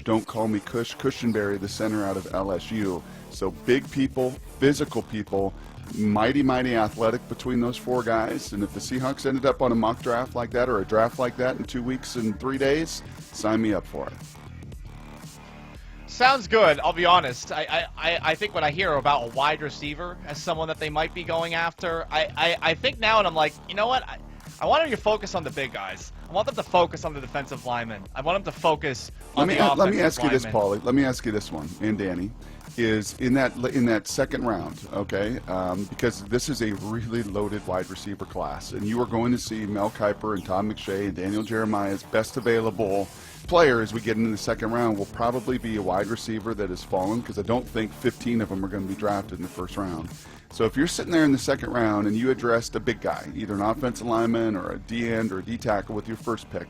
don't call me Cush Cushionberry, the center out of LSU. So big people, physical people, mighty athletic between those four guys. And if the Seahawks ended up on a mock draft like that or a draft like that in 2 weeks and 3 days, sign me up for it. Sounds good. I'll be honest. I think when I hear about a wide receiver as someone that they might be going after, I think now and I'm like, you know what? I want them to focus on the big guys. I want them to focus on the defensive linemen. I want them to focus on the offensive linemen. Let me ask you this, Paulie. Let me ask you this one, and Danny, is in that second round, okay? Because this is a really loaded wide receiver class, and you are going to see Mel Kiper and Todd McShay and Daniel Jeremiah's best available player as we get into the second round will probably be a wide receiver that has fallen, because I don't think 15 of them are going to be drafted in the first round. So if you're sitting there in the second round and you addressed a big guy, either an offensive lineman or a D-end or a D-tackle with your first pick,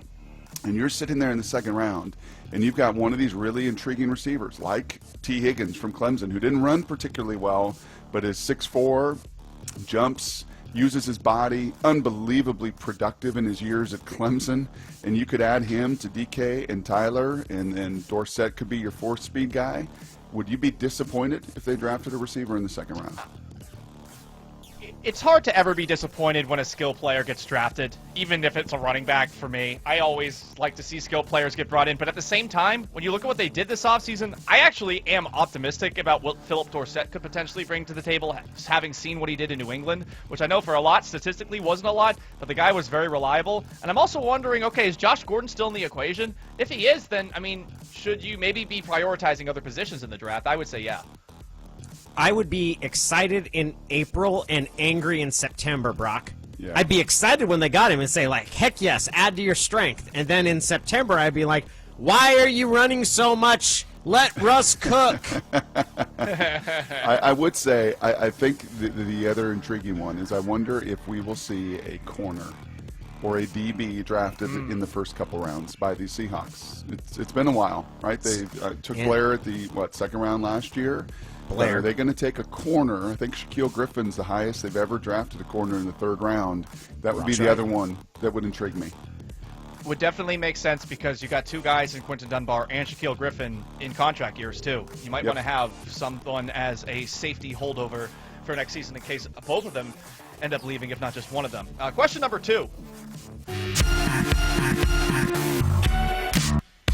and you're sitting there in the second round and you've got one of these really intriguing receivers like T. Higgins from Clemson, who didn't run particularly well, but is 6'4", jumps, uses his body, unbelievably productive in his years at Clemson, and you could add him to DK and Tyler, and Dorsett could be your fourth speed guy. Would you be disappointed if they drafted a receiver in the second round? It's hard to ever be disappointed when a skill player gets drafted, even if it's a running back for me. I always like to see skill players get brought in, but at the same time, when you look at what they did this offseason, I actually am optimistic about what Philip Dorsett could potentially bring to the table, having seen what he did in New England, which I know for a lot, statistically, wasn't a lot, but the guy was very reliable. And I'm also wondering, okay, is Josh Gordon still in the equation? If he is, then, I mean, should you maybe be prioritizing other positions in the draft? I would say yeah. I would be excited in April and angry in September, Brock. Yeah. I'd be excited when they got him and say, like, heck yes, add to your strength. And then in September, I'd be like, why are you running so much? Let Russ cook. I would say, I think the other intriguing one is I wonder if we will see a corner or a DB drafted in the first couple rounds by the Seahawks. It's been a while, right? They took Blair at the, second round last year? Blair. Are they going to take a corner? I think Shaquille Griffin's the highest they've ever drafted a corner in the third round. That would be the other one that would intrigue me. Would definitely make sense because you got two guys in Quinton Dunbar and Shaquille Griffin in contract years too. You might want to have someone as a safety holdover for next season in case both of them end up leaving, if not just one of them. Question number 2.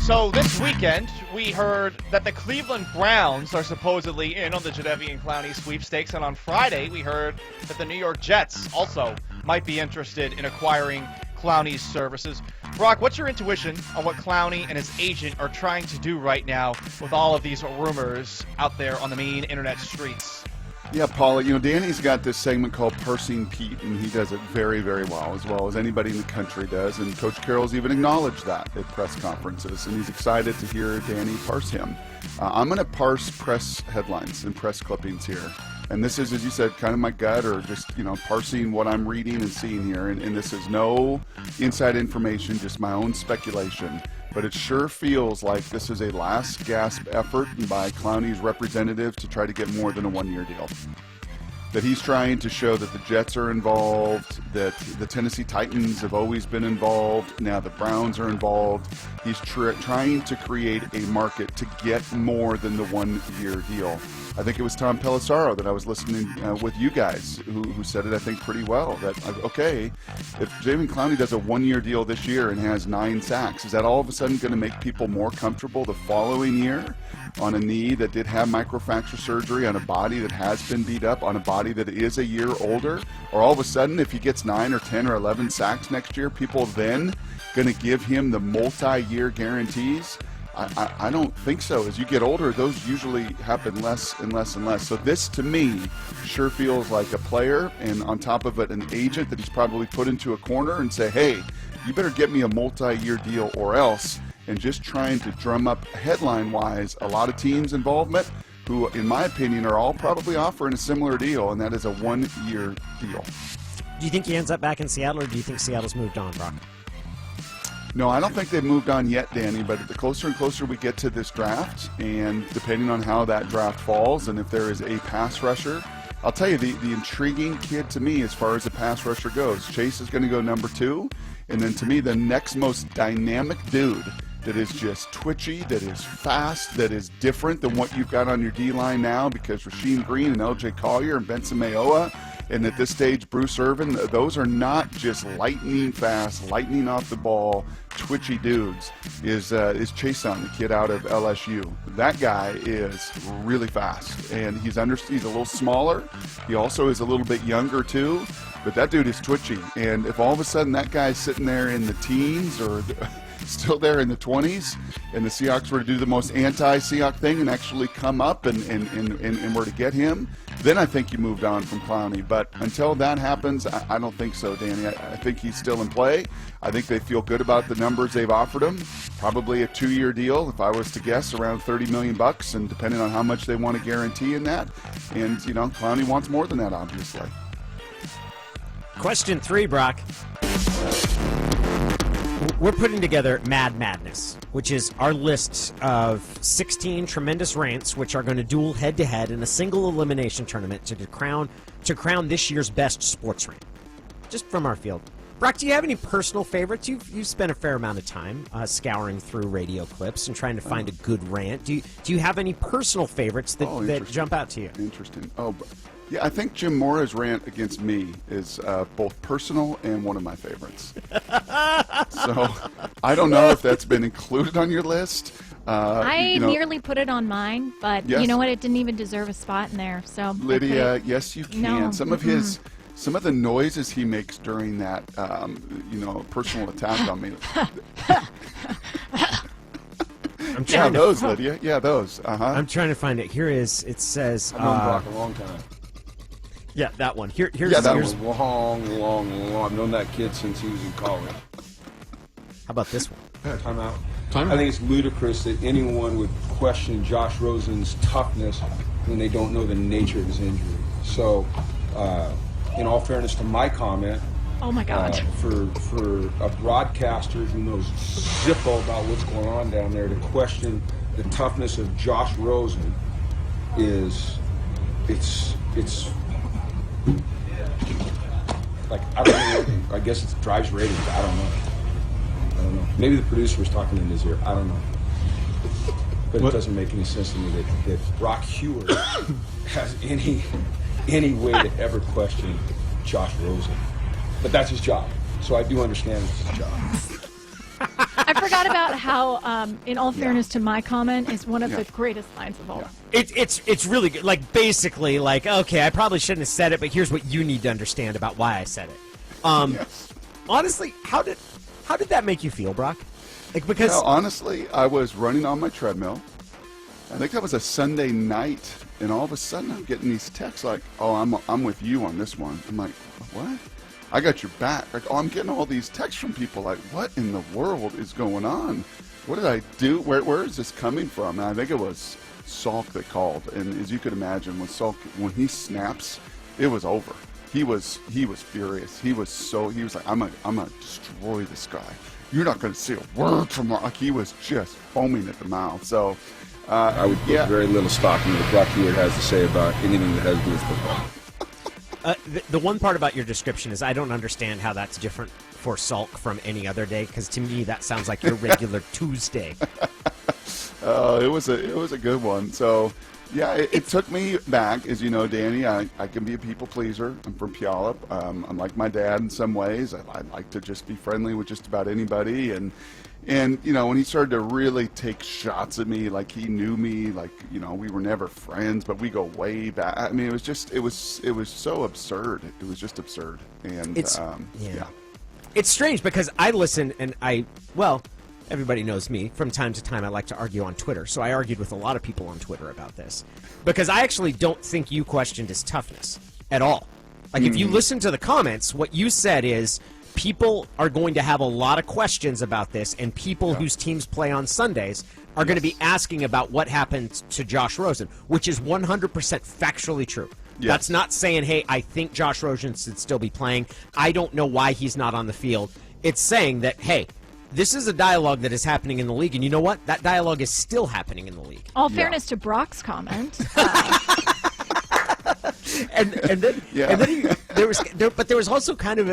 So this weekend, we heard that the Cleveland Browns are supposedly in on the Jadeveon Clowney sweepstakes, and on Friday, we heard that the New York Jets also might be interested in acquiring Clowney's services. Brock, what's your intuition on what Clowney and his agent are trying to do right now with all of these rumors out there on the main internet streets? Yeah, Paula, Danny's got this segment called Parsing Pete, and he does it very well as anybody in the country does, and Coach Carroll's even acknowledged that at press conferences, and he's excited to hear Danny parse him. I'm going to parse press headlines and press clippings here, and this is, as you said, kind of my gut, or just, parsing what I'm reading and seeing here, and this is no inside information, just my own speculation. But it sure feels like this is a last gasp effort by Clowney's representative to try to get more than a one-year deal. That he's trying to show that the Jets are involved, that the Tennessee Titans have always been involved, now the Browns are involved. He's trying to create a market to get more than the one-year deal. I think it was Tom Pelissaro that I was listening with you guys who said it, I think, pretty well. That, okay, if Jadeveon Clowney does a one-year deal this year and has 9 sacks, is that all of a sudden going to make people more comfortable the following year on a knee that did have microfracture surgery, on a body that has been beat up, on a body that is a year older? Or all of a sudden, if he gets 9 or 10 or 11 sacks next year, people then going to give him the multi-year guarantees? I don't think so. As you get older, those usually happen less and less and less. So this, to me, sure feels like a player, and on top of it, an agent that he's probably put into a corner and say, hey, you better get me a multi-year deal or else, and just trying to drum up headline-wise a lot of teams' involvement who, in my opinion, are all probably offering a similar deal, and that is a one-year deal. Do you think he ends up back in Seattle, or do you think Seattle's moved on, Brock? No, I don't think they've moved on yet, Danny, but the closer and closer we get to this draft, and depending on how that draft falls, and if there is a pass rusher, I'll tell you, the intriguing kid to me as far as the pass rusher goes, Chase is going to go number 2, and then to me the next most dynamic dude that is just twitchy, that is fast, that is different than what you've got on your D-line now, because Rasheem Green and L.J. Collier and Benson Mayowa, and at this stage, Bruce Irvin, those are not just lightning fast, lightning off the ball, twitchy dudes. Is Chason, the kid out of LSU. That guy is really fast, and he's a little smaller. He also is a little bit younger too, but that dude is twitchy. And if all of a sudden that guy's sitting there in the teens or still there in the 20s, and the Seahawks were to do the most anti-Seahawk thing and actually come up and were to get him, then I think you moved on from Clowney. But until that happens, I don't think so, Danny. I think he's still in play. I think they feel good about the numbers they've offered him. Probably a 2-year deal, if I was to guess, around $30 million, and depending on how much they want to guarantee in that. And, Clowney wants more than that, obviously. Question 3, Brock. We're putting together Mad Madness, which is our list of 16 tremendous rants, which are going to duel head-to-head in a single elimination tournament to crown this year's best sports rant, just from our field. Brock, do you have any personal favorites? You've spent a fair amount of time scouring through radio clips and trying to find a good rant. Do you have any personal favorites that jump out to you? Interesting. Yeah, I think Jim Mora's rant against me is both personal and one of my favorites. So I don't know if that's been included on your list. I nearly put it on mine, but yes. You know what? It didn't even deserve a spot in there. So Lydia, yes, you can. No. Some of the noises he makes during that, personal attack on me. Lydia. Yeah, those. I'm trying to find it. Here is. It says. I've known Brock a long time. Yeah, that one. Here's long. I've known that kid since he was in college. How about this one? Time out. I think it's ludicrous that anyone would question Josh Rosen's toughness when they don't know the nature of his injury. So, in all fairness to my comment, oh my God, for a broadcaster who knows zippo about what's going on down there, to question the toughness of Josh Rosen it's like, I don't know. I guess it drives ratings. I don't know. Maybe the producer was talking in his ear. I don't know. But it doesn't make any sense to me that Brock Hewitt has any way to ever question Josh Rosen. But that's his job. So I do understand it's his job. I forgot about how, in all fairness to my comment, is one of the greatest lines of all. It's really good. Like, basically, like, okay, I probably shouldn't have said it, but here's what you need to understand about why I said it. Honestly, how did that make you feel, Brock? Like, because honestly, I was running on my treadmill. I think that was a Sunday night, and all of a sudden I'm getting these texts like, "Oh, I'm with you on this one." I'm like, "What?" I got your back. Like, I'm getting all these texts from people like, what in the world is going on? What did I do? Where is this coming from? And I think it was Salk that called. And as you could imagine, when he snaps, it was over. He was furious. He was like, I'm gonna destroy this guy. You're not gonna say a word from him. Like, he was just foaming at the mouth. So I would put very little stock in what Brock Hewitt has to say about anything that has to do with football. The one part about your description is I don't understand how that's different for Salk from any other day, because to me that sounds like your regular Tuesday. It was a good one. So, yeah, it took me back. As you know, Danny, I can be a people pleaser. I'm from Puyallup. I'm like my dad in some ways. I like to just be friendly with just about anybody. And when he started to really take shots at me, like he knew me, like, we were never friends, but we go way back. I mean, it was so absurd. It was just absurd. And it's strange because I listen and everybody knows me. From time to time, I like to argue on Twitter. So I argued with a lot of people on Twitter about this because I actually don't think you questioned his toughness at all. Like, if you listen to the comments, what you said is, people are going to have a lot of questions about this, and people whose teams play on Sundays are going to be asking about what happened to Josh Rosen, which is 100% factually true. Yes. That's not saying, hey, I think Josh Rosen should still be playing. I don't know why he's not on the field. It's saying that, hey, this is a dialogue that is happening in the league, and you know what? That dialogue is still happening in the league. All fairness to Brock's comment. There was also kind of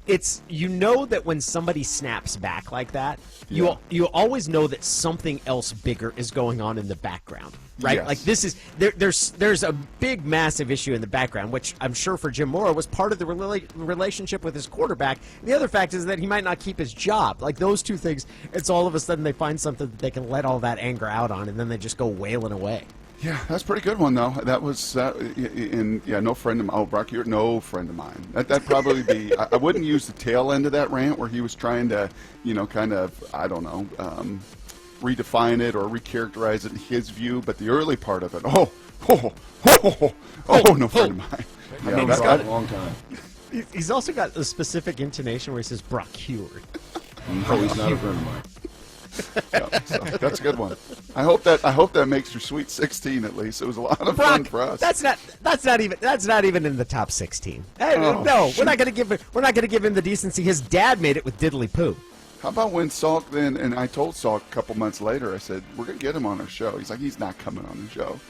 it's you know that when somebody snaps back like that, Yeah. you always know that something else bigger is going on in the background, right? Yes. Like this is there's a big massive issue in the background, which I'm sure for Jim Mora was part of the relationship with his quarterback. And the other fact is that he might not keep his job. Like those two things, it's all of a sudden they find something that they can let all that anger out on, and then they just go wailing away. Yeah, that's a pretty good one, though. That was, no friend of mine. Oh, Brock, you're no friend of mine. That'd probably be, I wouldn't use the tail end of that rant where he was trying to, kind of, I don't know, redefine it or recharacterize it in his view. But the early part of it, no friend of mine. I've known Brock a long time. He's also got a specific intonation where he says Brock Heward. No, he's not a friend of mine. Yeah, so that's a good one. I hope that makes your Sweet 16 at least. It was a lot of fun for us. That's not even in the top 16. Hey, Oh, no, shoot. we're not going to give him the decency. His dad made it with Diddly Poo. How about when Salk then, and I told Salk a couple months later, I said, we're going to get him on our show. He's like, he's not coming on the show.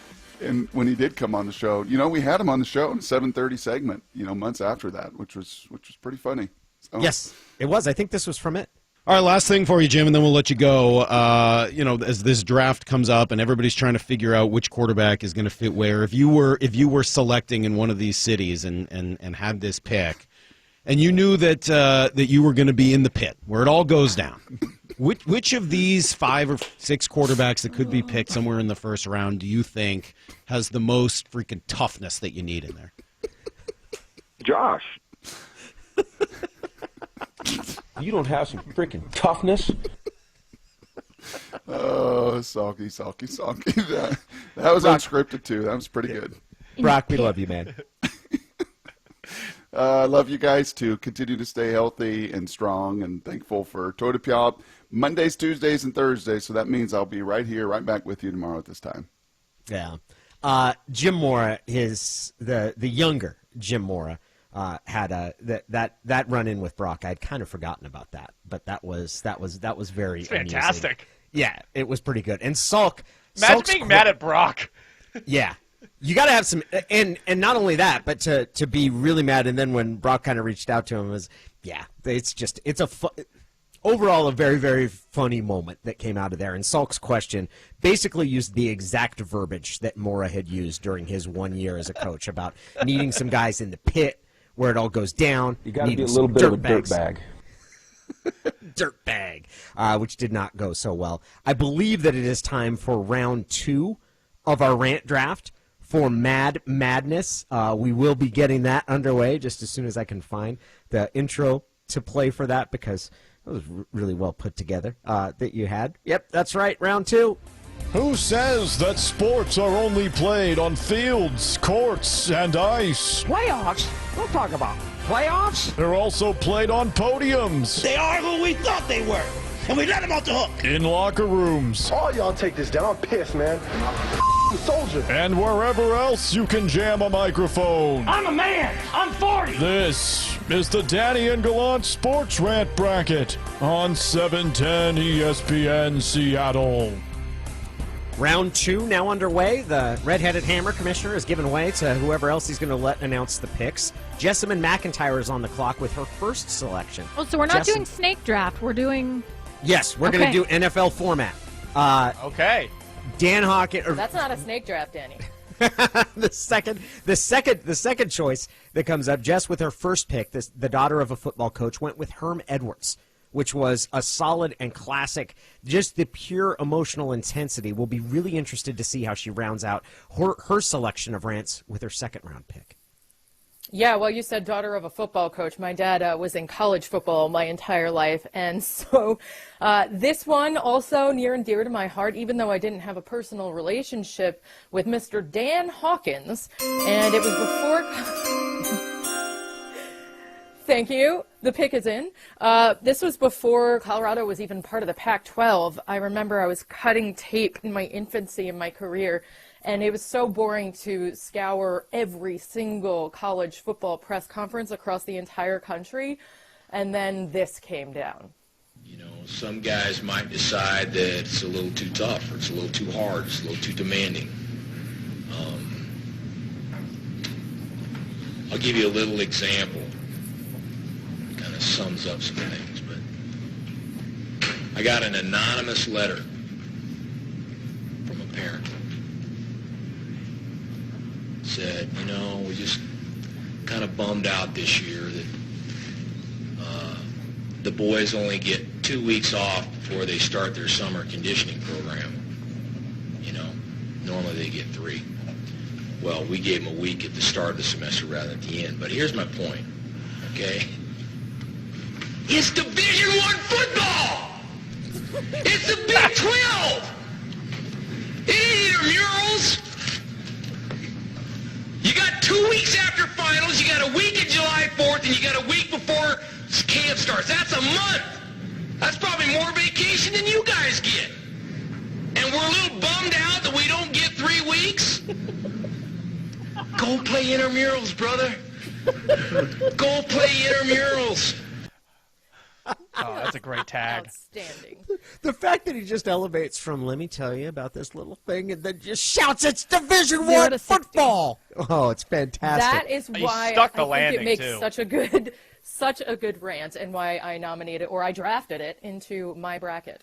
And when he did come on the show, we had him on the show in a 7:30 segment, months after that, which was pretty funny. So, Yes, it was. I think this was from it. All right, last thing for you, Jim, and then we'll let you go. As this draft comes up and everybody's trying to figure out which quarterback is going to fit where, if you were selecting in one of these cities and had this pick, and you knew that you were going to be in the pit where it all goes down, which of these 5 or 6 quarterbacks that could be picked somewhere in the first round do you think has the most freaking toughness that you need in there? Josh. You don't have some freaking toughness. Oh, Salky. That was unscripted, too. That was pretty good. Brock, we love you, man. Love you guys, too. Continue to stay healthy and strong and thankful for Toyota Puyallup Mondays, Tuesdays, and Thursdays. So that means I'll be right here, right back with you tomorrow at this time. Yeah. Jim Mora, the younger Jim Mora, had that run in with Brock. I'd kind of forgotten about that, but that was very Fantastic. amusing. Yeah, it was pretty good. And Salk, Imagine being mad at Brock. Yeah, you got to have some, and not only that, but to be really mad. And then when Brock kind of reached out to him, it's overall a very, very funny moment that came out of there. And Salk's question basically used the exact verbiage that Mora had used during his 1 year as a coach about needing some guys in the pit where it all goes down. You got to be a little bit of a dirtbag. Dirtbag, which did not go so well. I believe that it is time for round 2 of our rant draft for Madness. We will be getting that underway just as soon as I can find the intro to play for that, because it was really well put together that you had. Yep, that's right, round 2. Who says that sports are only played on fields, courts, and ice? Playoffs? Don't talk about playoffs. They're also played on podiums, They are who we thought they were, and we let them off the hook. in locker rooms, All y'all take this down. I'm pissed, man. Soldier. and wherever else you can jam a microphone. I'm a man. I'm 40. This is the Danny and Gallant Sports Rant Bracket on 710 ESPN Seattle. Round 2 now underway. The red-headed hammer commissioner is given away to whoever else he's going to let announce the picks. Jessamine McIntyre is on the clock with her first selection. Oh, so we're not doing snake draft. We're doing. Yes, we're going to do NFL format. Okay. Dan Hawkins. That's not a snake draft, Danny. the second choice that comes up, Jess with her first pick, the daughter of a football coach, went with Herm Edwards, which was a solid and classic, just the pure emotional intensity. We'll be really interested to see how she rounds out her selection of rants with her second-round pick. Yeah, well, you said daughter of a football coach. My dad was in college football my entire life, and so this one also near and dear to my heart, even though I didn't have a personal relationship with Mr. Dan Hawkins, and it was before... Thank you. The pick is in. This was before Colorado was even part of the Pac-12. I remember I was cutting tape in my infancy in my career, and it was so boring to scour every single college football press conference across the entire country, and then this came down. You know, some guys might decide that it's a little too tough, or it's a little too hard, it's a little too demanding. I'll give you a little example. of sums up some things. But I got an anonymous letter from a parent. Said, you know, we just kind of bummed out this year that the boys only get 2 weeks off before they start their summer conditioning program. You know, normally they get 3. Well, we gave them a week at the start of the semester rather than at the end. But here's my point, okay? It's Division I football! It's the Big 12! It ain't intramurals! You got 2 weeks after finals, you got a week of July 4th, and you got a week before camp starts. That's a month! That's probably more vacation than you guys get. And we're a little bummed out that we don't get 3 weeks? Go play intramurals, brother. Go play intramurals. Oh, that's a great tag. Outstanding. The fact that he just elevates from, let me tell you about this little thing, and then just shouts, it's Division 0 I to 60. football. Oh, it's fantastic. That is why stuck the I think landing, it makes too. such a good rant, and why I nominated, or I drafted it into my bracket.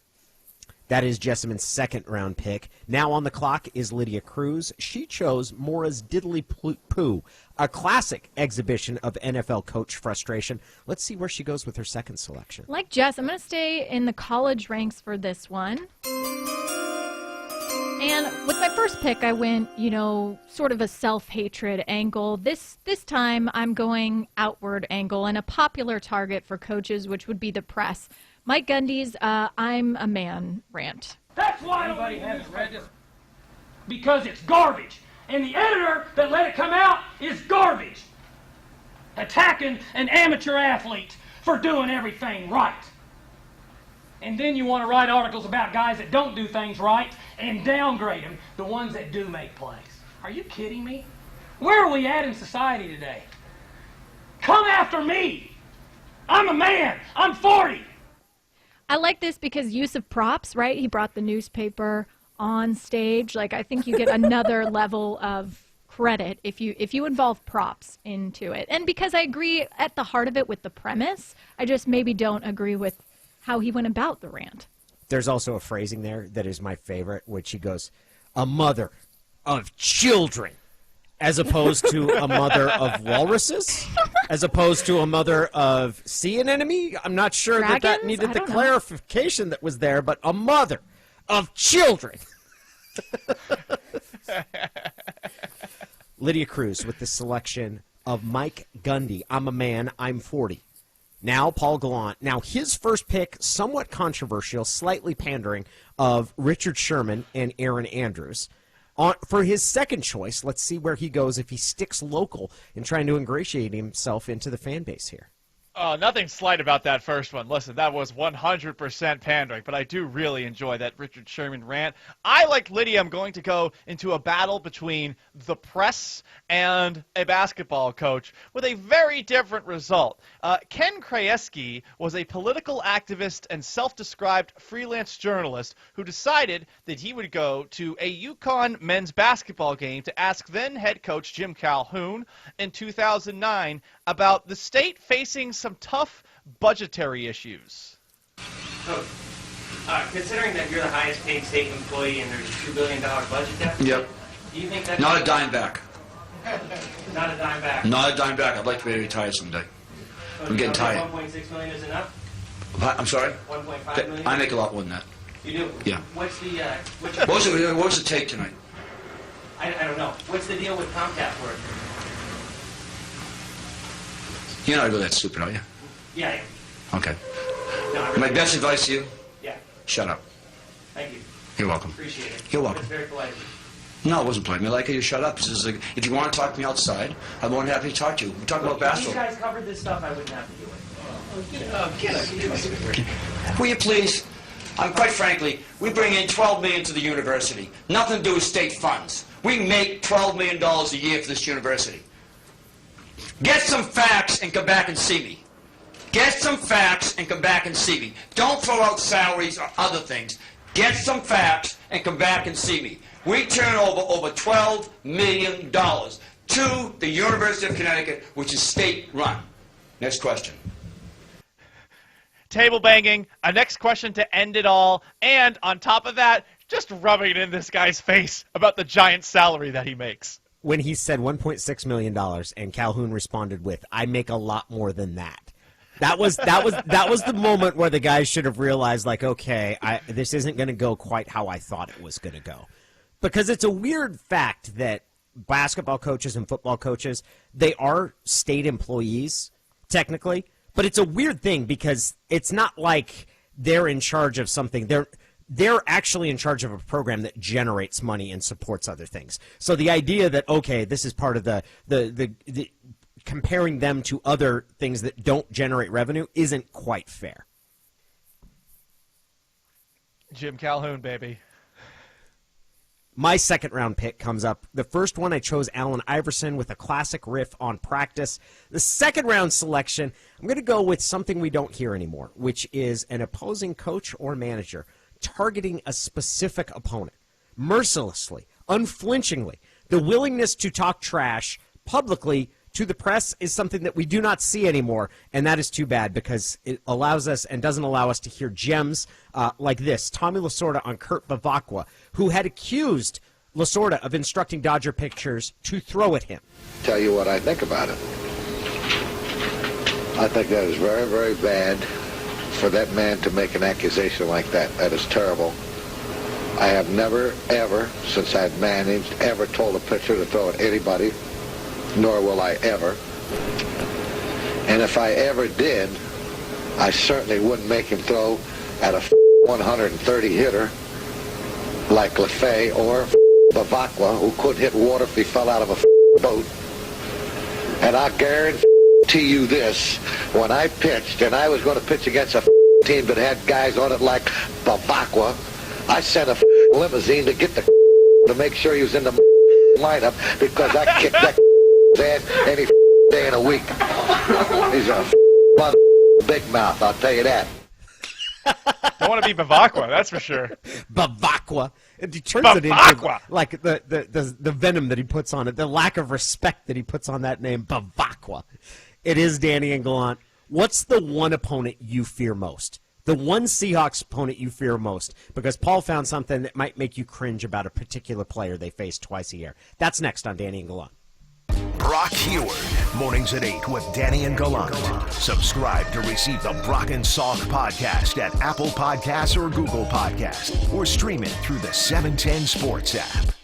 That is Jessamine's second round pick. Now on the clock is Lydia Cruz. She chose Mora's Diddly Poo, a classic exhibition of NFL coach frustration. Let's see where she goes with her second selection. Like Jess, I'm going to stay in the college ranks for this one. And with my first pick, I went, sort of a self-hatred angle. This time, I'm going outward angle and a popular target for coaches, which would be the press. Mike Gundy's I'm a Man rant. That's why nobody hasn't read this. Because it's garbage. And the editor that let it come out is garbage. Attacking an amateur athlete for doing everything right. And then you want to write articles about guys that don't do things right and downgrade them, the ones that do make plays. Are you kidding me? Where are we at in society today? Come after me. I'm a man. I'm 40. I like this because use of props, right? He brought the newspaper on stage. I think you get another level of credit if you involve props into it. And because I agree at the heart of it with the premise, I just maybe don't agree with how he went about the rant. There's also a phrasing there that is my favorite, which he goes, a mother of children, as opposed to a mother of walruses, as opposed to a mother of sea anemone. I'm not sure Dragons? that needed the I don't know. clarification that was there, but a mother of children. Lydia Cruz with the selection of Mike Gundy. I'm a Man, I'm 40. Now Paul Gallant. Now his first pick, somewhat controversial, slightly pandering, of Richard Sherman and Aaron Andrews. For his second choice, let's see where he goes if he sticks local in trying to ingratiate himself into the fan base here. Nothing slight about that first one. Listen, that was 100% pandering, but I do really enjoy that Richard Sherman rant. I, like Lydia, am going to go into a battle between the press and a basketball coach with a very different result. Ken Krajewski was a political activist and self-described freelance journalist who decided that he would go to a UConn men's basketball game to ask then head coach Jim Calhoun in 2009 about the state facing some tough budgetary issues. Considering that you're the highest paid state employee and there's a $2 billion budget deficit, Yep. do you think that's... Not a dime back. Not a dime back? Not a dime back. I'd like to be retired someday. So I'm getting tired. 1.6 million is enough? I'm sorry? 1.5 million? I make a lot more than that. You do? Yeah. What's the... What was the take tonight? I don't know. What's the deal with Comcast work? You're not really that stupid, are you? Yeah, I am. Okay. No, I really My best advice to you, Yeah. shut up. Thank you. You're welcome. Appreciate it. You're welcome. It's very polite of you. No, it wasn't polite. I like you to shut up. This is like, if you want to talk to me outside, I'm more than happy to talk to you. We talk about If you basketball. guys covered this stuff, I wouldn't have to do it. Will you please? Quite frankly, we bring in $12 million to the university. Nothing to do with state funds. We make $12 million a year for this university. Get some facts and come back and see me. Get some facts and come back and see me. Don't throw out salaries or other things. Get some facts and come back and see me. We turn over $12 million to the University of Connecticut, which is state-run. Next question. table banging, a next question to end it all, and on top of that, just rubbing it in this guy's face about the giant salary that he makes. When he said $1.6 million and Calhoun responded with, "I make a lot more than that." That was the moment where the guys should have realized, like, okay, this isn't going to go quite how I thought it was going to go. Because it's a weird fact that basketball coaches and football coaches, they are state employees, technically. But it's a weird thing because it's not like they're in charge of something. They're actually in charge of a program that generates money and supports other things. So the idea that, okay, this is part of the comparing them to other things that don't generate revenue isn't quite fair. Jim Calhoun, baby. My second-round pick comes up. The first one, I chose Allen Iverson with a classic riff on practice. The second-round selection, I'm going to go with something we don't hear anymore, which is an opposing coach or manager targeting a specific opponent, mercilessly, unflinchingly. The willingness to talk trash publicly to the press is something that we do not see anymore, and that is too bad because it allows us and doesn't allow us to hear gems like this. Tommy Lasorda on Kurt Bavacqua, who had accused Lasorda of instructing Dodger pitchers to throw at him. Tell you what I think about it. I think that is very, very bad for that man to make an accusation like that. That is terrible. I have never, ever, since I've managed, ever told a pitcher to throw at anybody, nor will I ever. And if I ever did, I certainly wouldn't make him throw at a 130 hitter like LaFay or Bavacqua, who couldn't hit water if he fell out of a boat. And I guarantee you this, when I pitched, and I was going to pitch against a team that had guys on it like Bavacqua, I sent a limousine to get the to make sure he was in the lineup because I kicked that ass any day in a week. He's a big mouth, I'll tell you that. Don't want to be Bavacqua, that's for sure. Bavacqua. And he turns it into like the venom that he puts on it, the lack of respect that he puts on that name, Bavacqua. It is Danny and Gallant. What's the one opponent you fear most? The one Seahawks opponent you fear most? Because Paul found something that might make you cringe about a particular player they face twice a year. That's next on Danny and Gallant. Brock Heward, mornings at 8 with Danny and Gallant. Subscribe to receive the Brock and Salk podcast at Apple Podcasts or Google Podcasts, or stream it through the 710 Sports app.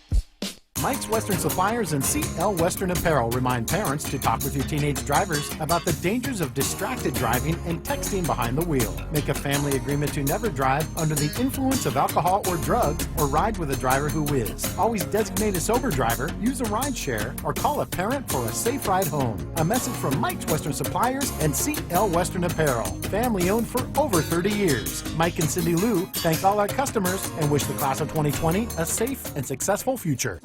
Mike's Western Suppliers and CL Western Apparel remind parents to talk with your teenage drivers about the dangers of distracted driving and texting behind the wheel. Make a family agreement to never drive under the influence of alcohol or drugs, or ride with a driver who is. Always designate a sober driver, use a ride share, or call a parent for a safe ride home. A message from Mike's Western Suppliers and CL Western Apparel. Family owned for over 30 years. Mike and Cindy Lou thank all our customers and wish the class of 2020 a safe and successful future.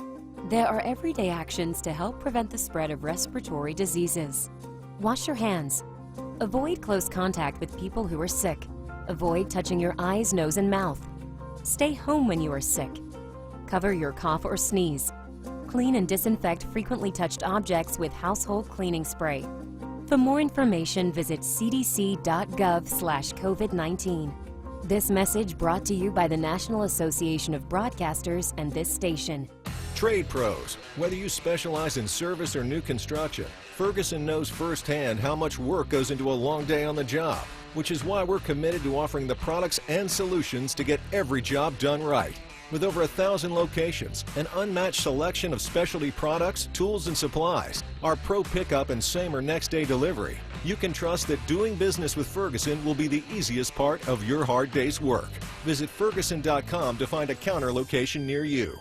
There are everyday actions to help prevent the spread of respiratory diseases. Wash your hands. Avoid close contact with people who are sick. Avoid touching your eyes, nose, and mouth. Stay home when you are sick. Cover your cough or sneeze. Clean and disinfect frequently touched objects with household cleaning spray. For more information, visit cdc.gov/COVID-19. This message brought to you by the National Association of Broadcasters and this station. Trade pros. Whether you specialize in service or new construction, Ferguson knows firsthand how much work goes into a long day on the job, which is why we're committed to offering the products and solutions to get every job done right. With over 1,000 locations, an unmatched selection of specialty products, tools, and supplies, our pro pickup and same or next day delivery, you can trust that doing business with Ferguson will be the easiest part of your hard day's work. Visit Ferguson.com to find a counter location near you.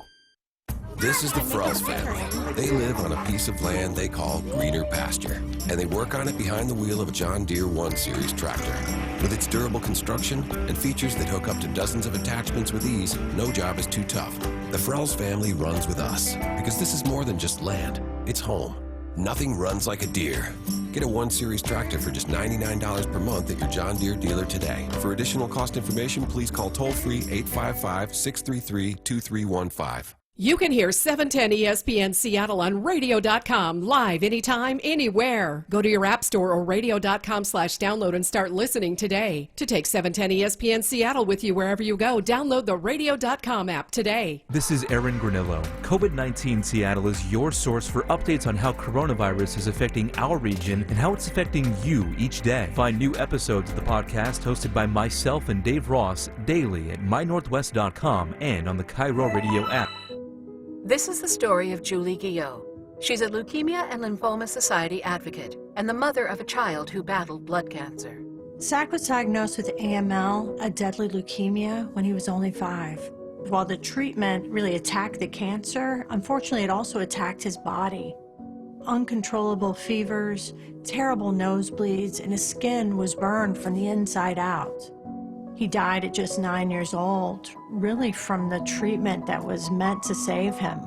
This is the Frells family. They live on a piece of land they call greener pasture, and they work on it behind the wheel of a John Deere 1 Series tractor. With its durable construction and features that hook up to dozens of attachments with ease, no job is too tough. The Frells family runs with us, because this is more than just land. It's home. Nothing runs like a Deere. Get a 1 Series tractor for just $99 per month at your John Deere dealer today. For additional cost information, please call toll-free 855-633-2315. You can hear 710 ESPN Seattle on radio.com live anytime, anywhere. Go to your app store or radio.com/download and start listening today. To take 710 ESPN Seattle with you wherever you go, download the radio.com app today. This is Aaron Granillo. COVID-19 Seattle is your source for updates on how coronavirus is affecting our region and how it's affecting you each day. Find new episodes of the podcast hosted by myself and Dave Ross daily at mynorthwest.com and on the Cairo Radio app. This is the story of Julie Guillot. She's a Leukemia and Lymphoma Society advocate and the mother of a child who battled blood cancer. Zach was diagnosed with AML, a deadly leukemia, when he was only 5. While the treatment really attacked the cancer, unfortunately it also attacked his body. Uncontrollable fevers, terrible nosebleeds, and his skin was burned from the inside out. He died at just 9 years old, really from the treatment that was meant to save him.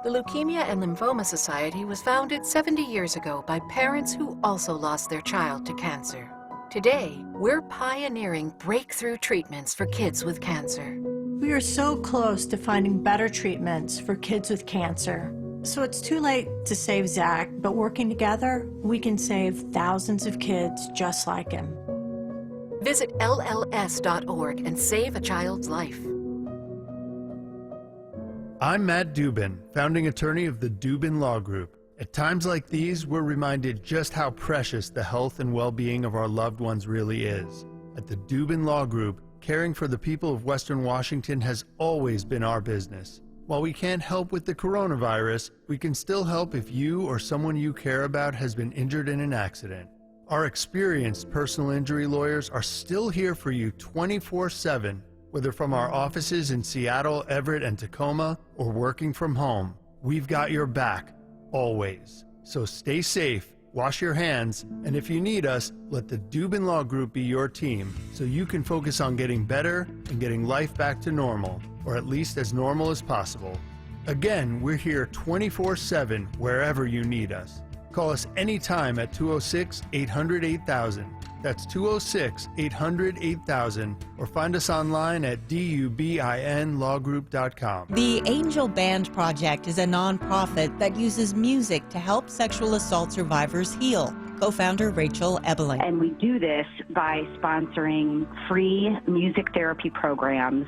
The Leukemia and Lymphoma Society was founded 70 years ago by parents who also lost their child to cancer. Today, we're pioneering breakthrough treatments for kids with cancer. We are so close to finding better treatments for kids with cancer. So it's too late to save Zach, but working together, we can save thousands of kids just like him. Visit lls.org and save a child's life. I'm Matt Dubin, founding attorney of the Dubin Law Group. At times like these, we're reminded just how precious the health and well-being of our loved ones really is. At the Dubin Law Group, caring for the people of Western Washington has always been our business. While we can't help with the coronavirus, we can still help if you or someone you care about has been injured in an accident. Our experienced personal injury lawyers are still here for you 24/7, whether from our offices in Seattle, Everett, and Tacoma, or working from home. We've got your back, always. So stay safe, wash your hands, and if you need us, let the Dubin Law Group be your team so you can focus on getting better and getting life back to normal, or at least as normal as possible. Again, we're here 24/7 wherever you need us. Call us anytime at 206-800-8000. That's 206-800-8000. Or find us online at dubinlawgroup.com. The Angel Band Project is a nonprofit that uses music to help sexual assault survivors heal. Co-founder Rachel Ebeling. And we do this by sponsoring free music therapy programs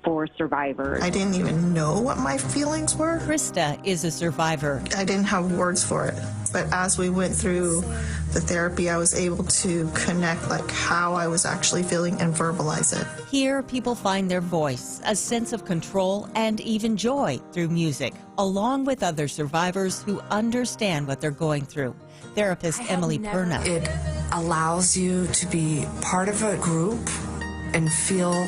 for survivors. I didn't even know what my feelings were. Krista is a survivor. I didn't have words for it. But as we went through the therapy, I was able to connect like how I was actually feeling and verbalize it. Here, people find their voice, a sense of control, and even joy through music, along with other survivors who understand what they're going through. Therapist Emily Perna. It allows you to be part of a group and feel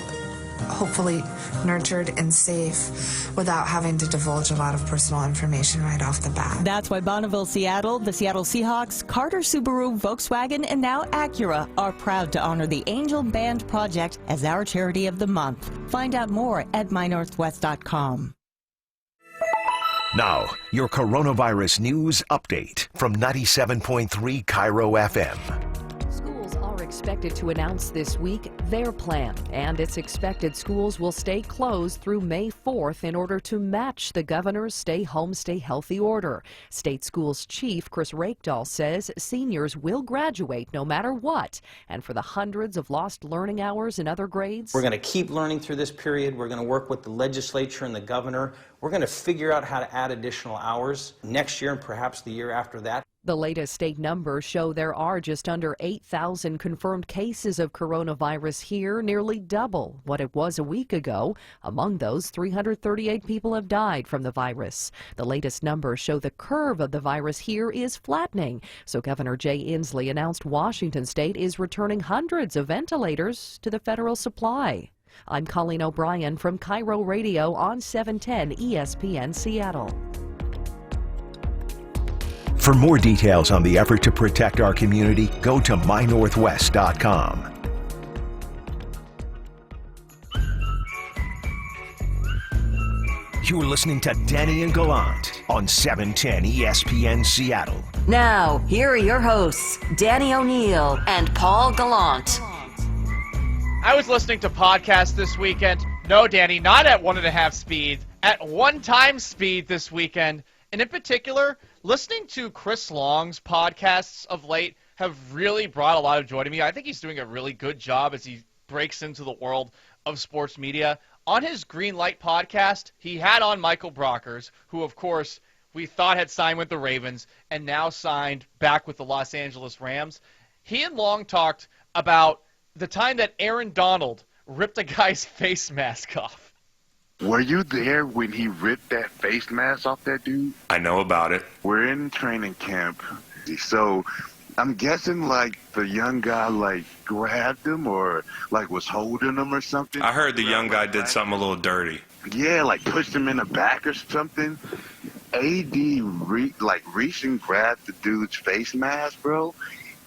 hopefully nurtured and safe without having to divulge a lot of personal information right off the bat. That's why Bonneville, Seattle, the Seattle Seahawks, Carter Subaru, Volkswagen, and now Acura are proud to honor the Angel Band Project as our charity of the month. Find out more at mynorthwest.com. Now, your coronavirus news update from 97.3 Cairo FM. Schools are expected to announce this week their plan, and it's expected schools will stay closed through May 4th in order to match the governor's stay home, stay healthy order. State Schools Chief Chris Rakedahl says seniors will graduate no matter what, and for the hundreds of lost learning hours in other grades, we're going to keep learning through this period. We're going to work with the legislature and the governor. We're going to figure out how to add additional hours next year and perhaps the year after that. The latest state numbers show there are just under 8,000 confirmed cases of coronavirus here, nearly double what it was a week ago. Among those, 338 people have died from the virus. The latest numbers show the curve of the virus here is flattening. So Governor Jay Inslee announced Washington State is returning hundreds of ventilators to the federal supply. I'm Colleen O'Brien from Cairo Radio on 710 ESPN Seattle. For more details on the effort to protect our community, go to mynorthwest.com. You're listening to Danny and Gallant on 710 ESPN Seattle. Now, here are your hosts, Danny O'Neill and Paul Gallant. I was listening to podcasts this weekend. No, Danny, not at 1.5 speed, at 1 time speed this weekend. And in particular, listening to Chris Long's podcasts of late have really brought a lot of joy to me. I think he's doing a really good job as he breaks into the world of sports media. On his Green Light podcast, he had on Michael Brockers, who, of course, we thought had signed with the Ravens and now signed back with the Los Angeles Rams. He and Long talked about the time that Aaron Donald ripped a guy's face mask off. Were you there when he ripped that face mask off that dude? I know about it. We're in training camp, so I'm guessing, like, the young guy, like, grabbed him or, like, was holding him or something. I heard the young guy did something a little dirty. Yeah, like, pushed him in the back or something. AD, reached and grabbed the dude's face mask, bro.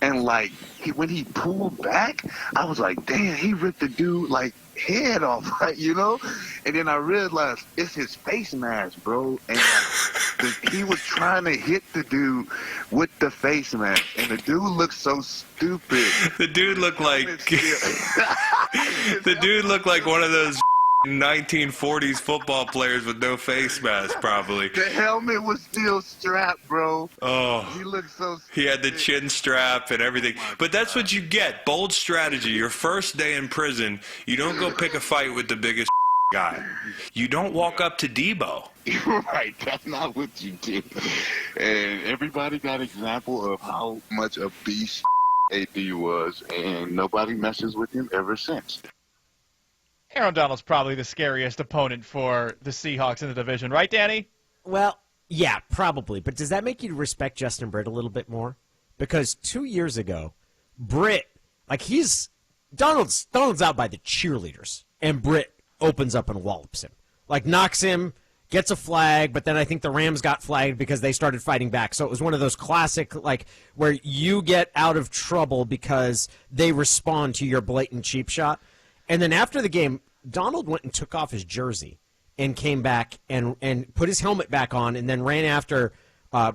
And, like, when he pulled back, I was like, damn, he ripped the dude, like, head off, right, you know? And then I realized it's his face mask, bro. And he was trying to hit the dude with the face mask. And the dude looked so stupid. The dude looked like one of those 1940s football players with no face mask, probably. The helmet was still strapped, bro. Oh. He looked so stupid. He had the chin strap and everything. But that's what you get. Bold strategy. Your first day in prison, you don't go pick a fight with the biggest guy. You don't walk up to Debo. You're right. That's not what you do. And everybody got an example of how much a beast AD was, and nobody messes with him ever since. Aaron Donald's probably the scariest opponent for the Seahawks in the division, right, Danny? Well, yeah, probably. But does that make you respect Justin Britt a little bit more? Because 2 years ago, Britt, like Donald's out by the cheerleaders, and Britt opens up and wallops him. Like, knocks him, gets a flag, but then I think the Rams got flagged because they started fighting back. So it was one of those classic, like, where you get out of trouble because they respond to your blatant cheap shot. And then after the game, Donald went and took off his jersey and came back and put his helmet back on and then ran after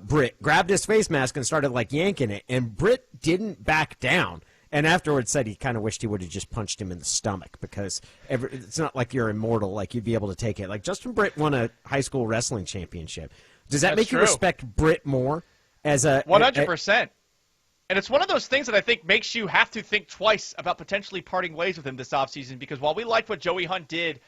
Britt, grabbed his face mask and started, like, yanking it. And Britt didn't back down. And afterwards said he kind of wished he would have just punched him in the stomach because it's not like you're immortal, like you'd be able to take it. Like, Justin Britt won a high school wrestling championship. Does that make you respect Britt more as a 100%? And it's one of those things that I think makes you have to think twice about potentially parting ways with him this offseason, because while we liked what Joey Hunt did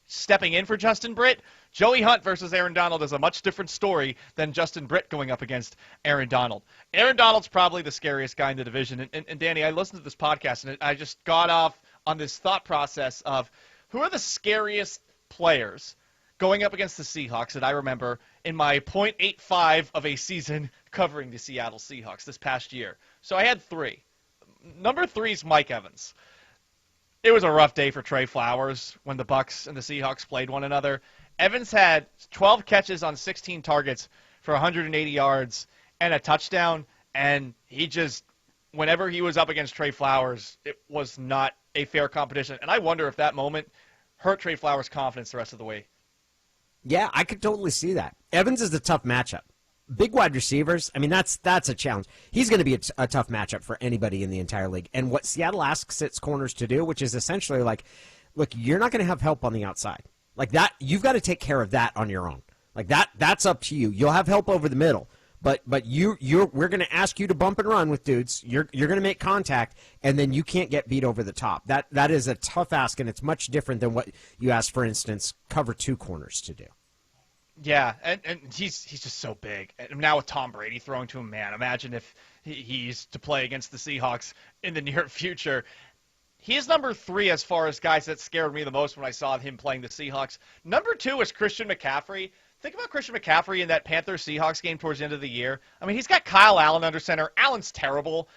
stepping in for Justin Britt, Joey Hunt versus Aaron Donald is a much different story than Justin Britt going up against Aaron Donald. Aaron Donald's probably the scariest guy in the division. And Danny, I listened to this podcast, and I just got off on this thought process of who are the scariest players going up against the Seahawks that I remember in my .85 of a season covering the Seattle Seahawks this past year. So I had 3. Number 3 is Mike Evans. It was a rough day for Trey Flowers when the Bucs and the Seahawks played one another. Evans had 12 catches on 16 targets for 180 yards and a touchdown, and he just, whenever he was up against Trey Flowers, it was not a fair competition. And I wonder if that moment hurt Trey Flowers' confidence the rest of the way. Yeah, I could totally see that. Evans is a tough matchup. Big wide receivers, I mean, that's a challenge. He's going to be a tough matchup for anybody in the entire league. And what Seattle asks its corners to do, which is essentially like, look, you're not going to have help on the outside. Like that, you've got to take care of that on your own. Like that's up to you. You'll have help over the middle, but we're going to ask you to bump and run with dudes. You're going to make contact, and then you can't get beat over the top. That is a tough ask, and it's much different than what you ask, for instance, cover 2 corners to do. Yeah, and he's just so big. And now with Tom Brady throwing to him, man, imagine if he's to play against the Seahawks in the near future. He is number 3 as far as guys that scared me the most when I saw him playing the Seahawks. Number 2 is Christian McCaffrey. Think about Christian McCaffrey in that Panthers-Seahawks game towards the end of the year. I mean, he's got Kyle Allen under center. Allen's terrible.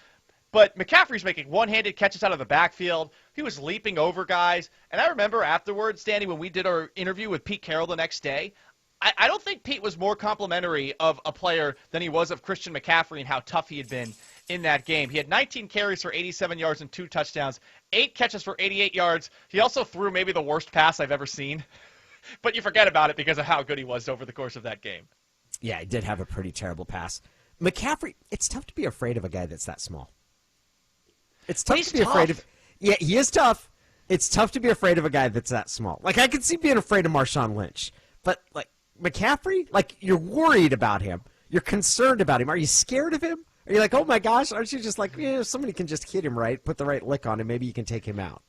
But McCaffrey's making one-handed catches out of the backfield. He was leaping over guys. And I remember afterwards, Danny, when we did our interview with Pete Carroll the next day, I don't think Pete was more complimentary of a player than he was of Christian McCaffrey and how tough he had been in that game. He had 19 carries for 87 yards and 2 touchdowns, 8 catches for 88 yards. He also threw maybe the worst pass I've ever seen. But you forget about it because of how good he was over the course of that game. Yeah, he did have a pretty terrible pass. McCaffrey, it's tough to be afraid of a guy that's that small. It's tough to be afraid of. Yeah, he is tough. It's tough to be afraid of a guy that's that small. Like, I could see being afraid of Marshawn Lynch. But, like, McCaffrey? Like, you're worried about him. You're concerned about him. Are you scared of him? Are you like, oh, my gosh? Aren't you just like, if somebody can just hit him right, put the right lick on him, maybe you can take him out?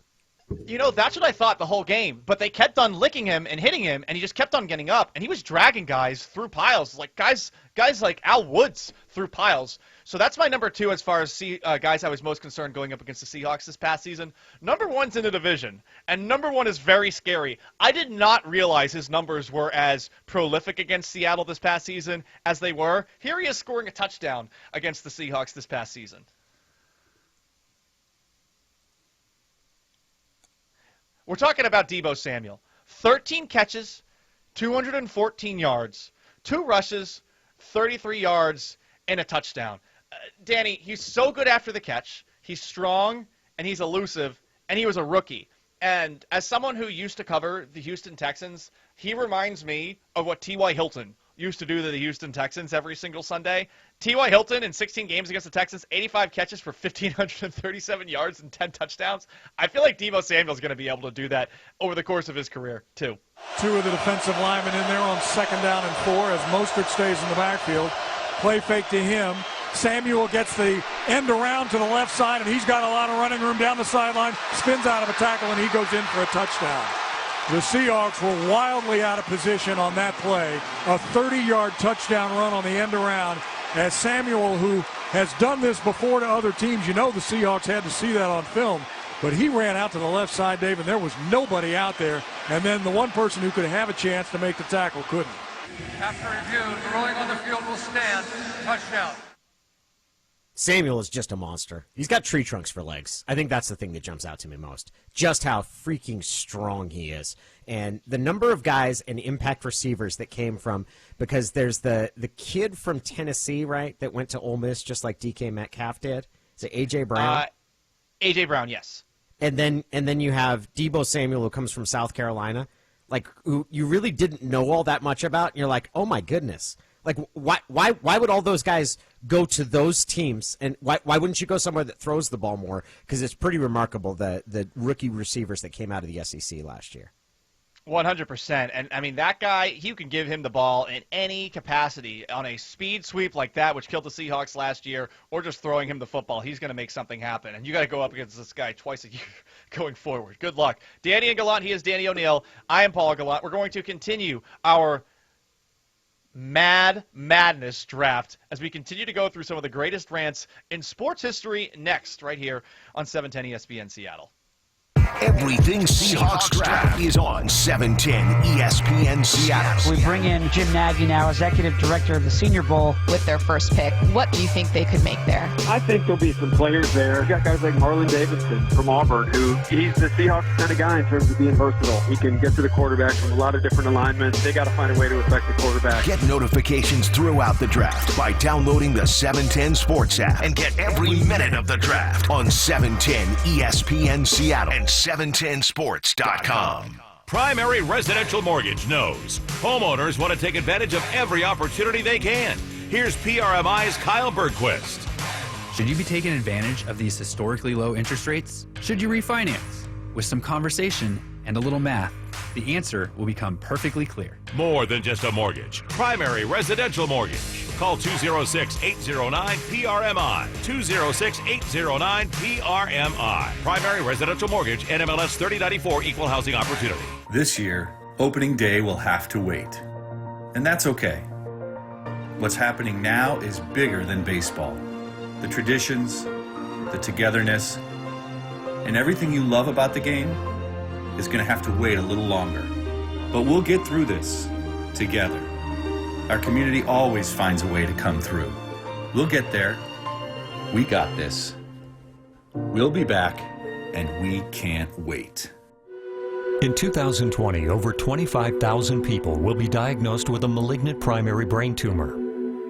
That's what I thought the whole game. But they kept on licking him and hitting him, and he just kept on getting up. And he was dragging guys through piles, like guys like Al Woods through piles. So that's my number 2 as far as guys I was most concerned going up against the Seahawks this past season. Number 1's in the division, and number 1 is very scary. I did not realize his numbers were as prolific against Seattle this past season as they were. Here he is scoring a touchdown against the Seahawks this past season. We're talking about Deebo Samuel. 13 catches, 214 yards, 2 rushes, 33 yards, and a touchdown. Danny, he's so good after the catch. He's strong, and he's elusive, and he was a rookie. And as someone who used to cover the Houston Texans, he reminds me of what T.Y. Hilton used to do to the Houston Texans every single Sunday. T.Y. Hilton in 16 games against the Texans, 85 catches for 1,537 yards and 10 touchdowns. I feel like Deebo Samuel's going to be able to do that over the course of his career, too. 2 of the defensive linemen in there on 2nd down and 4 as Mostert stays in the backfield. Play fake to him. Samuel gets the end around to the left side, and he's got a lot of running room down the sideline, spins out of a tackle, and he goes in for a touchdown. The Seahawks were wildly out of position on that play. A 30-yard touchdown run on the end around as Samuel, who has done this before to other teams, the Seahawks had to see that on film, but he ran out to the left side, Dave, and there was nobody out there, and then the one person who could have a chance to make the tackle couldn't. After review, the ruling on the field will stand. Touchdown. Samuel is just a monster. He's got tree trunks for legs. I think that's the thing that jumps out to me most. Just how freaking strong he is. And the number of guys and impact receivers that came from, because there's the kid from Tennessee, right, that went to Ole Miss just like DK Metcalf did. Is it A.J. Brown? A.J. Brown, yes. And then you have Deebo Samuel, who comes from South Carolina, like, who you really didn't know all that much about, and you're like, oh my goodness. Like, why would all those guys go to those teams, and why wouldn't you go somewhere that throws the ball more? Because it's pretty remarkable, the rookie receivers that came out of the SEC last year. 100%. And, I mean, that guy, you can give him the ball in any capacity on a speed sweep like that, which killed the Seahawks last year, or just throwing him the football. He's going to make something happen. And you got to go up against this guy twice a year going forward. Good luck. Danny and Gallant, he is Danny O'Neill. I am Paul Gallant. We're going to continue our madness draft as we continue to go through some of the greatest rants in sports history next, right here on 710 ESPN Seattle. Everything Seahawks draft is on 710 ESPN Seattle. We bring in Jim Nagy now, executive director of the Senior Bowl, with their first pick. What do you think they could make there? I think there'll be some players there. You got guys like Marlon Davidson from Auburn, who he's the Seahawks kind of guy in terms of being versatile. He can get to the quarterback from a lot of different alignments. They got to find a way to affect the quarterback. Get notifications throughout the draft by downloading the 710 Sports app and get every minute of the draft on 710 ESPN Seattle and 710sports.com. Primary Residential Mortgage knows homeowners want to take advantage of every opportunity they can. Here's PRMI's Kyle Bergquist. Should you be taking advantage of these historically low interest rates? Should you refinance? With some conversation and a little math, the answer will become perfectly clear. More than just a mortgage. Primary Residential Mortgage. Call 206-809-PRMI. 206-809-PRMI. Primary Residential Mortgage, NMLS 3094, Equal Housing Opportunity. This year, opening day will have to wait. And that's okay. What's happening now is bigger than baseball. The traditions, the togetherness, and everything you love about the game is going to have to wait a little longer. But we'll get through this together. Our community always finds a way to come through. We'll get there. We got this. We'll be back, and we can't wait. In 2020, over 25,000 people will be diagnosed with a malignant primary brain tumor.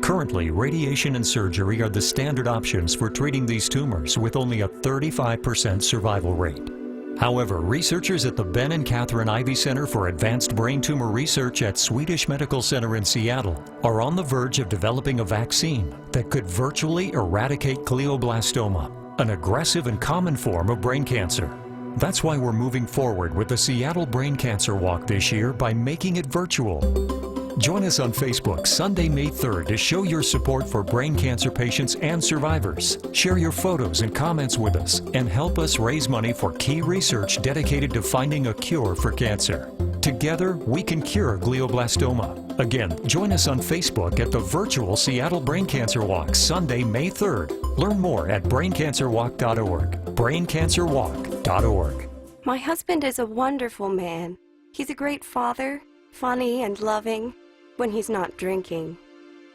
Currently, radiation and surgery are the standard options for treating these tumors, with only a 35% survival rate. However, researchers at the Ben and Catherine Ivey Center for Advanced Brain Tumor Research at Swedish Medical Center in Seattle are on the verge of developing a vaccine that could virtually eradicate glioblastoma, an aggressive and common form of brain cancer. That's why we're moving forward with the Seattle Brain Cancer Walk this year by making it virtual. Join us on Facebook Sunday, May 3rd to show your support for brain cancer patients and survivors. Share your photos and comments with us and help us raise money for key research dedicated to finding a cure for cancer. Together, we can cure glioblastoma. Again, join us on Facebook at the virtual Seattle Brain Cancer Walk Sunday, May 3rd. Learn more at braincancerwalk.org. braincancerwalk.org. My husband is a wonderful man. He's a great father, funny and loving. When he's not drinking.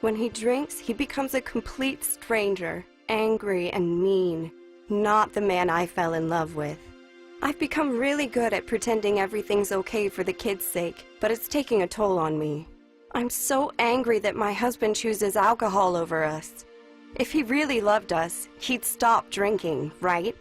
When he drinks, he becomes a complete stranger, angry and mean. Not the man I fell in love with. I've become really good at pretending everything's okay for the kids' sake, but it's taking a toll on me. I'm so angry that my husband chooses alcohol over us. If he really loved us, he'd stop drinking, right?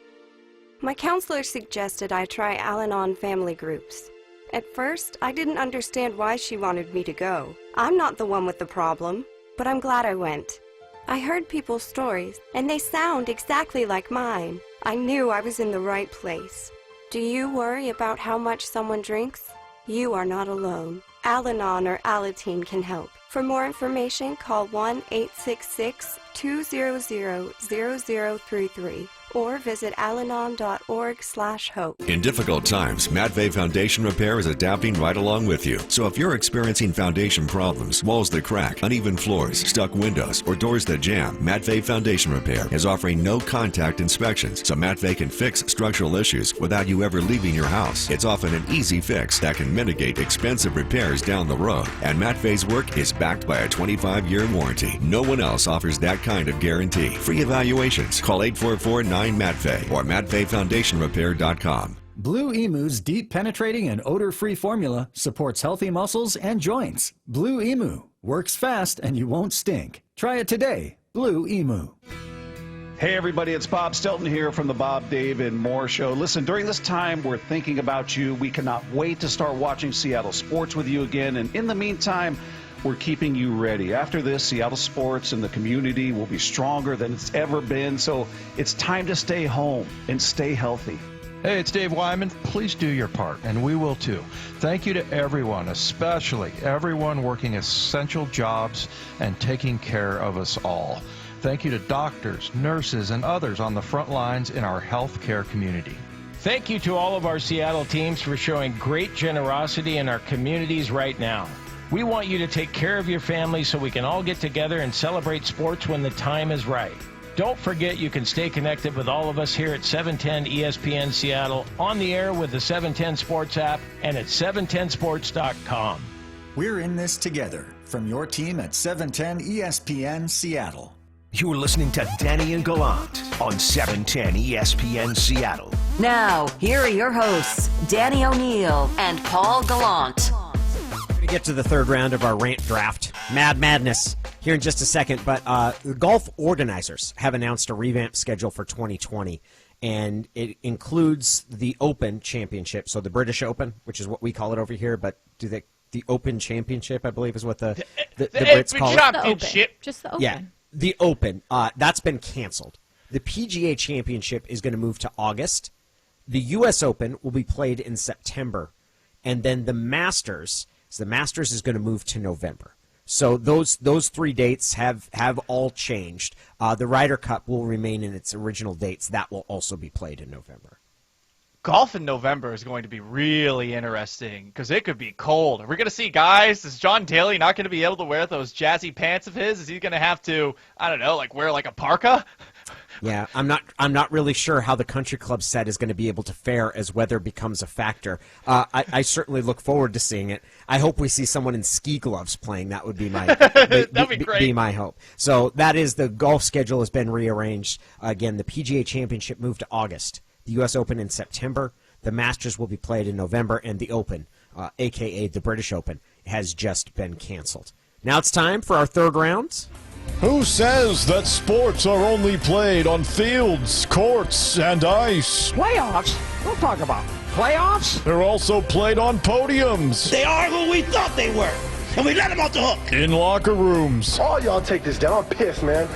My counselor suggested I try Al-Anon family groups. At first, I didn't understand why she wanted me to go. I'm not the one with the problem, but I'm glad I went. I heard people's stories, and they sound exactly like mine. I knew I was in the right place. Do you worry about how much someone drinks? You are not alone. Al-Anon or Alateen can help. For more information, call 1-866-200-0033 or visit alanon.org/hope. In difficult times, Matvey Foundation Repair is adapting right along with you. So if you're experiencing foundation problems, walls that crack, uneven floors, stuck windows, or doors that jam, Matvey Foundation Repair is offering no-contact inspections, so Matvey can fix structural issues without you ever leaving your house. It's often an easy fix that can mitigate expensive repairs down the road, and Matvey's work is backed by a 25-year warranty. No one else offers that kind of guarantee. Free evaluations. Call 844-9-MATVEY or MatveyFoundationRepair.com. Blue Emu's deep penetrating and odor-free formula supports healthy muscles and joints. Blue Emu works fast and you won't stink. Try it today. Blue Emu. Hey everybody, it's Bob Stelton here from the Bob, Dave, and More Show. Listen, during this time, we're thinking about you. We cannot wait to start watching Seattle sports with you again. And in the meantime, we're keeping you ready. After this, Seattle sports and the community will be stronger than it's ever been. So it's time to stay home and stay healthy. Hey, it's Dave Wyman. Please do your part, and we will too. Thank you to everyone, especially everyone working essential jobs and taking care of us all. Thank you to doctors, nurses, and others on the front lines in our healthcare community. Thank you to all of our Seattle teams for showing great generosity in our communities right now. We want you to take care of your family so we can all get together and celebrate sports when the time is right. Don't forget you can stay connected with all of us here at 710 ESPN Seattle, on the air with the 710 Sports app, and at 710sports.com. We're in this together from your team at 710 ESPN Seattle. You're listening to Danny and Gallant on 710 ESPN Seattle. Now, here are your hosts, Danny O'Neill and Paul Gallant. We're going to get to the third round of our rant draft. Madness here in just a second, but the golf organizers have announced a revamped schedule for 2020, and it includes the Open Championship, so the British Open, which is what we call it over here, but the Open Championship, I believe, is what the Brits call it. Championship. Just the Open. Yeah, the Open. That's been canceled. The PGA Championship is going to move to August. The U.S. Open will be played in September, and then the Masters is going to move to November. So those three dates have all changed. The Ryder Cup will remain in its original dates. That will also be played in November. Golf in November is going to be really interesting because it could be cold. Are we going to see guys? Is John Daly not going to be able to wear those jazzy pants of his? Is he going to have to, I don't know, like wear like a parka? Yeah, I'm not really sure how the country club set is going to be able to fare as weather becomes a factor. I certainly look forward to seeing it. I hope we see someone in ski gloves playing. That would be my be my hope. So that is the golf schedule has been rearranged. Again, the PGA Championship moved to August. The U.S. Open in September. The Masters will be played in November, and the Open, a.k.a. the British Open, has just been canceled. Now it's time for our third round. Who says that sports are only played on fields, courts, and ice? Playoffs? Don't talk about playoffs. They're also played on podiums. They are who we thought they were, and we let them off the hook. In locker rooms. Oh, y'all take this down. I'm pissed, man.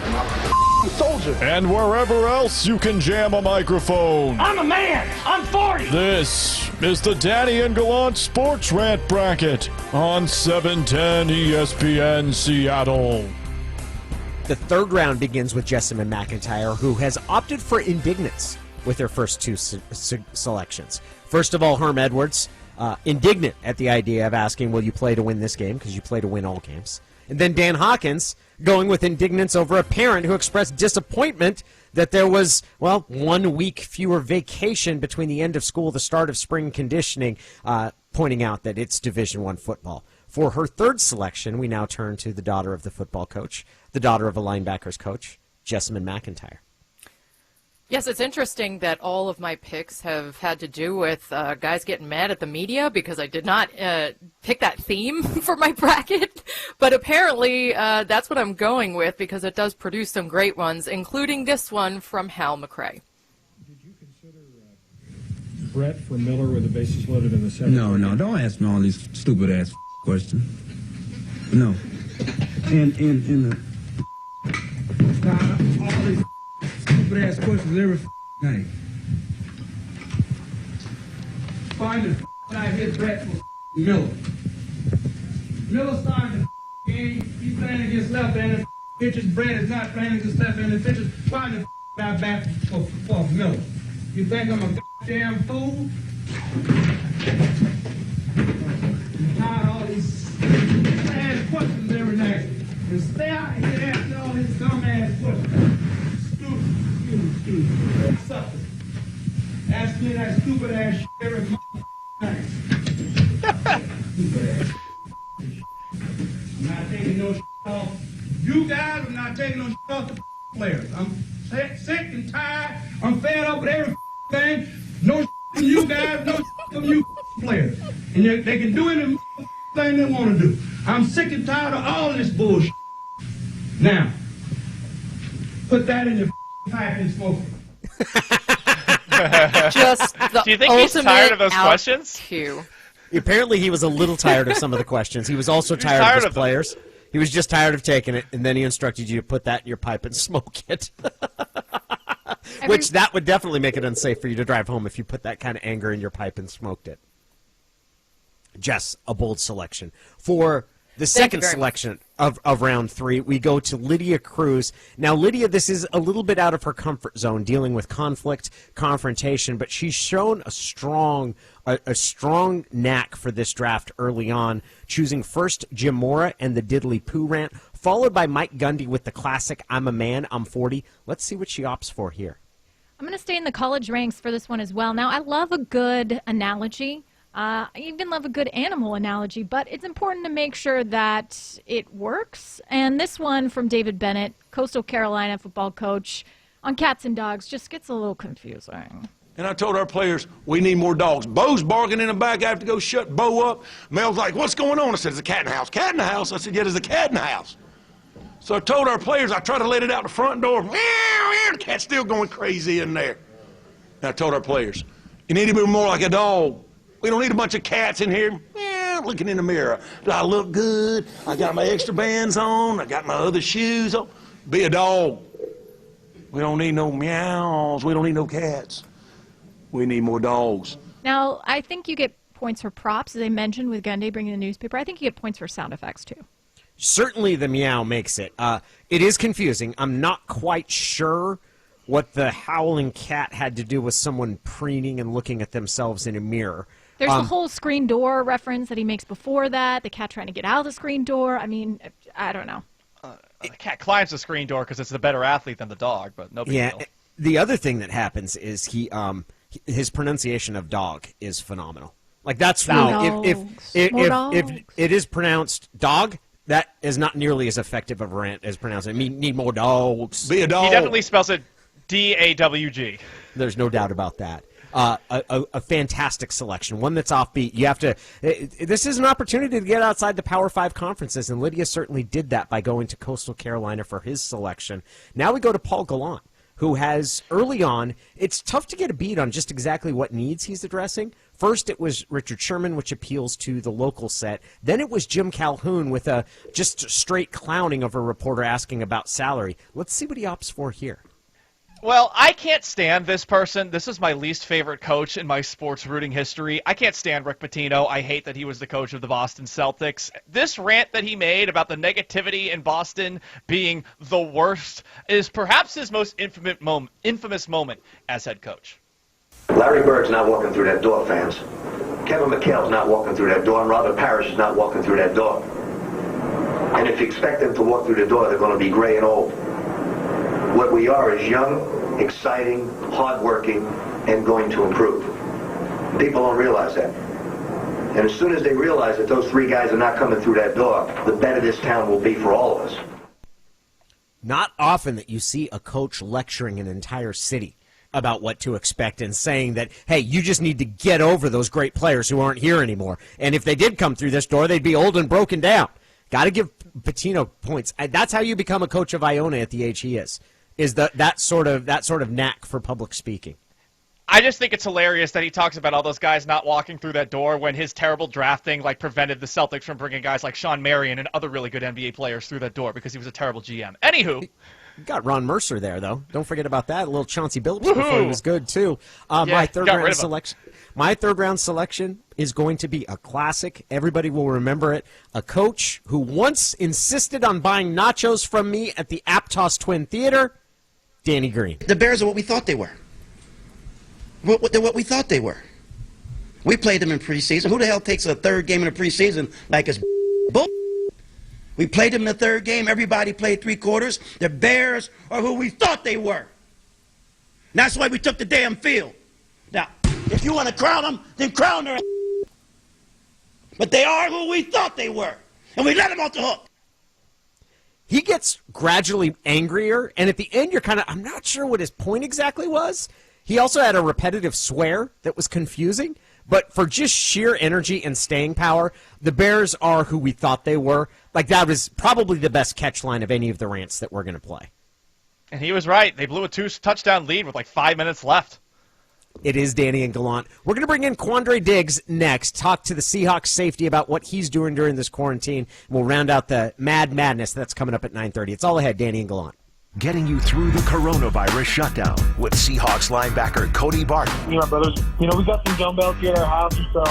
soldier. And wherever else you can jam a microphone. I'm a man. I'm 40. This is the Danny and Gallant Sports Rant Bracket on 710 ESPN Seattle. The third round begins with Jessamyn McIntyre, who has opted for indignance with her first two selections. First of all, Herm Edwards, indignant at the idea of asking, will you play to win this game? Because you play to win all games. And then Dan Hawkins going with indignance over a parent who expressed disappointment that there was, 1 week fewer vacation between the end of school, the start of spring conditioning, pointing out that it's Division I football. For her third selection, we now turn to the daughter of the football coach, the daughter of a linebackers coach, Jessamyn McIntyre. Yes, it's interesting that all of my picks have had to do with guys getting mad at the media because I did not pick that theme for my bracket. But apparently that's what I'm going with because it does produce some great ones, including this one from Hal McRae. Did you consider Brett for Miller with the bases loaded in the second? No, don't ask me all these stupid-ass questions. No. And all these stupid ass questions every night. Find the I hit Brett for Miller. Miller started the game. He's playing against left-handed pitchers. Brett is not playing against left-handed pitchers. Find the out back for Miller. You think I'm a goddamn fool? I'm tired of all these ass questions every night. And stay out here asking all these dumb ass questions. Stupid. Sucker. Ask me that stupid ass shit every night. Stupid ass shit. I'm not taking no shit off. You guys are not taking no shit off the players. I'm sick and tired. I'm fed up with everything. No shit from you guys, no shit from you players. And they can do any thing they want to do. I'm sick and tired of all this bullshit. Now, put that in your pipe and smoke it. Just the Do you think he's tired of those ultimate questions? out-cue. Apparently he was a little tired of some of the questions. He was also tired of his players. He was just tired of taking it, and then he instructed you to put that in your pipe and smoke it. Which that would definitely make it unsafe for you to drive home if you put that kind of anger in your pipe and smoked it. Jess, a bold selection. For the second selection of round three, we go to Lydia Cruz. Now, Lydia, this is a little bit out of her comfort zone, dealing with conflict, confrontation, but she's shown a strong knack for this draft early on, choosing first Jim Mora and the Diddley Poo rant, followed by Mike Gundy with the classic I'm a Man, I'm 40. Let's see what she opts for here. I'm going to stay in the college ranks for this one as well. Now, I love a good analogy. I even love a good animal analogy, but it's important to make sure that it works. And this one from David Bennett, Coastal Carolina football coach, on cats and dogs just gets a little confusing. And I told our players, we need more dogs. Bo's barking in the back. I have to go shut Bo up. Mel's like, what's going on? I said, there's a cat in the house. Cat in the house? I said, yeah, there's a cat in the house. So I told our players, I tried to let it out the front door. Meow, meow, the cat's still going crazy in there. And I told our players, you need to be more like a dog. We don't need a bunch of cats in here. Yeah, looking in the mirror. Do I look good? I got my extra bands on. I got my other shoes on. Be a dog. We don't need no meows. We don't need no cats. We need more dogs. Now, I think you get points for props, as I mentioned with Gundy bringing the newspaper. I think you get points for sound effects, too. Certainly the meow makes it. It is confusing. I'm not quite sure what the howling cat had to do with someone preening and looking at themselves in a mirror. There's the whole screen door reference that he makes before that, the cat trying to get out of the screen door. I mean, I don't know. The cat climbs the screen door because it's the better athlete than the dog, but no big deal. The other thing that happens is his pronunciation of dog is phenomenal. Like, that's really, if it is pronounced dog, that is not nearly as effective of a rant as pronouncing it. Need more dogs. Be a dog. He definitely spells it D-A-W-G. There's no doubt about that. A fantastic selection, one that's offbeat. You have to. This is an opportunity to get outside the Power 5 conferences, and Lydia certainly did that by going to Coastal Carolina for his selection. Now we go to Paul Gallant, who has early on. It's tough to get a beat on just exactly what needs he's addressing. First, it was Richard Sherman, which appeals to the local set. Then it was Jim Calhoun with a just straight clowning of a reporter asking about salary. Let's see what he opts for here. Well, I can't stand this person. This is my least favorite coach in my sports rooting history. I can't stand Rick Pitino. I hate that he was the coach of the Boston Celtics. This rant that he made about the negativity in Boston being the worst is perhaps his most infamous moment as head coach. Larry Bird's not walking through that door, fans. Kevin McHale's not walking through that door, and Robert Parrish is not walking through that door. And if you expect them to walk through the door, they're going to be gray and old. What we are is young, exciting, hardworking, and going to improve. People don't realize that. And as soon as they realize that those three guys are not coming through that door, the better this town will be for all of us. Not often that you see a coach lecturing an entire city about what to expect and saying that, hey, you just need to get over those great players who aren't here anymore. And if they did come through this door, they'd be old and broken down. Got to give Pitino points. That's how you become a coach of Iona at the age he is that sort of knack for public speaking. I just think it's hilarious that he talks about all those guys not walking through that door when his terrible drafting prevented the Celtics from bringing guys like Sean Marion and other really good NBA players through that door because he was a terrible GM. Anywho. You got Ron Mercer there, though. Don't forget about that. A little Chauncey Billups before he was good, too. My third round selection is going to be a classic. Everybody will remember it. A coach who once insisted on buying nachos from me at the Aptos Twin Theater, Danny Green. The Bears are what we thought they were. They're what we thought they were. We played them in preseason. Who the hell takes a third game in the preseason like it's bull? We played them in the third game. Everybody played 3 quarters. The Bears are who we thought they were. And that's why we took the damn field. Now, if you want to crown them, then crown their. But they are who we thought they were. And we let them off the hook. He gets gradually angrier, and at the end you're kind of, I'm not sure what his point exactly was. He also had a repetitive swear that was confusing. But for just sheer energy and staying power, the Bears are who we thought they were. That was probably the best catch line of any of the rants that we're going to play. And he was right. They blew a 2-touchdown lead with 5 minutes left. It is Danny and Gallant. We're going to bring in Quandre Diggs next, talk to the Seahawks safety about what he's doing during this quarantine. We'll round out the madness that's coming up at 9:30. It's all ahead, Danny and Gallant. Getting you through the coronavirus shutdown with Seahawks linebacker Cody Barton. My brothers, we got some dumbbells here at our house, so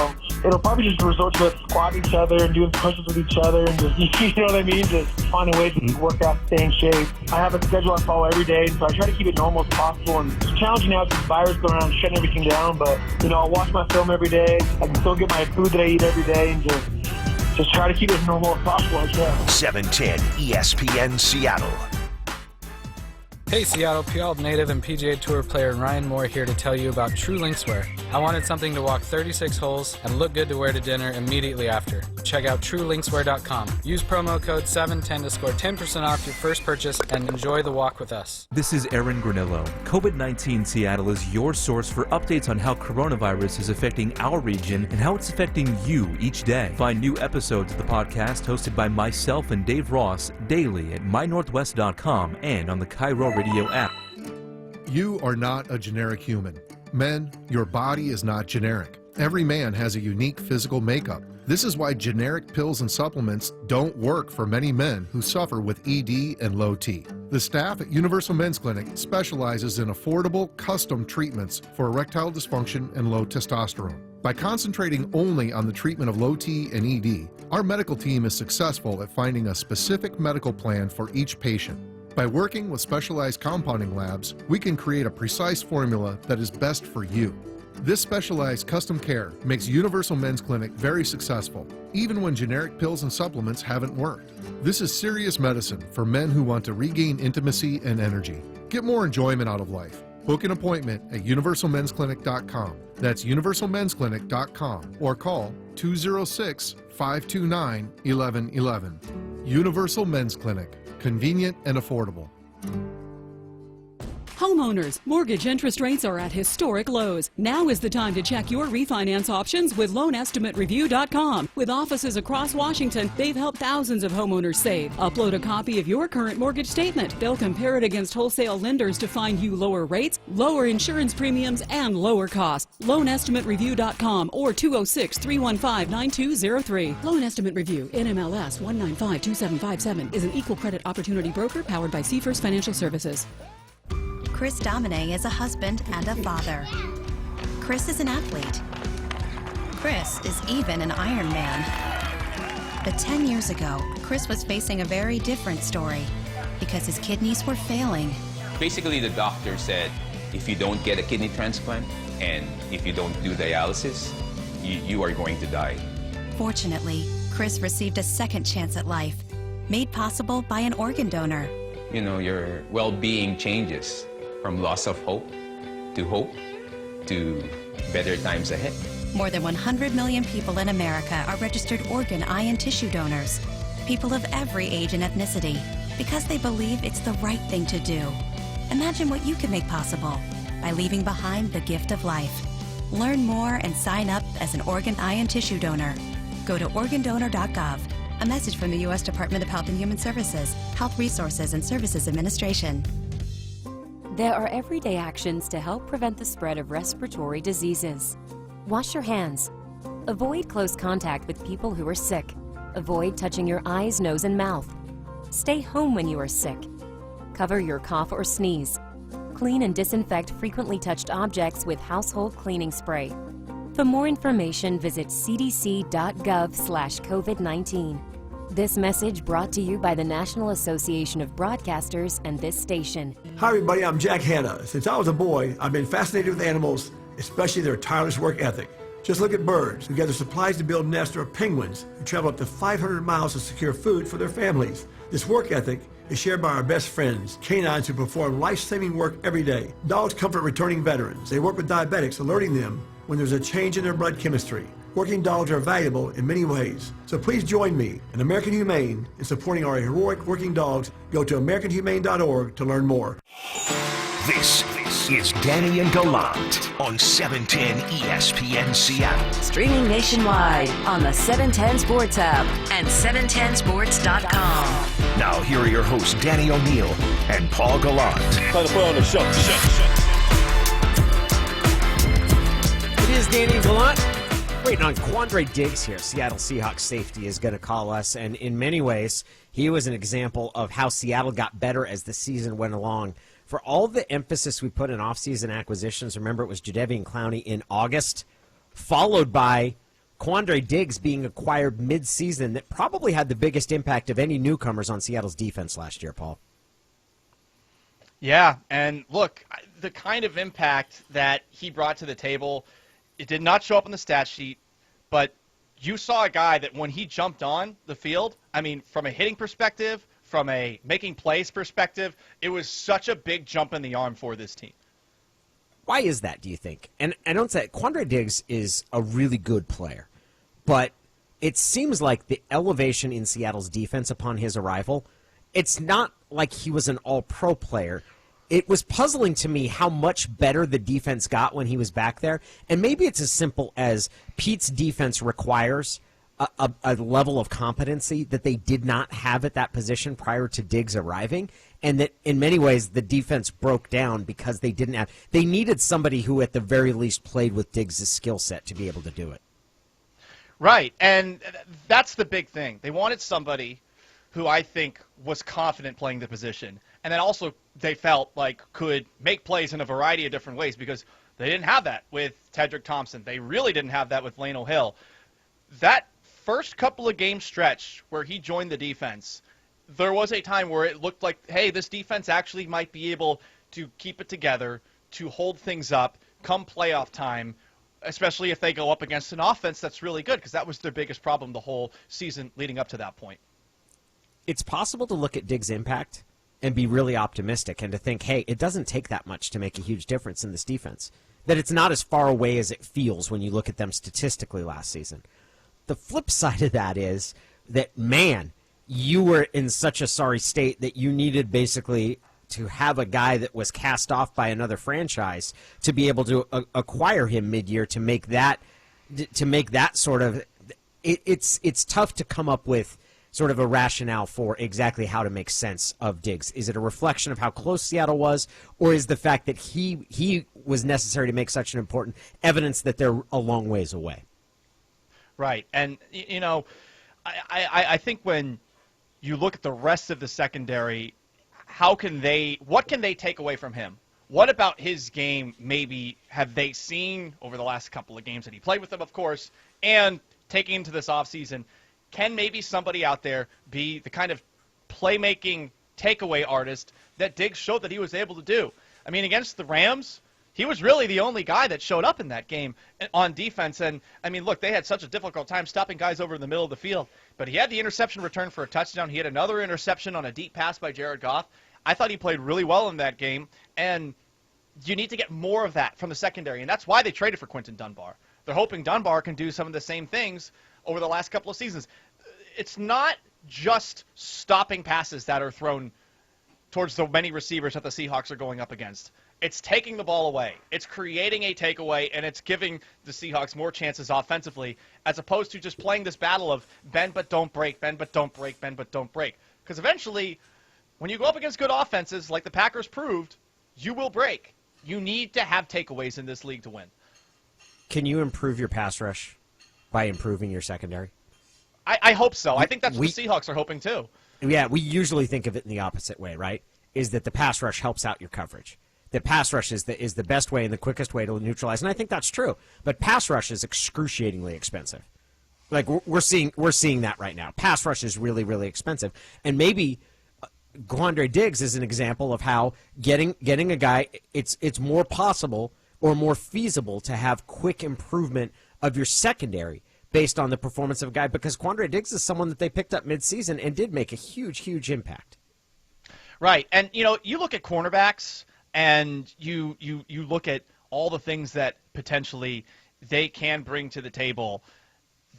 it'll probably just resort to us squatting each other and doing pushes with each other and just, you know what I mean? Just finding ways to work out, stay in shape. I have a schedule I follow every day, so I try to keep it normal as possible. And it's challenging now because the virus going around shutting everything down, but, I'll watch my film every day. I can still get my food that I eat every day and just try to keep it as normal as possible as well. 710 ESPN Seattle. Hey Seattle, Puyallup native and PGA Tour player Ryan Moore here to tell you about True Linkswear. I wanted something to walk 36 holes and look good to wear to dinner immediately after. Check out TrueLinkswear.com. Use promo code 710 to score 10% off your first purchase and enjoy the walk with us. This is Aaron Granillo. COVID-19 Seattle is your source for updates on how coronavirus is affecting our region and how it's affecting you each day. Find new episodes of the podcast hosted by myself and Dave Ross daily at mynorthwest.com and on the Cairo Radio app. You are not a generic human. Men, your body is not generic. Every man has a unique physical makeup. This is why generic pills and supplements don't work for many men who suffer with ED and low T. The staff at Universal Men's Clinic specializes in affordable, custom treatments for erectile dysfunction and low testosterone. By concentrating only on the treatment of low T and ED, our medical team is successful at finding a specific medical plan for each patient. By working with specialized compounding labs, we can create a precise formula that is best for you. This specialized custom care makes Universal Men's Clinic very successful, even when generic pills and supplements haven't worked. This is serious medicine for men who want to regain intimacy and energy. Get more enjoyment out of life. Book an appointment at universalmensclinic.com. That's universalmensclinic.com or call 206-529-1111. Universal Men's Clinic. Convenient and affordable. Homeowners, mortgage interest rates are at historic lows. Now is the time to check your refinance options with LoanEstimateReview.com. With offices across Washington, they've helped thousands of homeowners save. Upload a copy of your current mortgage statement. They'll compare it against wholesale lenders to find you lower rates, lower insurance premiums, and lower costs. LoanEstimateReview.com or 206-315-9203. Loan Estimate Review, NMLS 1952757, is an equal credit opportunity broker powered by Seafirst Financial Services. Chris Domine is a husband and a father. Chris is an athlete. Chris is even an Iron Man. But 10 years ago, Chris was facing a very different story because his kidneys were failing. Basically, the doctor said, if you don't get a kidney transplant and if you don't do dialysis, you are going to die. Fortunately, Chris received a second chance at life, made possible by an organ donor. You know, your well-being changes from loss of hope to better times ahead. More than 100 million people in America are registered organ, eye, and tissue donors. People of every age and ethnicity, because they believe it's the right thing to do. Imagine what you can make possible by leaving behind the gift of life. Learn more and sign up as an organ, eye, and tissue donor. Go to organdonor.gov. A message from the U.S. Department of Health and Human Services, Health Resources and Services Administration. There are everyday actions to help prevent the spread of respiratory diseases. Wash your hands. Avoid close contact with people who are sick. Avoid touching your eyes, nose, and mouth. Stay home when you are sick. Cover your cough or sneeze. Clean and disinfect frequently touched objects with household cleaning spray. For more information, visit cdc.gov/COVID-19. This message brought to you by the National Association of Broadcasters and this station. Hi everybody, I'm Jack Hanna. Since I was a boy, I've been fascinated with animals, especially their tireless work ethic. Just look at birds who gather supplies to build nests, or penguins who travel up to 500 miles to secure food for their families. This work ethic is shared by our best friends, canines who perform life-saving work every day. Dogs comfort returning veterans. They work with diabetics, alerting them when there's a change in their blood chemistry. Working dogs are valuable in many ways. So please join me and American Humane in supporting our heroic working dogs. Go to AmericanHumane.org to learn more. This is Danny and Gallant on 710 ESPN Seattle. Streaming nationwide on the 710 Sports app and 710sports.com. Now here are your hosts, Danny O'Neill and Paul Gallant. Time to put on the show. It is Danny Gallant. Waiting on Quandre Diggs here. Seattle Seahawks safety is going to call us, and in many ways, he was an example of how Seattle got better as the season went along. For all the emphasis we put in offseason acquisitions, remember it was Jadeveon Clowney in August, followed by Quandre Diggs being acquired mid-season, that probably had the biggest impact of any newcomers on Seattle's defense last year, Paul. Yeah, and look, the kind of impact that he brought to the table, it did not show up on the stat sheet, but you saw a guy that when he jumped on the field, I mean, from a hitting perspective, from a making plays perspective, it was such a big jump in the arm for this team. Why is that, do you think? And I don't say Quandre Diggs is a really good player, but it seems like the elevation in Seattle's defense upon his arrival, it's not like he was an all-pro player. It was puzzling to me how much better the defense got when he was back there. And maybe it's as simple as Pete's defense requires a level of competency that they did not have at that position prior to Diggs arriving, and that in many ways the defense broke down because they didn't have – they needed somebody who at the very least played with Diggs' skill set to be able to do it. Right, and that's the big thing. They wanted somebody who I think was confident playing the position, and then also they felt like could make plays in a variety of different ways, because they didn't have that with Tedrick Thompson. They really didn't have that with Lano Hill. That first couple of game stretch where he joined the defense, there was a time where it looked like, hey, this defense actually might be able to keep it together, to hold things up come playoff time, especially if they go up against an offense that's really good, because that was their biggest problem the whole season leading up to that point. It's possible to look at Diggs' impact and be really optimistic and to think, hey, it doesn't take that much to make a huge difference in this defense, that it's not as far away as it feels when you look at them statistically last season. The flip side of that is that, man, you were in such a sorry state that you needed basically to have a guy that was cast off by another franchise to be able to acquire him mid-year to make that sort of it's tough to come up with sort of a rationale for exactly how to make sense of Diggs. Is it a reflection of how close Seattle was, or is the fact that he was necessary to make such an important evidence that they're a long ways away? Right. And, you know, I think when you look at the rest of the secondary, what can they take away from him? What about his game maybe have they seen over the last couple of games that he played with them, of course, and taking into this offseason? Can maybe somebody out there be the kind of playmaking takeaway artist that Diggs showed that he was able to do? I mean, against the Rams, he was really the only guy that showed up in that game on defense. And, I mean, look, they had such a difficult time stopping guys over in the middle of the field. But he had the interception return for a touchdown. He had another interception on a deep pass by Jared Goff. I thought he played really well in that game. And you need to get more of that from the secondary. And that's why they traded for Quinton Dunbar. They're hoping Dunbar can do some of the same things over the last couple of seasons. It's not just stopping passes that are thrown towards the many receivers that the Seahawks are going up against. It's taking the ball away. It's creating a takeaway, and it's giving the Seahawks more chances offensively, as opposed to just playing this battle of bend but don't break, bend but don't break, bend but don't break. Because eventually, when you go up against good offenses, like the Packers proved, you will break. You need to have takeaways in this league to win. Can you improve your pass rush by improving your secondary? I hope so. I think that's what the Seahawks are hoping too. Yeah, we usually think of it in the opposite way, right? Is that the pass rush helps out your coverage. The pass rush is the best way and the quickest way to neutralize, and I think that's true. But pass rush is excruciatingly expensive. Like we're seeing that right now. Pass rush is really, really expensive, and maybe Quandre Diggs is an example of how getting a guy it's more possible or more feasible to have quick improvement of your secondary based on the performance of a guy, because Quandre Diggs is someone that they picked up midseason and did make a huge, huge impact. Right, and you look at cornerbacks and you look at all the things that potentially they can bring to the table.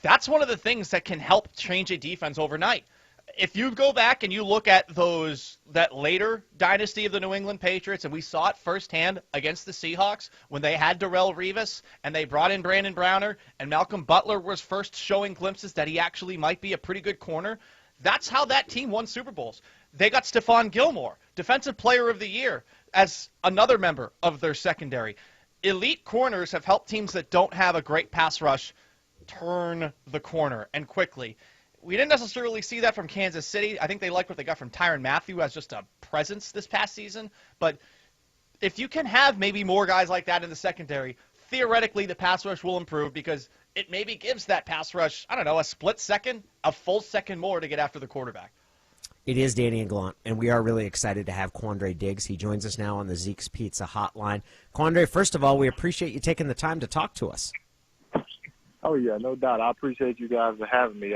That's one of the things that can help change a defense overnight. If you go back and you look at that later dynasty of the New England Patriots, and we saw it firsthand against the Seahawks when they had Darrelle Revis and they brought in Brandon Browner and Malcolm Butler was first showing glimpses that he actually might be a pretty good corner. That's how that team won Super Bowls. They got Stephon Gilmore, Defensive Player of the Year, as another member of their secondary. Elite corners have helped teams that don't have a great pass rush turn the corner and quickly. We didn't necessarily see that from Kansas City. I think they liked what they got from Tyrann Mathieu as just a presence this past season. But if you can have maybe more guys like that in the secondary, theoretically the pass rush will improve because it maybe gives that pass rush, I don't know, a split second, a full second more to get after the quarterback. It is Danny and Gallant, and we are really excited to have Quandre Diggs. He joins us now on the Zeke's Pizza hotline. Quandre, first of all, we appreciate you taking the time to talk to us. Oh, yeah, no doubt. I appreciate you guys for having me.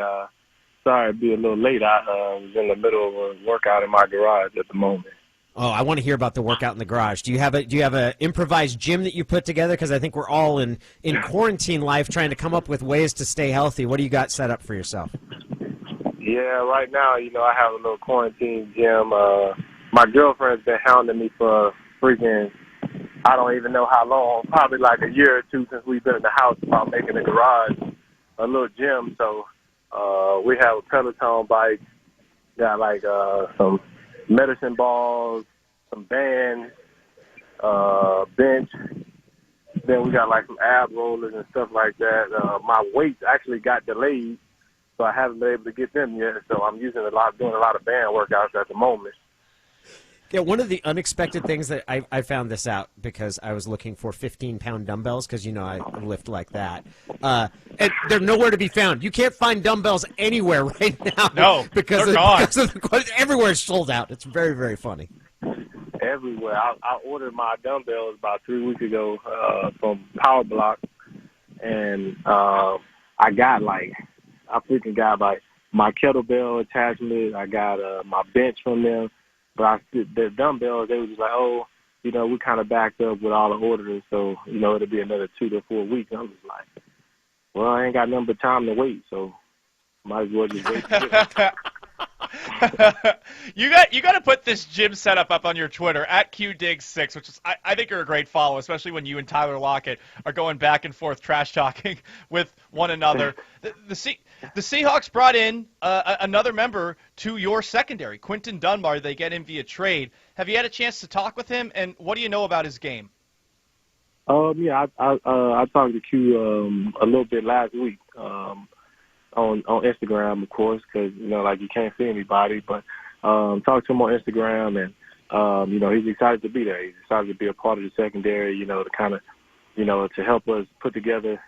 Sorry to be a little late. I was in the middle of a workout in my garage at the moment. Oh, I want to hear about the workout in the garage. Do you have a improvised gym that you put together? Because I think we're all in quarantine life trying to come up with ways to stay healthy. What do you got set up for yourself? Yeah, right now, I have a little quarantine gym. My girlfriend's been hounding me for freaking, I don't even know how long, probably like a year or two since we've been in the house about making the garage a little gym. So we have a Peloton bike, got like some medicine balls, some bands, bench. Then we got like some ab rollers and stuff like that. My weights actually got delayed, so I haven't been able to get them yet. So I'm doing a lot of band workouts at the moment. Yeah, one of the unexpected things that I found this out because I was looking for 15-pound dumbbells because, I lift like that. And they're nowhere to be found. You can't find dumbbells anywhere right now. No, because they're gone. Everywhere is sold out. It's very, very funny. Everywhere. I ordered my dumbbells about 3 weeks ago from Power Block, and I freaking got my kettlebell attachment. I got my bench from them. But the dumbbells, they were just like, we kind of backed up with all the orders, so, it'll be another 2 to 4 weeks. And I'm just like, well, I ain't got nothing but time to wait, so might as well just wait. You got to put this gym setup up on your Twitter at QDigs6, which is I think you're a great follow, especially when you and Tyler Lockett are going back and forth trash talking with one another. The Seahawks brought in another member to your secondary, Quinton Dunbar. They get him via trade. Have you had a chance to talk with him, and what do you know about his game? Yeah, I talked to Q a little bit last week on Instagram, of course, because like you can't see anybody. But talked to him on Instagram, and he's excited to be there. He's excited to be a part of the secondary. To kind of, to help us put together,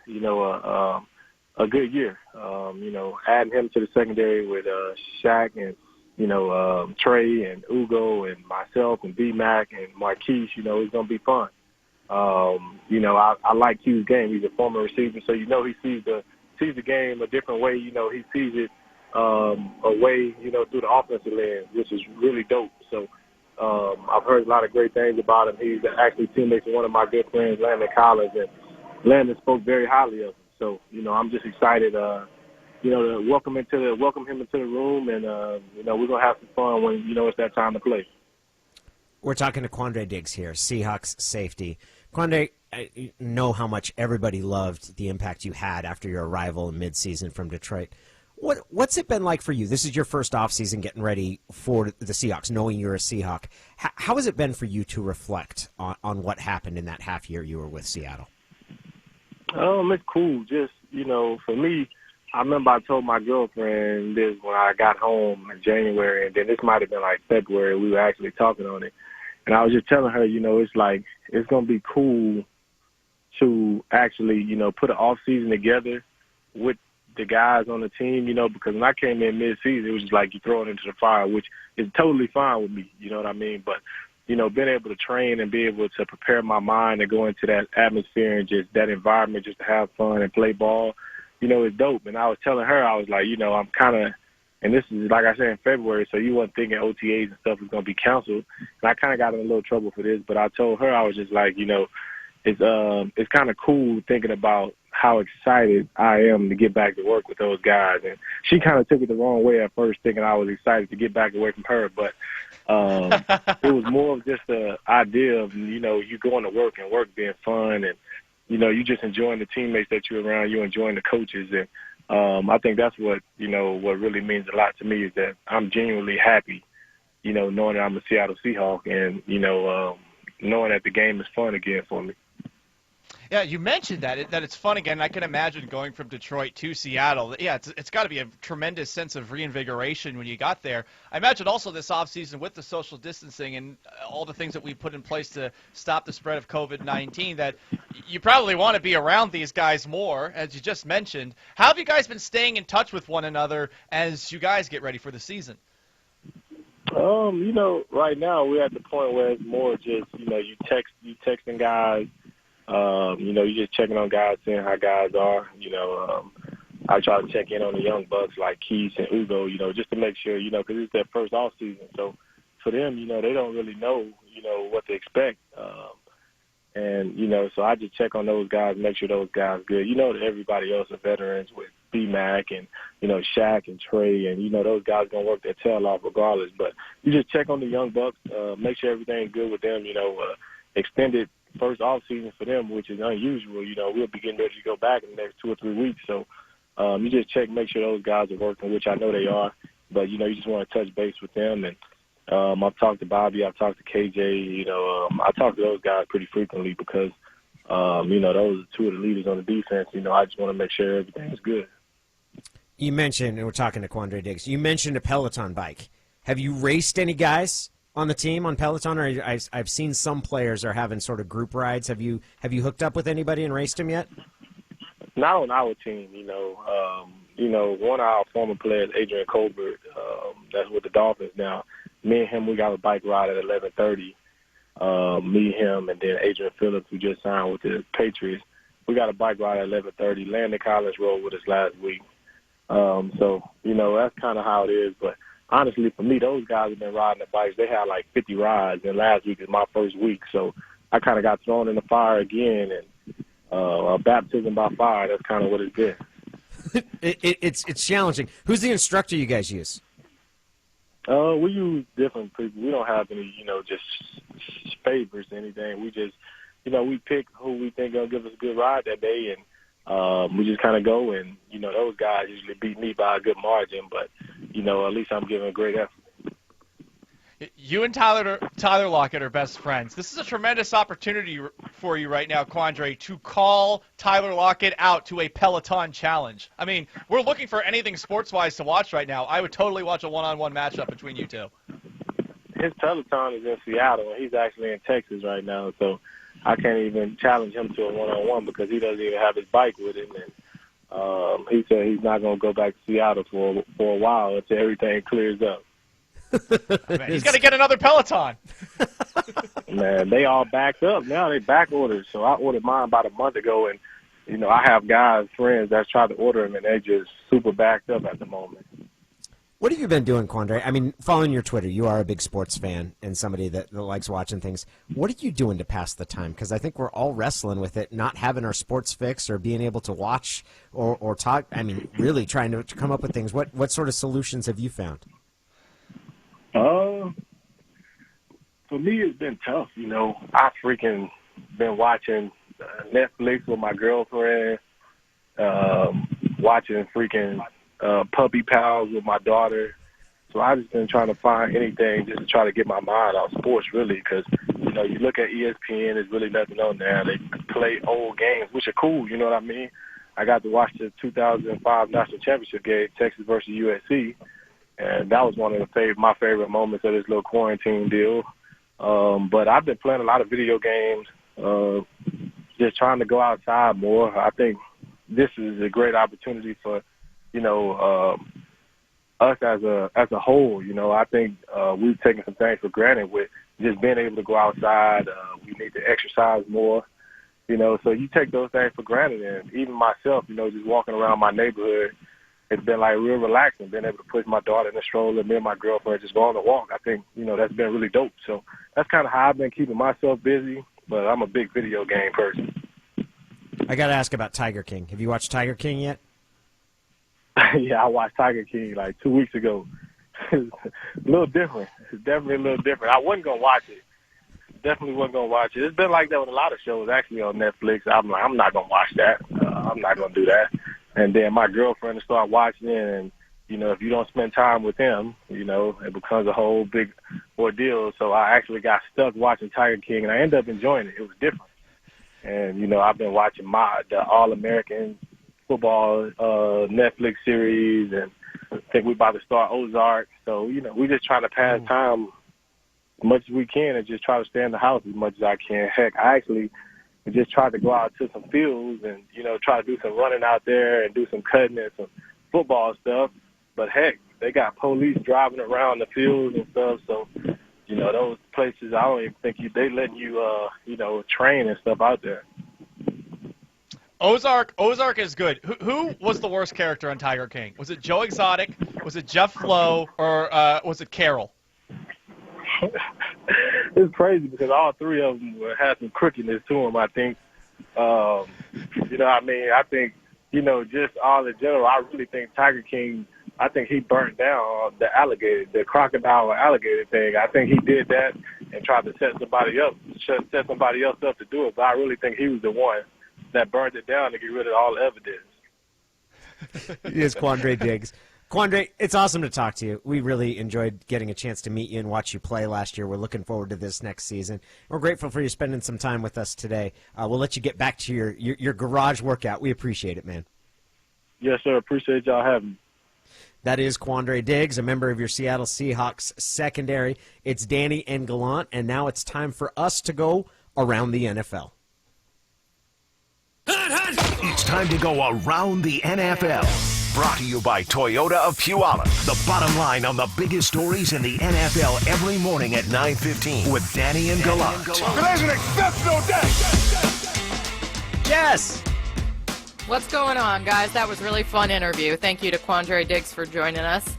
a good year. Adding him to the secondary with Shaq and Trey and Ugo and myself and B-Mac and Marquise, it's gonna be fun. I like Q's game. He's a former receiver, so he sees the game a different way. He sees it a way, through the offensive lens, which is really dope. So I've heard a lot of great things about him. He's actually teammates with one of my good friends, Landon Collins, and Landon spoke very highly of him. So I'm just excited, to welcome him into the room, and we're gonna have some fun when it's that time to play. We're talking to Quandre Diggs here, Seahawks safety. Quandre, I know how much everybody loved the impact you had after your arrival in midseason from Detroit. What's it been like for you? This is your first offseason getting ready for the Seahawks, knowing you're a Seahawk. How has it been for you to reflect on what happened in that half year you were with Seattle? It's cool. Just, for me, I remember I told my girlfriend this when I got home in January, and then this might have been like February. We were actually talking on it. And I was just telling her, it's like it's going to be cool to actually, put an off season together with the guys on the team, because when I came in mid-season, it was just like you throw it into the fire, which is totally fine with me, you know what I mean? But, being able to train and be able to prepare my mind and go into that atmosphere and just that environment just to have fun and play ball, it's dope. And I was telling her, I was like, I'm kind of, and this is, like I said, in February, so you weren't thinking OTAs and stuff was going to be canceled. And I kind of got in a little trouble for this, but I told her, I was just like, it's kind of cool thinking about how excited I am to get back to work with those guys. And she kind of took it the wrong way at first, thinking I was excited to get back away from her. But it was more of just the idea of, you going to work and work being fun and, you just enjoying the teammates that you're around, you enjoying the coaches. And I think that's what, what really means a lot to me is that I'm genuinely happy, knowing that I'm a Seattle Seahawk and, knowing that the game is fun again for me. Yeah, you mentioned that it's fun again. I can imagine going from Detroit to Seattle. Yeah, it's got to be a tremendous sense of reinvigoration when you got there. I imagine also this offseason with the social distancing and all the things that we put in place to stop the spread of COVID-19 that you probably want to be around these guys more, as you just mentioned. How have you guys been staying in touch with one another as you guys get ready for the season? Right now we're at the point where it's more just, you texting guys. You're just checking on guys, seeing how guys are. I try to check in on the young bucks like Keith and Ugo, just to make sure, because it's their first off season. So for them, they don't really know, what to expect. So I just check on those guys, make sure those guys are good. That everybody else are veterans with B-Mac and, Shaq and Trey, and, those guys going to work their tail off regardless. But you just check on the young bucks, make sure everything's good with them, extended first off season for them, which is unusual. We'll be getting ready to go back in the next 2 or 3 weeks. So you just check, make sure those guys are working, which I know they are. But, you just want to touch base with them. And I've talked to Bobby. I've talked to KJ. I talk to those guys pretty frequently because, those are two of the leaders on the defense. I just want to make sure everything's good. You mentioned, and we're talking to Quandre Diggs, you mentioned a Peloton bike. Have you raced any guys on the team on Peloton, or I've seen some players are having sort of group rides. Have you hooked up with anybody and raced them yet? Not on our team, one of our former players, Adrian Colbert, that's with the Dolphins now. Me and him, we got a bike ride at 11:30. Me, him, and then Adrian Phillips, who just signed with the Patriots. We got a bike ride at 11:30. Landon Collins rode with us last week. That's kind of how it is, but honestly, for me, those guys have been riding the bikes. They had like 50 rides, and last week is my first week. So I kind of got thrown in the fire again, and a baptism by fire, that's kind of what it's been. It's challenging. Who's the instructor you guys use? We use different people. We don't have any, just favorites or anything. We just, we pick who we think gonna give us a good ride that day, and we just kind of go. And those guys usually beat me by a good margin, but at least I'm giving a great effort. You and Tyler Lockett are best friends. This is a tremendous opportunity for you right now, Quandre, to call Tyler Lockett out to a Peloton challenge. I mean, we're looking for anything sports-wise to watch right now. I would totally watch a one-on-one matchup between you two. His Peloton is in Seattle, and he's actually in Texas right now, so I can't even challenge him to a one-on-one because he doesn't even have his bike with him. And he said he's not going to go back to Seattle for a while until everything clears up. Man, he's got to get another Peloton. Man, they all backed up now. They back ordered. So I ordered mine about a month ago, and I have guys, friends that's tried to order them, and they just super backed up at the moment. What have you been doing, Quandre? I mean, following your Twitter, you are a big sports fan and somebody that likes watching things. What are you doing to pass the time? Because I think we're all wrestling with it, not having our sports fix or being able to watch or talk. I mean, really trying to come up with things. What sort of solutions have you found? For me, it's been tough. I freaking been watching Netflix with my girlfriend, watching freaking Puppy Pals with my daughter. So I just been trying to find anything just to try to get my mind off sports, really, because, you look at ESPN, there's really nothing on there. They play old games, which are cool, you know what I mean? I got to watch the 2005 National Championship game, Texas versus USC. And that was one of my favorite moments of this little quarantine deal. But I've been playing a lot of video games, just trying to go outside more. I think this is a great opportunity for, us as a whole. I think we've taken some things for granted with just being able to go outside. We need to exercise more, so you take those things for granted. And even myself, just walking around my neighborhood, it's been like real relaxing, being able to push my daughter in the stroller, me and my girlfriend just go on a walk. I think, that's been really dope. So that's kind of how I've been keeping myself busy, but I'm a big video game person. I got to ask about Tiger King. Have you watched Tiger King yet? Yeah, I watched Tiger King like 2 weeks ago. It's a little different. It's definitely a little different. I wasn't going to watch it. Definitely wasn't going to watch it. It's been like that with a lot of shows actually on Netflix. I'm like, I'm not going to watch that. I'm not going to do that. And then my girlfriend will start watching it, and, if you don't spend time with him, it becomes a whole big ordeal. So I actually got stuck watching Tiger King, and I ended up enjoying it. It was different. And, I've been watching the All-American football Netflix series, and I think we're about to start Ozark. So, we're just trying to pass time as much as we can and just try to stay in the house as much as I can. Heck, I actually just tried to go out to some fields and, try to do some running out there and do some cutting and some football stuff. But, heck, they got police driving around the fields and stuff. So, those places, I don't even think they letting you, train and stuff out there. Ozark is good. Who was the worst character on Tiger King? Was it Joe Exotic? Was it Jeff Lowe? Or was it Carol? It's crazy because all three of them had some crookedness to them, I think. I think, just all in general, I really think Tiger King, I think he burnt down the crocodile or alligator thing. I think he did that and tried to set somebody else up to do it. But I really think he was the one that burned it down to get rid of all the evidence. It is Quandre Diggs. Quandre, it's awesome to talk to you. We really enjoyed getting a chance to meet you and watch you play last year. We're looking forward to this next season. We're grateful for you spending some time with us today. We'll let you get back to your garage workout. We appreciate it, man. Yes, sir. Appreciate y'all having me. That is Quandre Diggs, a member of your Seattle Seahawks secondary. It's Danny and Gallant, and now it's time for us to go around the NFL. It's time to go around the NFL. Brought to you by Toyota of Puyallup. The bottom line on the biggest stories in the NFL every morning at 9:15 with Danny and Gallant. Today's an exceptional day. Yes. What's going on, guys? That was a really fun interview. Thank you to Quandre Diggs for joining us.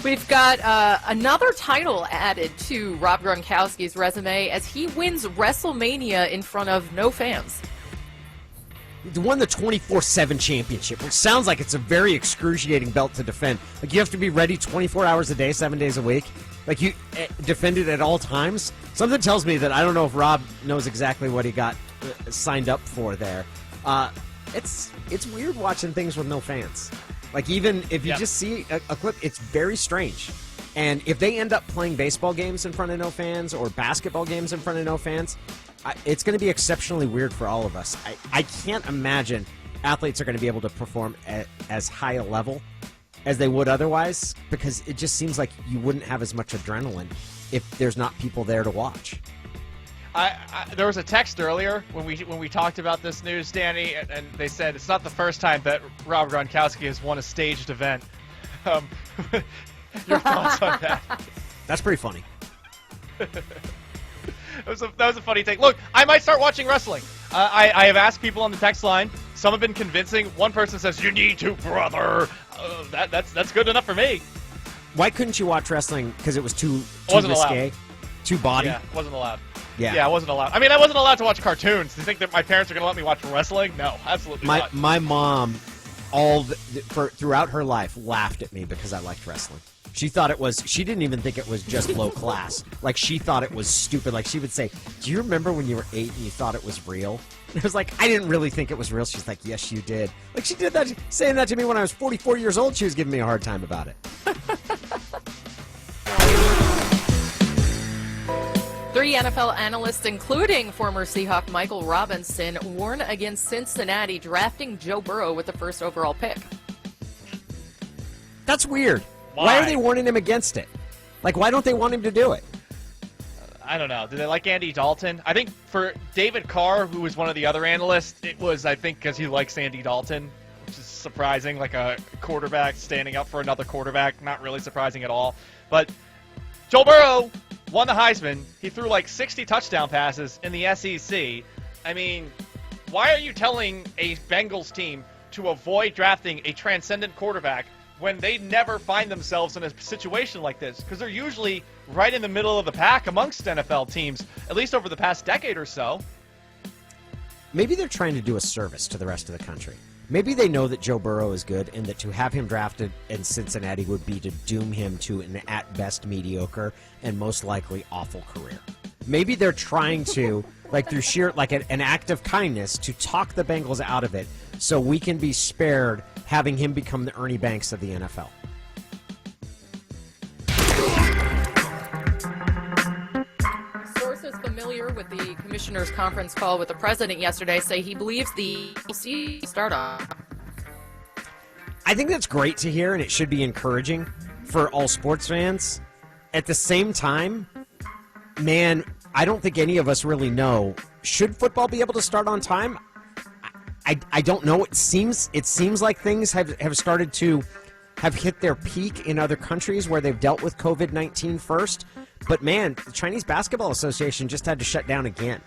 We've got another title added to Rob Gronkowski's resume as he wins WrestleMania in front of no fans. won the 24/7 championship, which sounds like it's a very excruciating belt to defend. Like, you have to be ready 24 hours a day, 7 days a week. Like, you defend it at all times. Something tells me that I don't know if Rob knows exactly what he got signed up for there. It's weird watching things with no fans. Like, even if you just see a clip, it's very strange. And if they end up playing baseball games in front of no fans or basketball games in front of no fans, it's going to be exceptionally weird for all of us. I can't imagine athletes are going to be able to perform at as high a level as they would otherwise, because it just seems like you wouldn't have as much adrenaline if there's not people there to watch. There was a text earlier when we talked about this news, Danny, and they said it's not the first time that Rob Gronkowski has won a staged event. Your thoughts on that? That's pretty funny. That was a funny take. Look, I might start watching wrestling. I have asked people on the text line. Some have been convincing. One person says, "You need to, brother." That's good enough for me. Why couldn't you watch wrestling? Because it was too wasn't risque? Allowed. Too baughty? Yeah, wasn't allowed. Yeah. I wasn't allowed. I mean, I wasn't allowed to watch cartoons. Do you think that my parents are going to let me watch wrestling? No, absolutely not. My mom, throughout her life, laughed at me because I liked wrestling. She didn't even think it was just low class. Like, she thought it was stupid. Like, she would say, "Do you remember when you were 8 and you thought it was real?" And I was like, "I didn't really think it was real." She's like, "Yes, you did." Like, she did that, saying that to me when I was 44 years old. She was giving me a hard time about it. 3 NFL analysts, including former Seahawk Michael Robinson, warn against Cincinnati drafting Joe Burrow with the first overall pick. That's weird. Why are they warning him against it? Like, why don't they want him to do it? I don't know. Do they like Andy Dalton? I think for David Carr, who was one of the other analysts, it was, I think, because he likes Andy Dalton, which is surprising. Like a quarterback standing up for another quarterback. Not really surprising at all. But Joe Burrow won the Heisman. He threw like 60 touchdown passes in the SEC. I mean, why are you telling a Bengals team to avoid drafting a transcendent quarterback when they never find themselves in a situation like this? Because they're usually right in the middle of the pack amongst NFL teams, at least over the past decade or so. Maybe they're trying to do a service to the rest of the country. Maybe they know that Joe Burrow is good and that to have him drafted in Cincinnati would be to doom him to an at best mediocre and most likely awful career. Maybe they're trying to, like through sheer, like an act of kindness, to talk the Bengals out of it so we can be spared having him become the Ernie Banks of the NFL. Sources familiar with the commissioner's conference call with the president yesterday say he believes the start off. I think that's great to hear, and it should be encouraging for all sports fans. At the same time, man, I don't think any of us really know. Should football be able to start on time? I don't know. It seems like things have started to have hit their peak in other countries where they've dealt with COVID-19 first. But man, the Chinese Basketball Association just had to shut down again.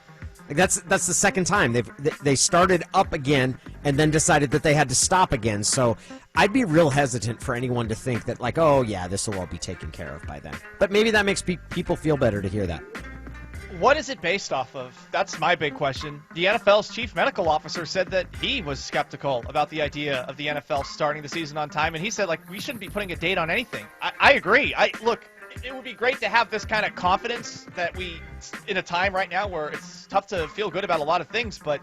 Like that's the second time they started up again and then decided that they had to stop again. So I'd be real hesitant for anyone to think that, like, oh yeah, this will all be taken care of by then. But maybe that makes people feel better to hear that. What is it based off of? That's my big question. The NFL's chief medical officer said that he was skeptical about the idea of the NFL starting the season on time, and he said, like, we shouldn't be putting a date on anything. I agree. Look, it would be great to have this kind of confidence that in a time right now where it's tough to feel good about a lot of things, but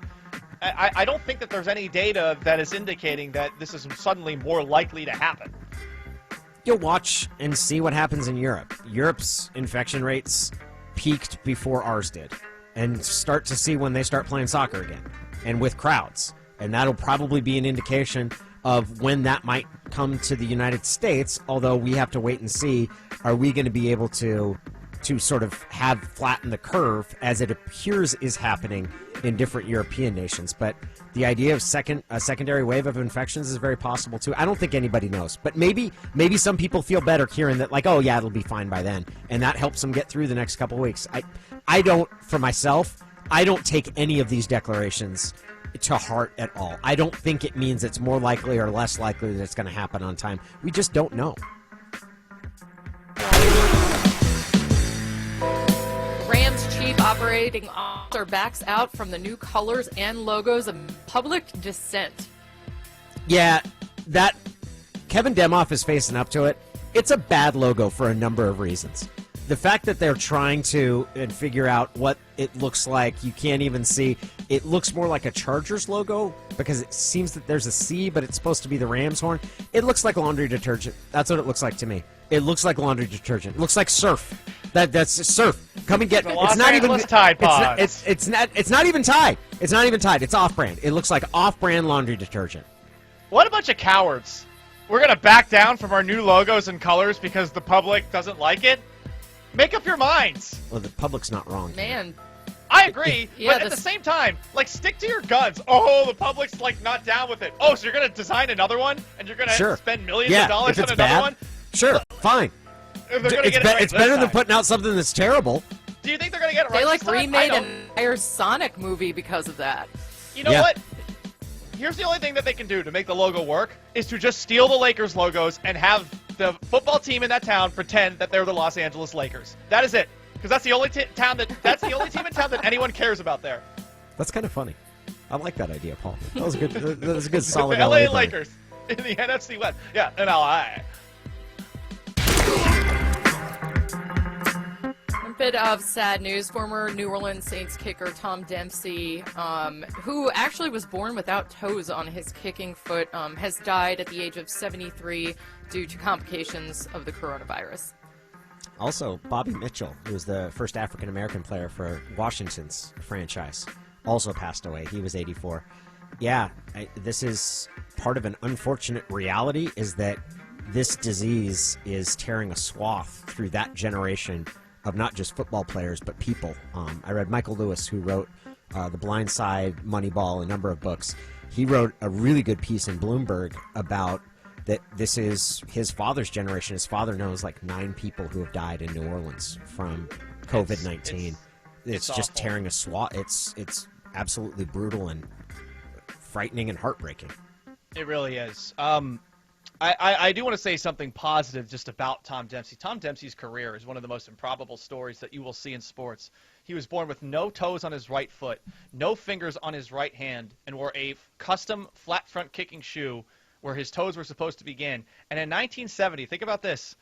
I don't think that there's any data that is indicating that this is suddenly more likely to happen. You'll watch and see what happens in Europe. Europe's infection rates peaked before ours did, and start to see when they start playing soccer again and with crowds, and that'll probably be an indication of when that might come to the United States, although we have to wait and see, are we going to be able to sort of have flatten the curve as it appears is happening in different European nations. But the idea of a secondary wave of infections is very possible too. I don't think anybody knows, but maybe some people feel better hearing that, like, oh yeah, it'll be fine by then, and that helps them get through the next couple of weeks. I don't, for myself, I don't take any of these declarations to heart at all. I don't think it means it's more likely or less likely that it's going to happen on time. We just don't know. Rams Chief Operating Officer backs out from the new colors and logos of public dissent. Yeah, that Kevin Demoff is facing up to it. It's a bad logo for a number of reasons. The fact that they're trying to figure out what it looks like, you can't even see. It looks more like a Chargers logo because it seems that there's a C, but it's supposed to be the Rams horn. It looks like laundry detergent. That's what it looks like to me. It looks like laundry detergent. It looks like Surf. That's Surf. Come and get it. It's not even Tide Pods. It's not even Tide. It's not even Tide. It's off-brand. It looks like off-brand laundry detergent. What a bunch of cowards. We're going to back down from our new logos and colors because the public doesn't like it? Make up your minds. Well, the public's not wrong. Man. I agree, Yeah, but at the same time, like, stick to your guns. Oh, the public's, like, not down with it. Oh, so you're going to design another one? And you're going to spend millions of dollars on another one? Sure, fine. If they're gonna get it right it's this better than time. putting out something that's terrible. Do you think they're going to get it right They, like, this time? remade an entire Sonic movie because of that. You know what? Here's the only thing that they can do to make the logo work is to just steal the Lakers logos and have the football team in that town pretend that they're the Los Angeles Lakers. That is it. Because that's the only that's the only team in town that anyone cares about there. That's kind of funny. I like that idea, Paul. That was a good. That was a good solid. The LA brand. Lakers in the NFC West. Yeah, in LA. A bit of sad news. Former New Orleans Saints kicker Tom Dempsey, who actually was born without toes on his kicking foot, has died at the age of 73 due to complications of the coronavirus. Also, Bobby Mitchell, who was the first African-American player for Washington's franchise, also passed away. He was 84. Yeah, this is part of an unfortunate reality, is that this disease is tearing a swath through that generation of not just football players, but people. I read Michael Lewis, who wrote The Blind Side, Moneyball, a number of books. He wrote a really good piece in Bloomberg about that this is his father's generation. His father knows like 9 people who have died in New Orleans from COVID-19. It's just awful. tearing a swath. It's absolutely brutal and frightening and heartbreaking. It really is. I do want to say something positive just about Tom Dempsey. Tom Dempsey's career is one of the most improbable stories that you will see in sports. He was born with no toes on his right foot, no fingers on his right hand, and wore a custom flat front kicking shoe where his toes were supposed to begin. And in 1970, think about this,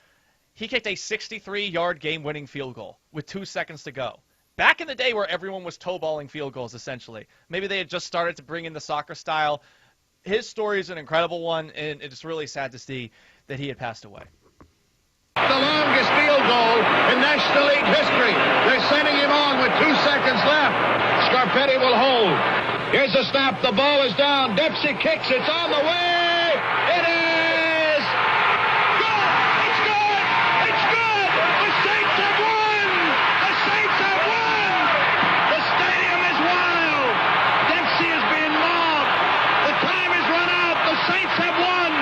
he kicked a 63-yard game-winning field goal with 2 seconds to go. Back in the day where everyone was toe-balling field goals, essentially. Maybe they had just started to bring in the soccer style. His story is an incredible one, and it's really sad to see that he had passed away. The longest field goal in National League history. They're sending him on with 2 seconds left. Scarpetti will hold. Here's the snap. The ball is down. Dempsey kicks. It's on the way. It is good. It's good. It's good. The Saints have won. The Saints have won. The stadium is wild. Dempsey is being mobbed. The time has run out. The Saints have won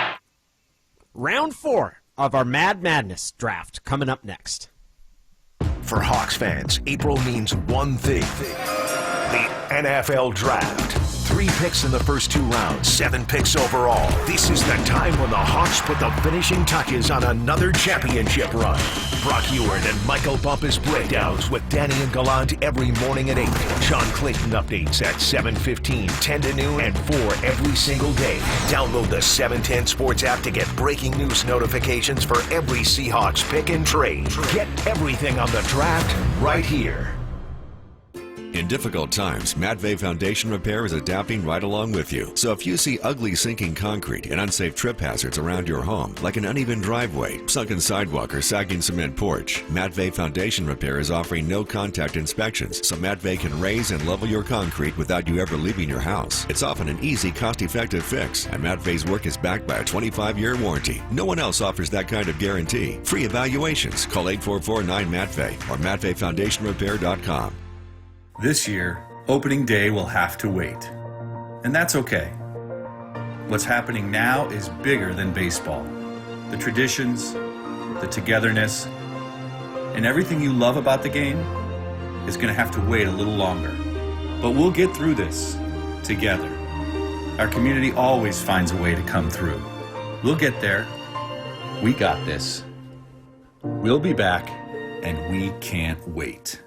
19-17. Round 4 of our Mad Madness draft coming up next. For Hawks fans, April means one thing. The NFL Draft. 3 picks in the first 2 rounds, 7 picks overall. This is the time when the Hawks put the finishing touches on another championship run. Brock Ewart and Michael Bumpus breakdowns with Danny and Gallant every morning at 8. Sean Clayton updates at 7:15, 10 to noon, and 4 every single day. Download the 710 Sports app to get breaking news notifications for every Seahawks pick and trade. Get everything on the draft right here. In difficult times, Matvey Foundation Repair is adapting right along with you. So if you see ugly sinking concrete and unsafe trip hazards around your home, like an uneven driveway, sunken sidewalk, or sagging cement porch, Matvey Foundation Repair is offering no-contact inspections, so Matvey can raise and level your concrete without you ever leaving your house. It's often an easy, cost-effective fix, and Matvey's work is backed by a 25-year warranty. No one else offers that kind of guarantee. Free evaluations. Call 844-9-MATVEY or MatveyFoundationRepair.com. This year, opening day will have to wait. And that's okay. What's happening now is bigger than baseball. The traditions, the togetherness, and everything you love about the game is going to have to wait a little longer. But we'll get through this together. Our community always finds a way to come through. We'll get there. We got this. We'll be back, and we can't wait.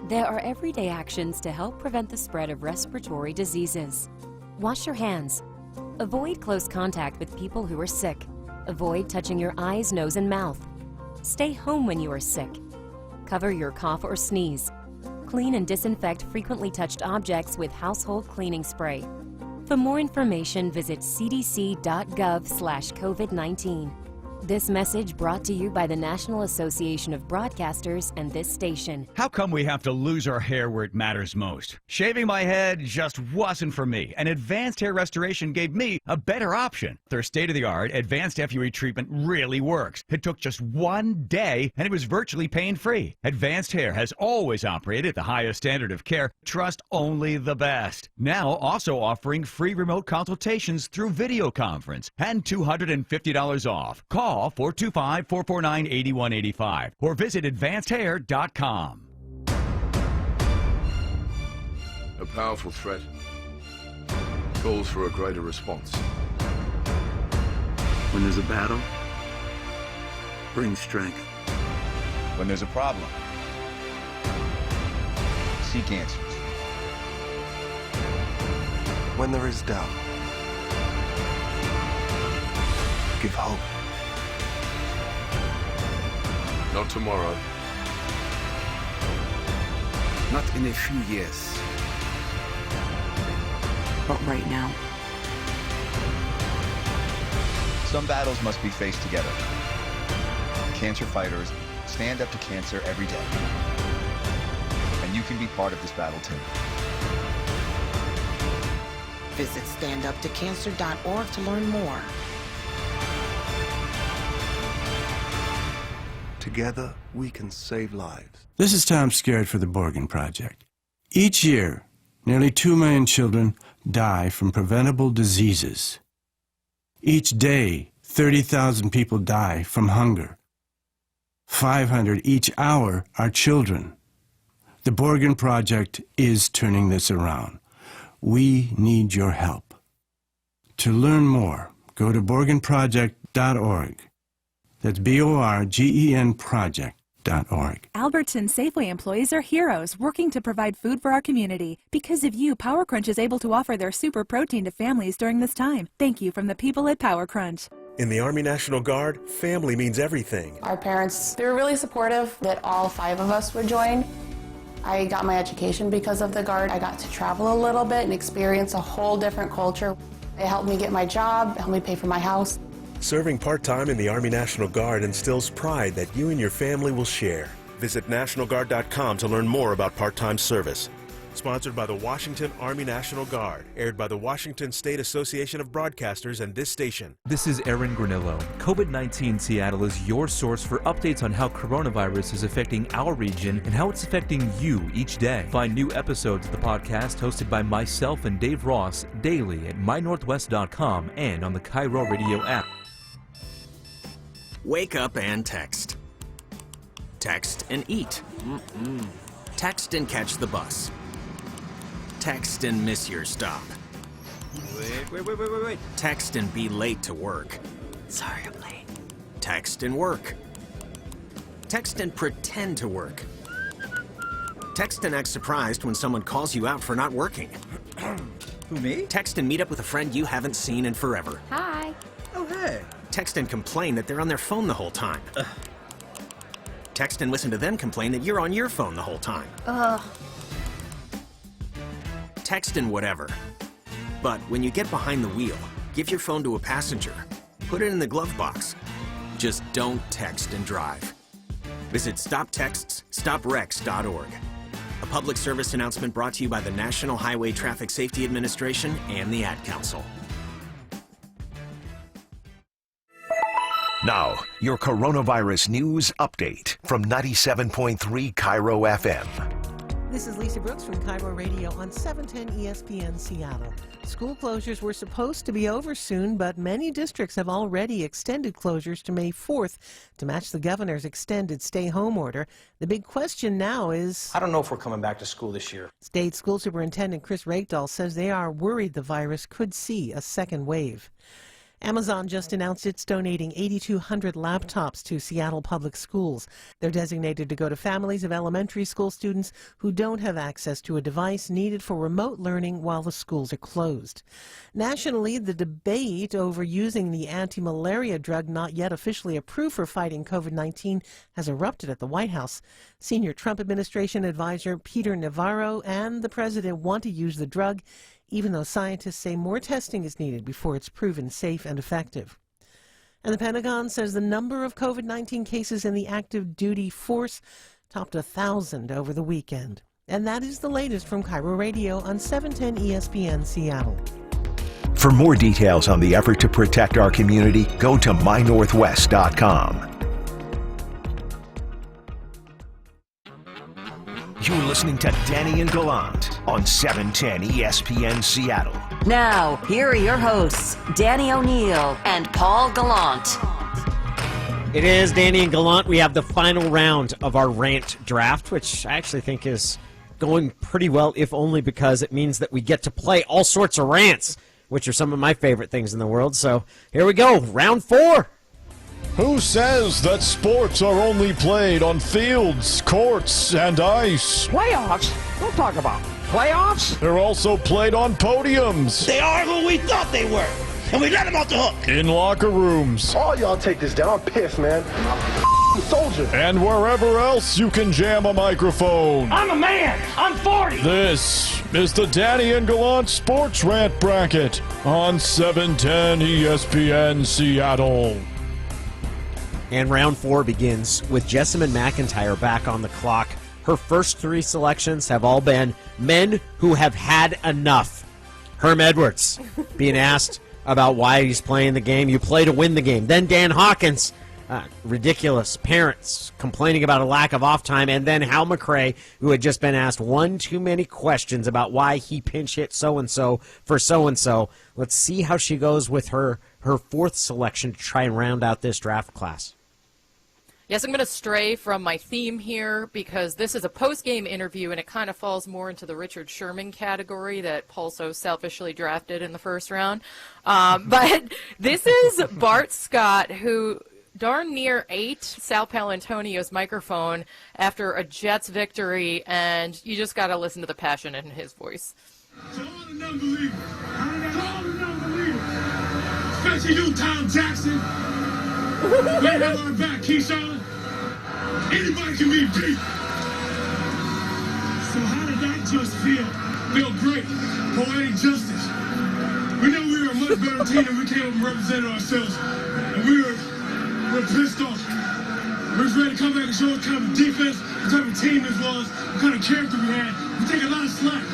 There are everyday actions to help prevent the spread of respiratory diseases. Wash your hands. Avoid close contact with people who are sick. Avoid touching your eyes, nose, and mouth. Stay home when you are sick. Cover your cough or sneeze. Clean and disinfect frequently touched objects with household cleaning spray. For more information, visit cdc.gov/COVID-19. This message brought to you by the National Association of Broadcasters and this station. How come we have to lose our hair where it matters most? Shaving my head just wasn't for me, and Advanced Hair Restoration gave me a better option. Their state-of-the-art Advanced FUE treatment really works. It took just 1 day, and it was virtually pain-free. Advanced Hair has always operated at the highest standard of care. Trust only the best. Now also offering free remote consultations through video conference and $250 off. Call 425-449-8185 or visit advancedhair.com. A powerful threat calls for a greater response. When there's a battle, bring strength. When there's a problem, seek answers. When there is doubt, give hope. Not tomorrow. Not in a few years. But right now. Some battles must be faced together. Cancer fighters stand up to cancer every day. And you can be part of this battle too. Visit standuptocancer.org to learn more. Together, we can save lives. This is Tom Scared for the Borgen Project. Each year, nearly 2 million children die from preventable diseases. Each day, 30,000 people die from hunger. 500 each hour are children. The Borgen Project is turning this around. We need your help. To learn more, go to borgenproject.org. That's BORGEN project.org. Albertson Safeway employees are heroes working to provide food for our community. Because of you, Power Crunch is able to offer their super protein to families during this time. Thank you from the people at Power Crunch. In the Army National Guard, family means everything. Our parents, they were really supportive that all 5 of us would join. I got my education because of the Guard. I got to travel a little bit and experience a whole different culture. It helped me get my job, helped me pay for my house. Serving part-time in the Army National Guard instills pride that you and your family will share. Visit NationalGuard.com to learn more about part-time service. Sponsored by the Washington Army National Guard. Aired by the Washington State Association of Broadcasters and this station. This is Aaron Granillo. COVID-19 Seattle is your source for updates on how coronavirus is affecting our region and how it's affecting you each day. Find new episodes of the podcast hosted by myself and Dave Ross daily at mynorthwest.com and on the Cairo Radio app. Wake up and text. Text and eat. Text and catch the bus. Text and miss your stop. Wait. Text and be late to work. Sorry, I'm late. Text and work. Text and pretend to work. Text and act surprised when someone calls you out for not working. Who, me? Text and meet up with a friend you haven't seen in forever. Hi. Oh, hey. Text and complain that they're on their phone the whole time. Text and listen to them complain that you're on your phone the whole time. Text and whatever. But when you get behind the wheel, give your phone to a passenger. Put it in the glove box. Just don't text and drive. Visit StopTextsStopWrecks.org. A public service announcement brought to you by the National Highway Traffic Safety Administration and the Ad Council. Now, your coronavirus news update from 97.3 Cairo FM. This is Lisa Brooks from Cairo Radio on 710 ESPN Seattle. School closures were supposed to be over soon, but many districts have already extended closures to May 4th to match the governor's extended stay-home order. The big question now is... I don't know if we're coming back to school this year. State School Superintendent Chris Rakedahl says they are worried the virus could see a second wave. Amazon just announced it's donating 8,200 laptops to Seattle Public Schools. They're designated to go to families of elementary school students who don't have access to a device needed for remote learning while the schools are closed. Nationally, the debate over using the anti-malaria drug not yet officially approved for fighting COVID-19 has erupted at the White House. Senior Trump administration advisor Peter Navarro and the president want to use the drug, even though scientists say more testing is needed before it's proven safe and effective. And the Pentagon says the number of COVID-19 cases in the active duty force topped 1,000 over the weekend. And that is the latest from Cairo Radio on 710 ESPN Seattle. For more details on the effort to protect our community, go to mynorthwest.com. You're listening to Danny and Gallant on 710 ESPN Seattle. Now, here are your hosts, Danny O'Neill and Paul Gallant. It is Danny and Gallant. We have the final round of our rant draft, which I actually think is going pretty well, if only because it means that we get to play all sorts of rants, which are some of my favorite things in the world. So here we go, round 4. Who says that sports are only played on fields, courts, and ice? Playoffs? Don't talk about playoffs. They're also played on podiums. They are who we thought they were, and we let them off the hook. In locker rooms. All y'all take this down. I'm pissed, man. I'm a soldier. And wherever else you can jam a microphone. I'm a man. I'm 40. This is the Danny and Gallant Sports Rant Bracket on 710 ESPN Seattle. And round 4 begins with Jessamine McIntyre back on the clock. Her first 3 selections have all been men who have had enough. Herm Edwards being asked about why he's playing the game. You play to win the game. Then Dan Hawkins, ridiculous parents complaining about a lack of off time. And then Hal McRae, who had just been asked one too many questions about why he pinch hit so-and-so for so-and-so. Let's see how she goes with her 4th selection to try and round out this draft class. Yes, I'm going to stray from my theme here because this is a post-game interview and it kind of falls more into the Richard Sherman category that Paul so selfishly drafted in the first round. But this is Bart Scott, who darn near ate Sal Paolantonio's microphone after a Jets victory, and you just got to listen to the passion in his voice. To all the non-believers, especially you, Tom Jackson. We have our back, Keyshawn. Anybody can be beat. So how did that just feel? Feel great. Poetic justice. We know we were a much better team than we came up and represented ourselves. And we're pissed off. We're ready to come back and show what kind of defense, what type of team this was, what kind of character we had. We take a lot of slack.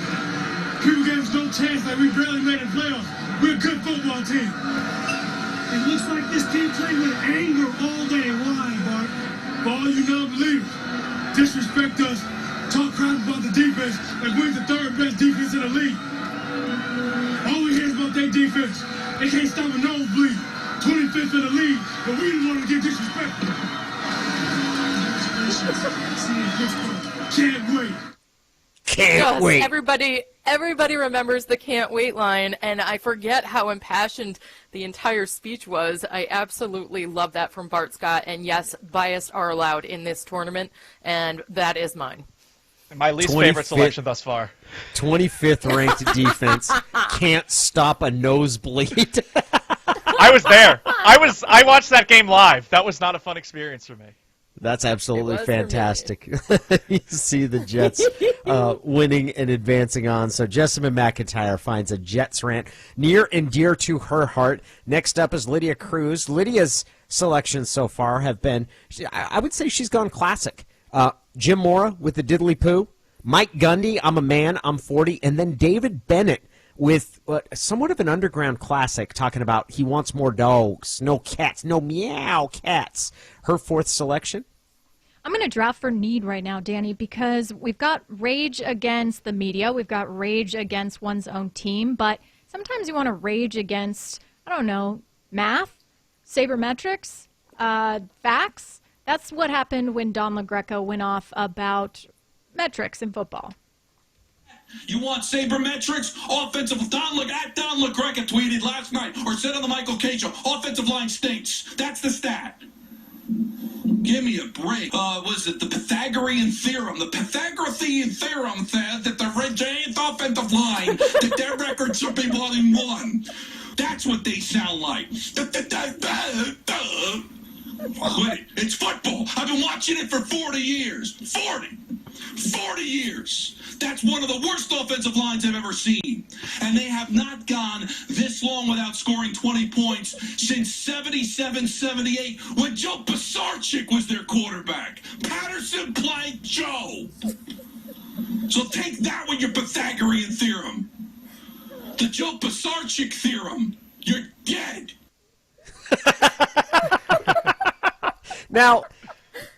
People gave us no chance, like we barely made the playoffs. We're a good football team. It looks like this team played with anger all day. Why, Bart? For all you non-believers, disrespect us, talk crap about the defense like we're the 3rd best defense in the league. All we hear is about their defense. They can't stop a nosebleed. 25th in the league, but we didn't want to get disrespectful. Can't wait. Can't wait. Everybody remembers the can't wait line, and I forget how impassioned the entire speech was. I absolutely love that from Bart Scott, and yes, bias are allowed in this tournament, and that is mine. My least favorite selection thus far. 25th ranked defense can't stop a nosebleed. I was there. I watched that game live. That was not a fun experience for me. That's absolutely fantastic. You see the Jets winning and advancing on. So Jessamine McIntyre finds a Jets rant near and dear to her heart. Next up is Lydia Cruz. Lydia's selections so far have been, I would say she's gone classic. Jim Mora with the Diddly Poo. Mike Gundy, I'm a Man, I'm 40. And then David Bennett with somewhat of an underground classic talking about he wants more dogs, no cats, no meow cats. Her 4th selection. I'm going to draft for need right now, Danny, because we've got rage against the media. We've got rage against one's own team. But sometimes you want to rage against, I don't know, math, sabermetrics, facts. That's what happened when Don LaGreca went off about metrics in football. You want sabermetrics? Offensive Don LeGreca tweeted last night, or said on the Michael K show, offensive line stinks. That's the stat. Give me a break. Was it the Pythagorean theorem? The Pythagorean theorem said that the Red Giants offensive line, that their record should be 1-1. That's what they sound like. Wait, it's football. I've been watching it for 40 years. 40 years. That's one of the worst offensive lines I've ever seen. And they have not gone this long without scoring 20 points since 77-78 when Joe Pisarcik was their quarterback. Patterson played Joe. So take that with your Pythagorean theorem. The Joe Pisarcik theorem. You're dead. Now,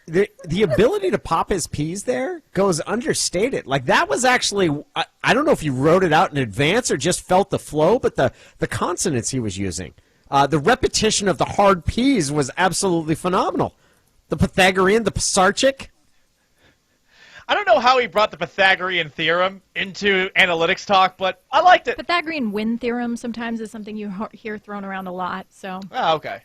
the ability to pop his P's there goes understated. Like, that was actually, I don't know if he wrote it out in advance or just felt the flow, but the consonants he was using. The repetition of the hard P's was absolutely phenomenal. The Pythagorean, the Pisarcik. I don't know how he brought the Pythagorean theorem into analytics talk, but I liked it. Pythagorean win theorem sometimes is something you hear thrown around a lot. So. Oh, okay.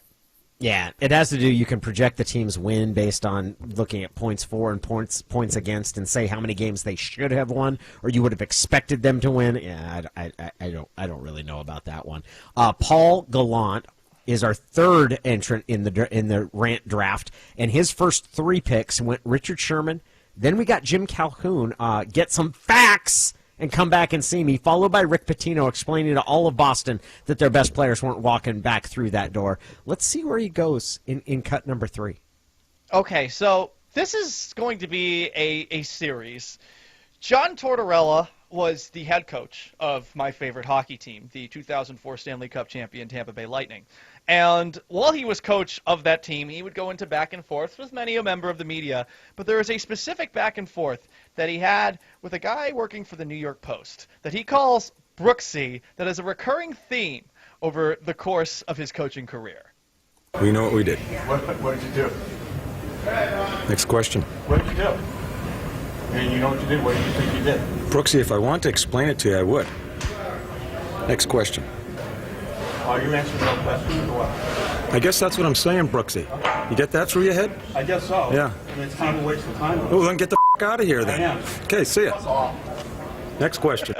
Yeah, it has to do, you can project the team's win based on looking at points for and points against and say how many games they should have won or you would have expected them to win. Yeah, I don't really know about that one. Paul Gallant is our third entrant in the rant draft, and his first 3 picks went Richard Sherman. Then we got Jim Calhoun, get some facts and come back and see me, followed by Rick Pitino explaining to all of Boston that their best players weren't walking back through that door. Let's see where he goes in cut number 3. Okay, so this is going to be a series. John Tortorella was the head coach of my favorite hockey team, the 2004 Stanley Cup champion Tampa Bay Lightning. And while he was coach of that team, he would go into back and forth with many a member of the media. But there was a specific back and forth that he had with a guy working for the New York Post that he calls Brooksy, that is a recurring theme over the course of his coaching career. We know what we did. What did you do? Next question. What did you do? And you know what you did. What do you think you did? Brooksy, if I want to explain it to you, I would. Next question. Are you answering no questions or what? I guess that's what I'm saying, Brooksy. You get that through your head? I guess so. Yeah. And it's kind of a waste of time. Oh, then get the out of here then. I am. Okay, see ya. Next question.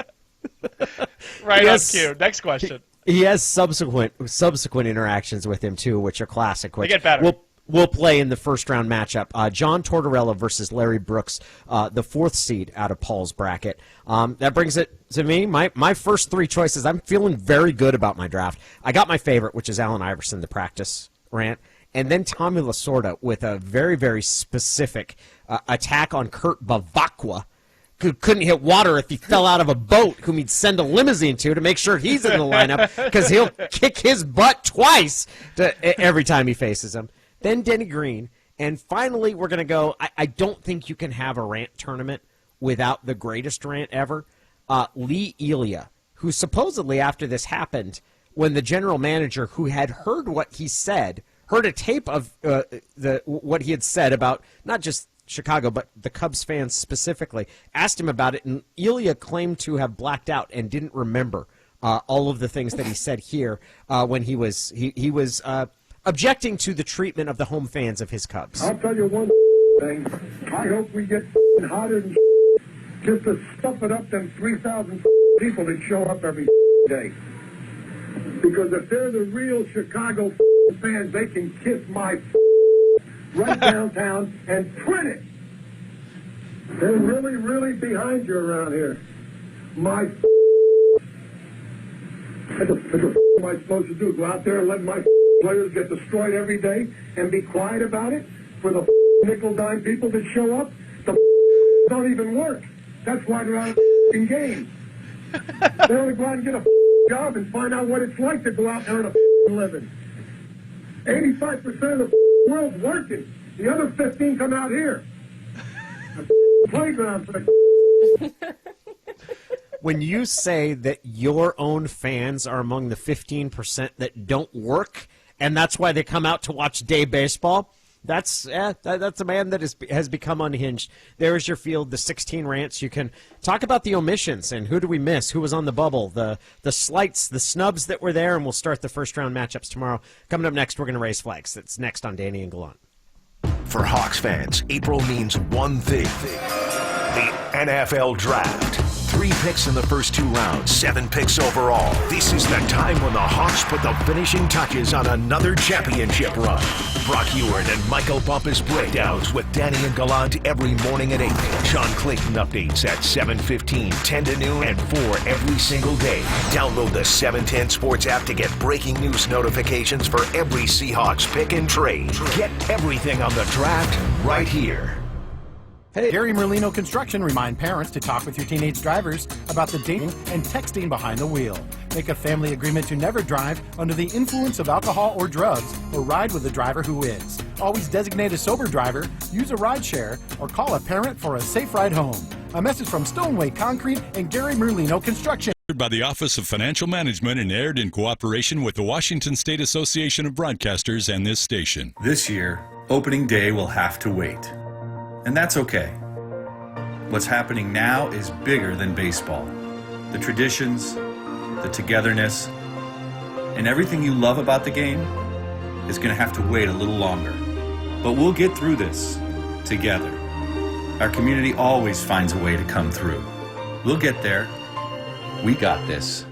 Right on cue. Next question. He has subsequent interactions with him, too, which are classic. Which they get better. We'll play in the first-round matchup. John Tortorella versus Larry Brooks, the 4th seed out of Paul's bracket. That brings it to me. My first 3 choices, I'm feeling very good about my draft. I got my favorite, which is Allen Iverson, the practice rant, and then Tommy Lasorda with a very, very specific attack on Kurt Bavakwa, who couldn't hit water if he fell out of a boat, whom he'd send a limousine to make sure he's in the lineup because he'll kick his butt twice every time he faces him. Then Denny Green, and finally we're going to go, I don't think you can have a rant tournament without the greatest rant ever, Lee Elia, who supposedly after this happened, when the general manager who had heard what he said, heard a tape of what he had said about not just Chicago, but the Cubs fans specifically, asked him about it, and Elia claimed to have blacked out and didn't remember all of the things that he said here when he was objecting to the treatment of the home fans of his Cubs. I'll tell you one thing. I hope we get hotter than just to stuff it up them 3,000 people that show up every day. Because if they're the real Chicago fans, they can kiss my right downtown and print it. They're really, really behind you around here. My what the am I supposed to do? Go out there and let my players get destroyed every day and be quiet about it? For the nickel-dime people that show up? The don't even work. That's why they're out of the game. They only go out and get a job and find out what it's like to go out there and a living. 85% of the world's working. The other 15 come out here. A playground for the When you say that your own fans are among the 15% that don't work, and that's why they come out to watch day baseball, That's a man that has become unhinged. There's your field, the 16 rants. You can talk about the omissions and who do we miss, who was on the bubble, the slights, the snubs that were there, and we'll start the first round matchups tomorrow. Coming up next, we're going to raise flags. That's next on Danny and Gallant. For Hawks fans, April means one thing. The NFL Draft. 3 picks in the first 2 rounds, 7 picks overall. This is the time when the Hawks put the finishing touches on another championship run. Brock Ewart and Michael Bumpus breakdowns with Danny and Gallant every morning at 8. Sean Clayton updates at 7:15, 10 to noon, and 4 every single day. Download the 710 Sports app to get breaking news notifications for every Seahawks pick and trade. Get everything on the draft right here. Hey, Gary Merlino Construction remind parents to talk with your teenage drivers about the dating and texting behind the wheel. Make a family agreement to never drive under the influence of alcohol or drugs, or ride with a driver who is. Always designate a sober driver, use a ride share, or call a parent for a safe ride home. A message from Stoneway Concrete and Gary Merlino Construction. By the Office of Financial Management and aired in cooperation with the Washington State Association of Broadcasters and this station. This year, opening day will have to wait. And that's okay. What's happening now is bigger than baseball. The traditions, the togetherness, and everything you love about the game is going to have to wait a little longer. But we'll get through this together. Our community always finds a way to come through. We'll get there. We got this.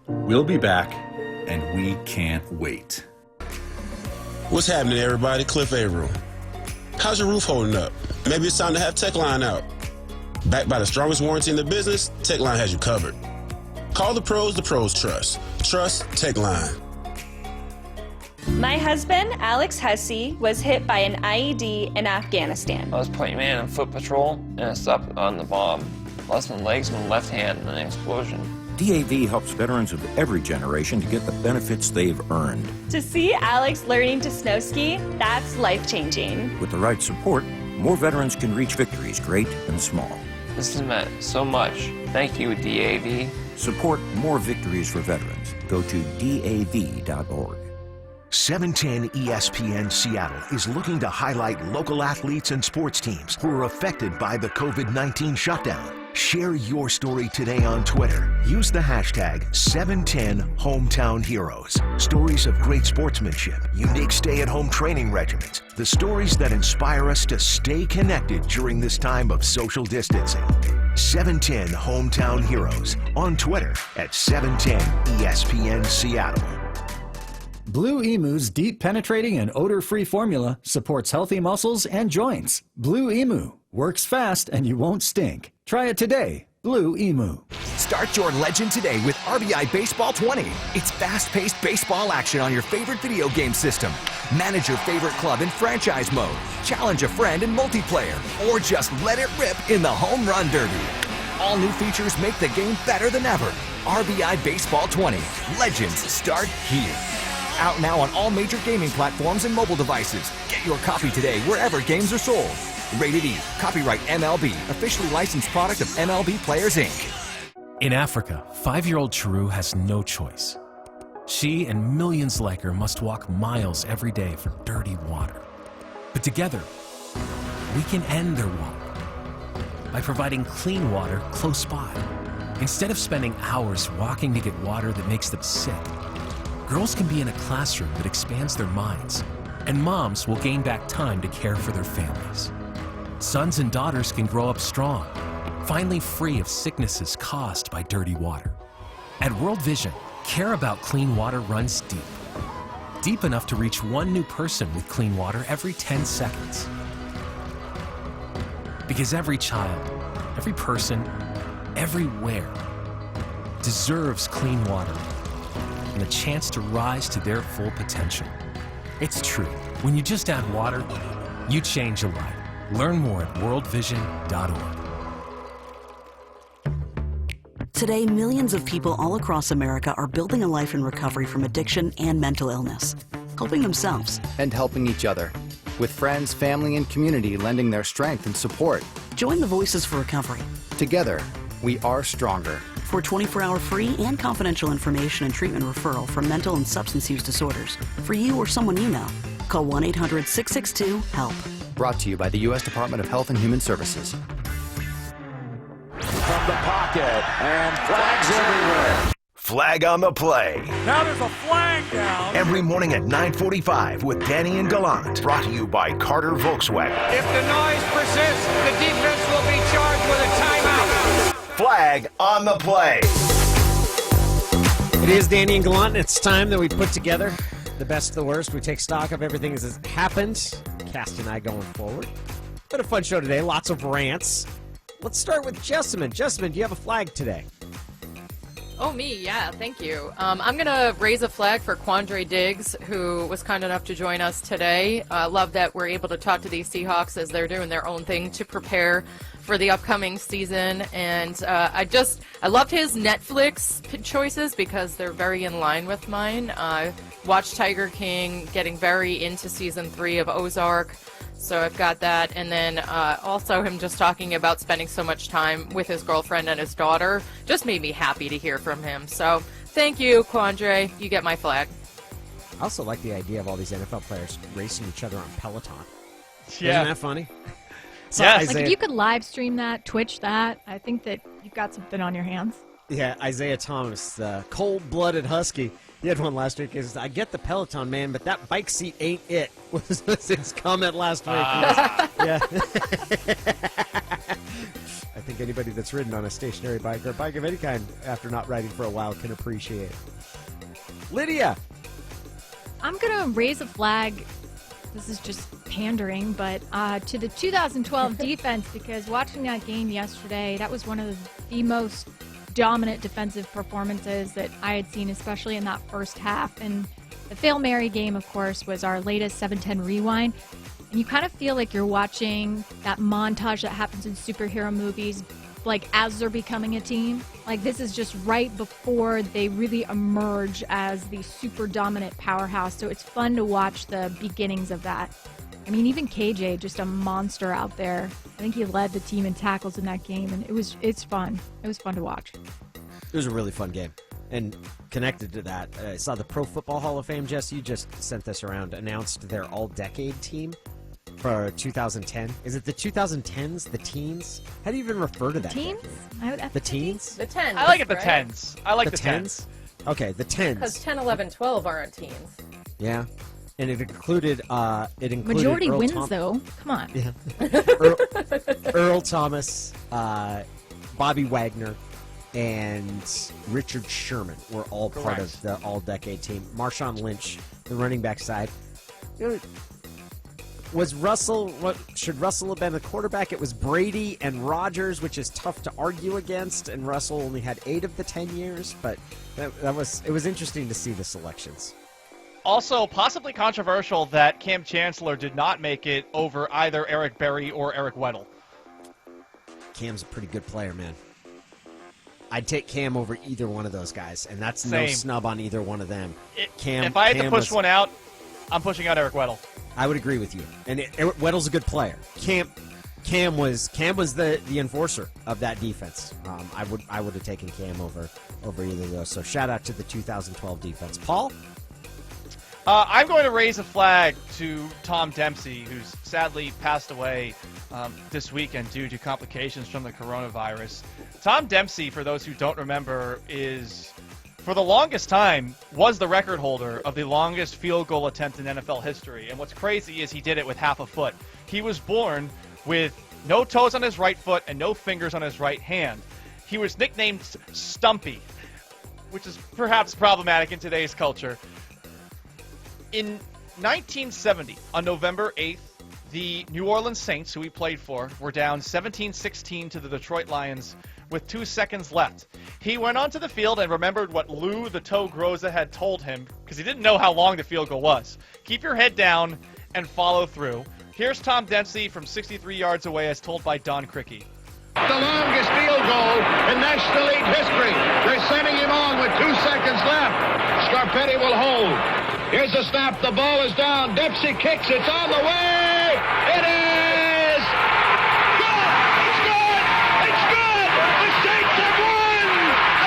We'll be back, and we can't wait. What's happening, everybody? Cliff Averill. How's your roof holding up? Maybe it's time to have TechLine out. Backed by the strongest warranty in the business, TechLine has you covered. Call the pros trust. Trust TechLine. My husband, Alex Hussey, was hit by an IED in Afghanistan. I was point man on foot patrol, and I stopped on the bomb. Lost my legs and my left hand in an explosion. DAV helps veterans of every generation to get the benefits they've earned. To see Alex learning to snow ski, that's life-changing. With the right support, more veterans can reach victories, great and small. This has meant so much. Thank you, DAV. Support more victories for veterans. Go to DAV.org. 710 ESPN Seattle is looking to highlight local athletes and sports teams who are affected by the COVID-19 shutdown. Share your story today on Twitter. Use the hashtag 710HometownHeroes. Stories of great sportsmanship, unique stay-at-home training regimens, the stories that inspire us to stay connected during this time of social distancing. 710 Hometown Heroes on Twitter at 710 ESPN Seattle. Blue Emu's deep penetrating and odor-free formula supports healthy muscles and joints. Blue Emu works fast and you won't stink. Try it today. Blue Emu. Start your legend today with RBI Baseball 20. It's fast-paced baseball action on your favorite video game system. Manage your favorite club in franchise mode. Challenge a friend in multiplayer. Or just let it rip in the Home Run Derby. All new features make the game better than ever. RBI Baseball 20. Legends start here. Out now on all major gaming platforms and mobile devices. Get your copy today wherever games are sold. Rated E. Copyright MLB. Officially licensed product of MLB Players, Inc. In Africa, 5-year-old Chiru has no choice. She and millions like her must walk miles every day for dirty water. But together, we can end their walk by providing clean water close by. Instead of spending hours walking to get water that makes them sick, girls can be in a classroom that expands their minds, and moms will gain back time to care for their families. Sons and daughters can grow up strong, finally free of sicknesses caused by dirty water. At World Vision, care about clean water runs deep. Deep enough to reach one new person with clean water every 10 seconds. Because every child, every person, everywhere deserves clean water and the chance to rise to their full potential. It's true. When you just add water, you change a life. Learn more at worldvision.org. Today, millions of people all across America are building a life in recovery from addiction and mental illness, helping themselves and helping each other, with friends, family, and community lending their strength and support. Join the Voices for Recovery. Together, we are stronger. For 24-hour free and confidential information and treatment referral for mental and substance use disorders, for you or someone you know, Call 1-800-662-HELP. Brought to you by the U.S. Department of Health and Human Services. From the pocket, and flags everywhere. Flag on the play. Now there's a flag down. Every morning at 9:45 with Danny and Gallant. Brought to you by Carter Volkswagen. If the noise persists, the defense will be charged with a timeout. Flag on the play. It is Danny and Gallant. It's time that we put together the best of the worst. We take stock of everything as it happened. Cast and I going forward. Been a fun show today. Lots of rants. Let's start with Jessamine. Jessamine, do you have a flag today? Oh, me? Yeah, thank you. I'm going to raise a flag for Quandre Diggs, who was kind enough to join us today. I love that we're able to talk to these Seahawks as they're doing their own thing to prepare for the upcoming season. And I loved his Netflix choices because they're very in line with mine. I watched Tiger King, getting very into season 3 of Ozark. So I've got that, and then also him just talking about spending so much time with his girlfriend and his daughter just made me happy to hear from him. So thank you, Quandre. You get my flag. I also like the idea of all these NFL players racing each other on Peloton. Yeah. Isn't that funny? So Yeah. Like if you could live stream that, Twitch that, I think that you've got something on your hands. Yeah, Isaiah Thomas, the cold-blooded Husky. He had one last week. I get the Peloton, man, but that bike seat ain't it, was his comment last week. Yeah. I think anybody that's ridden on a stationary bike or a bike of any kind after not riding for a while can appreciate it. Lydia. I'm going to raise a flag. This is just pandering, but to the 2012 defense, because watching that game yesterday, that was one of the most dominant defensive performances that I had seen, especially in that first half. And the Fail Mary game, of course, was our latest 710 rewind. And you kind of feel like you're watching that montage that happens in superhero movies, like as they're becoming a team. Like this is just right before they really emerge as the super dominant powerhouse. So it's fun to watch the beginnings of that. I mean, even KJ, just a monster out there. I think he led the team in tackles in that game, and it's fun. It was fun to watch. It was a really fun game. And connected to that, I saw the Pro Football Hall of Fame, Jess, you just sent this around, announced their all-decade team for 2010. Is it the 2010s, the teens? How do you even refer to that? Teens? The teens? The 10s. I like it the right? 10s. I like the 10s. Okay, the 10s. Because 10, 11, 12 aren't teens. Yeah. And it included Majority Earl wins, though. Come on. Yeah. Earl Thomas, Bobby Wagner, and Richard Sherman were all part of the all-decade team. Marshawn Lynch, the running back side. Was Russell? Should Russell have been the quarterback? It was Brady and Rodgers, which is tough to argue against. And Russell only had 8 of the 10 years, but it was interesting to see the selections. Also, possibly controversial that Cam Chancellor did not make it over either Eric Berry or Eric Weddle. Cam's a pretty good player, man. I'd take Cam over either one of those guys, and that's Same. no snub on either one of them. If I had to push one out, I'm pushing out Eric Weddle. I would agree with you. And Weddle's a good player. Cam was the enforcer of that defense. I would have taken Cam over either of those. So shout out to the 2012 defense. Paul? I'm going to raise a flag to Tom Dempsey, who's sadly passed away this weekend due to complications from the coronavirus. Tom Dempsey, for those who don't remember, for the longest time, was the record holder of the longest field goal attempt in NFL history. And what's crazy is he did it with half a foot. He was born with no toes on his right foot and no fingers on his right hand. He was nicknamed Stumpy, which is perhaps problematic in today's culture. In 1970, on November 8th, the New Orleans Saints, who he played for, were down 17-16 to the Detroit Lions with 2 seconds left. He went onto the field and remembered what Lou the Toe Groza had told him, because he didn't know how long the field goal was. Keep your head down and follow through. Here's Tom Dempsey from 63 yards away as told by Don Criqui. The longest field goal in National League history. They're sending him on with 2 seconds left. Scarpetti will hold. Here's the snap. The ball is down. Dempsey kicks. It's on the way. It is good. It's good. It's good. The Saints have won.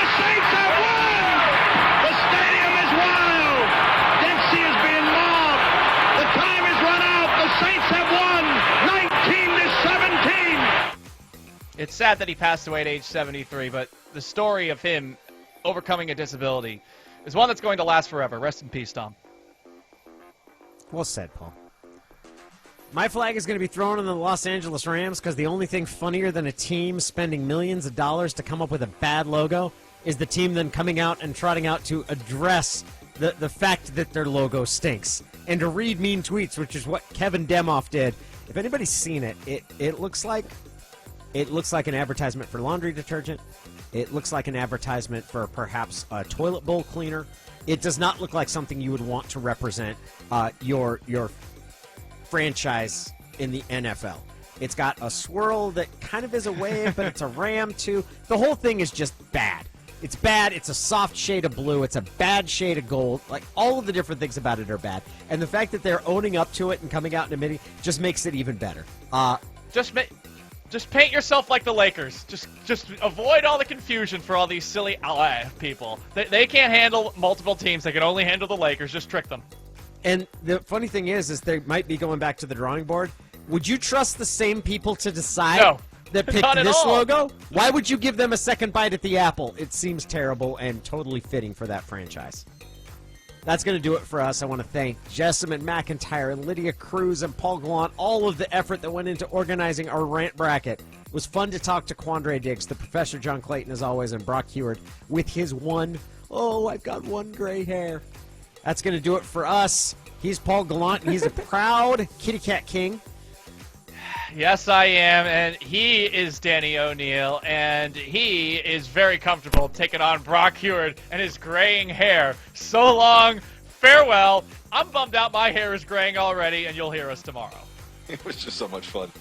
The Saints have won. The stadium is wild. Dempsey is being mobbed. The time It's sad that he passed away at age 73, but the story of him overcoming a disability is one that's going to last forever. Rest in peace, Tom. Well said, Paul. My flag is going to be thrown in the Los Angeles Rams because the only thing funnier than a team spending millions of dollars to come up with a bad logo is the team then coming out and trotting out to address the fact that their logo stinks and to read mean tweets, which is what Kevin Demoff did. If anybody's seen it, it looks like an advertisement for laundry detergent. It looks like an advertisement for perhaps a toilet bowl cleaner. It does not look like something you would want to represent your franchise in the NFL. It's got a swirl that kind of is a wave, but it's a ram too. The whole thing is just bad. It's bad. It's a soft shade of blue. It's a bad shade of gold. Like, all of the different things about it are bad. And the fact that they're owning up to it and coming out and admitting just makes it even better. Just paint yourself like the Lakers. Just avoid all the confusion for all these silly LA people. They can't handle multiple teams. They can only handle the Lakers. Just trick them. And the funny thing is they might be going back to the drawing board. Would you trust the same people to decide that picked this logo? Why would you give them a second bite at the apple? It seems terrible and totally fitting for that franchise. That's going to do it for us. I want to thank Jessamine McIntyre, Lydia Cruz, and Paul Gallant, all of the effort that went into organizing our rant bracket. It was fun to talk to Quandre Diggs, the Professor John Clayton, as always, and Brock Heward with his I've got one gray hair. That's going to do it for us. He's Paul Gallant, and he's a proud Kitty Cat King. Yes, I am, and he is Danny O'Neill, and he is very comfortable taking on Brock Heward and his graying hair. So long, farewell. I'm bummed out my hair is graying already, and you'll hear us tomorrow. It was just so much fun.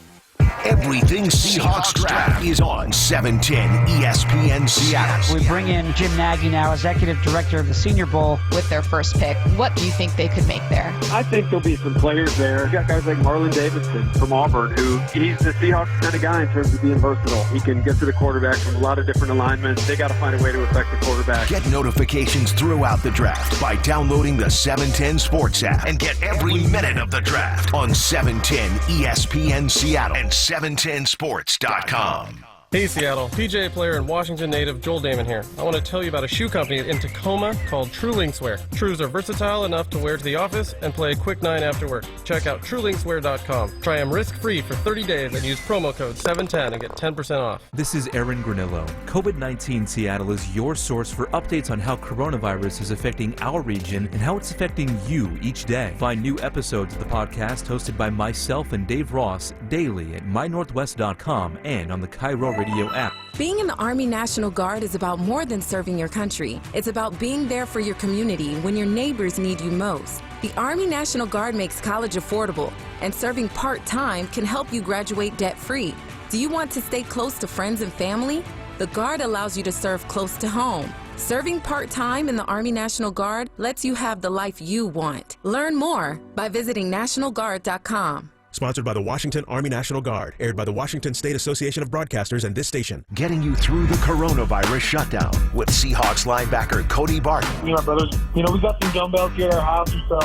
Everything Seahawks draft is on 710 ESPN Seattle. We bring in Jim Nagy now, executive director of the Senior Bowl, with their first pick. What do you think they could make there? I think there'll be some players there. You got guys like Marlon Davidson from Auburn, who he's the Seahawks kind of guy in terms of being versatile. He can get to the quarterback from a lot of different alignments. They got to find a way to affect the quarterback. Get notifications throughout the draft by downloading the 710 Sports app and get every minute of the draft on 710 ESPN Seattle and 710sports.com. Hey Seattle, PGA player and Washington native Joel Damon here. I want to tell you about a shoe company in Tacoma called True Linkswear. Trues are versatile enough to wear to the office and play a quick 9 after work. Check out TrueLinkswear.com. Try them risk-free for 30 days and use promo code 710 and get 10% off. This is Aaron Granillo. COVID-19 Seattle is your source for updates on how coronavirus is affecting our region and how it's affecting you each day. Find new episodes of the podcast hosted by myself and Dave Ross daily at mynorthwest.com and on the Cairo Radio app. Being in the Army National Guard is about more than serving your country. It's about being there for your community when your neighbors need you most. The Army National Guard makes college affordable, and serving part-time can help you graduate debt-free. Do you want to stay close to friends and family? The Guard allows you to serve close to home. Serving part-time in the Army National Guard lets you have the life you want. Learn more by visiting nationalguard.com. Sponsored by the Washington Army National Guard. Aired by the Washington State Association of Broadcasters and this station. Getting you through the coronavirus shutdown with Seahawks linebacker Cody Barton. My brothers, we got some dumbbells here at our house, so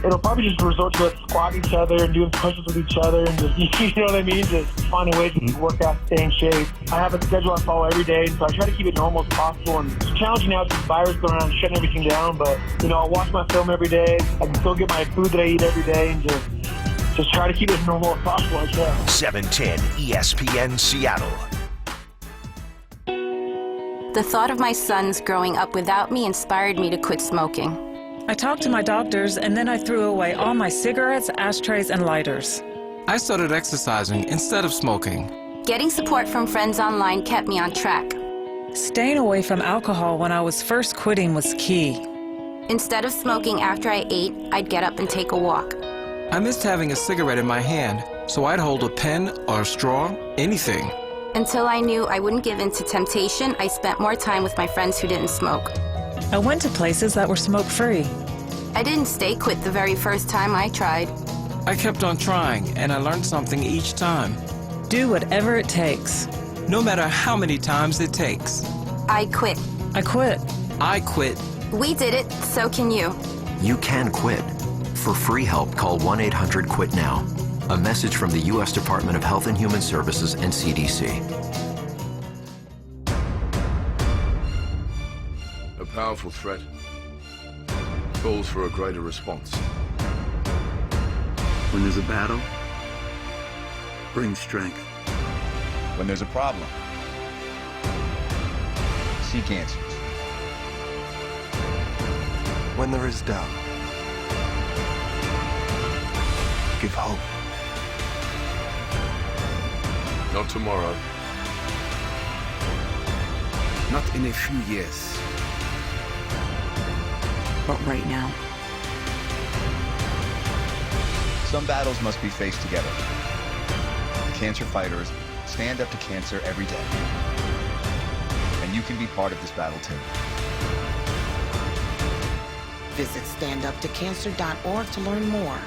it'll probably just resort to us squatting each other and doing pushes with each other and just, you know what I mean? Just finding ways to work out, stay in shape. I have a schedule I follow every day, so I try to keep it normal as possible. And it's challenging now with this virus going around shutting everything down, but, I'll watch my film every day. I can still get my food that I eat every day and just try to keep it normal as possible as well. 710 ESPN Seattle. The thought of my sons growing up without me inspired me to quit smoking. I talked to my doctors, and then I threw away all my cigarettes, ashtrays, and lighters. I started exercising instead of smoking. Getting support from friends online kept me on track. Staying away from alcohol when I was first quitting was key. Instead of smoking after I ate, I'd get up and take a walk. I missed having a cigarette in my hand, so I'd hold a pen or a straw, anything. Until I knew I wouldn't give in to temptation, I spent more time with my friends who didn't smoke. I went to places that were smoke-free. I didn't stay quit the very first time I tried. I kept on trying, and I learned something each time. Do whatever it takes. No matter how many times it takes. I quit. I quit. I quit. We did it, so can you. You can quit. For free help, call 1-800-QUIT-NOW. A message from the U.S. Department of Health and Human Services and CDC. A powerful threat calls for a greater response. When there's a battle, bring strength. When there's a problem, seek answers. When there is doubt, give hope. Not tomorrow. Not in a few years. But right now. Some battles must be faced together. Cancer fighters stand up to cancer every day. And you can be part of this battle too. Visit standuptocancer.org to learn more.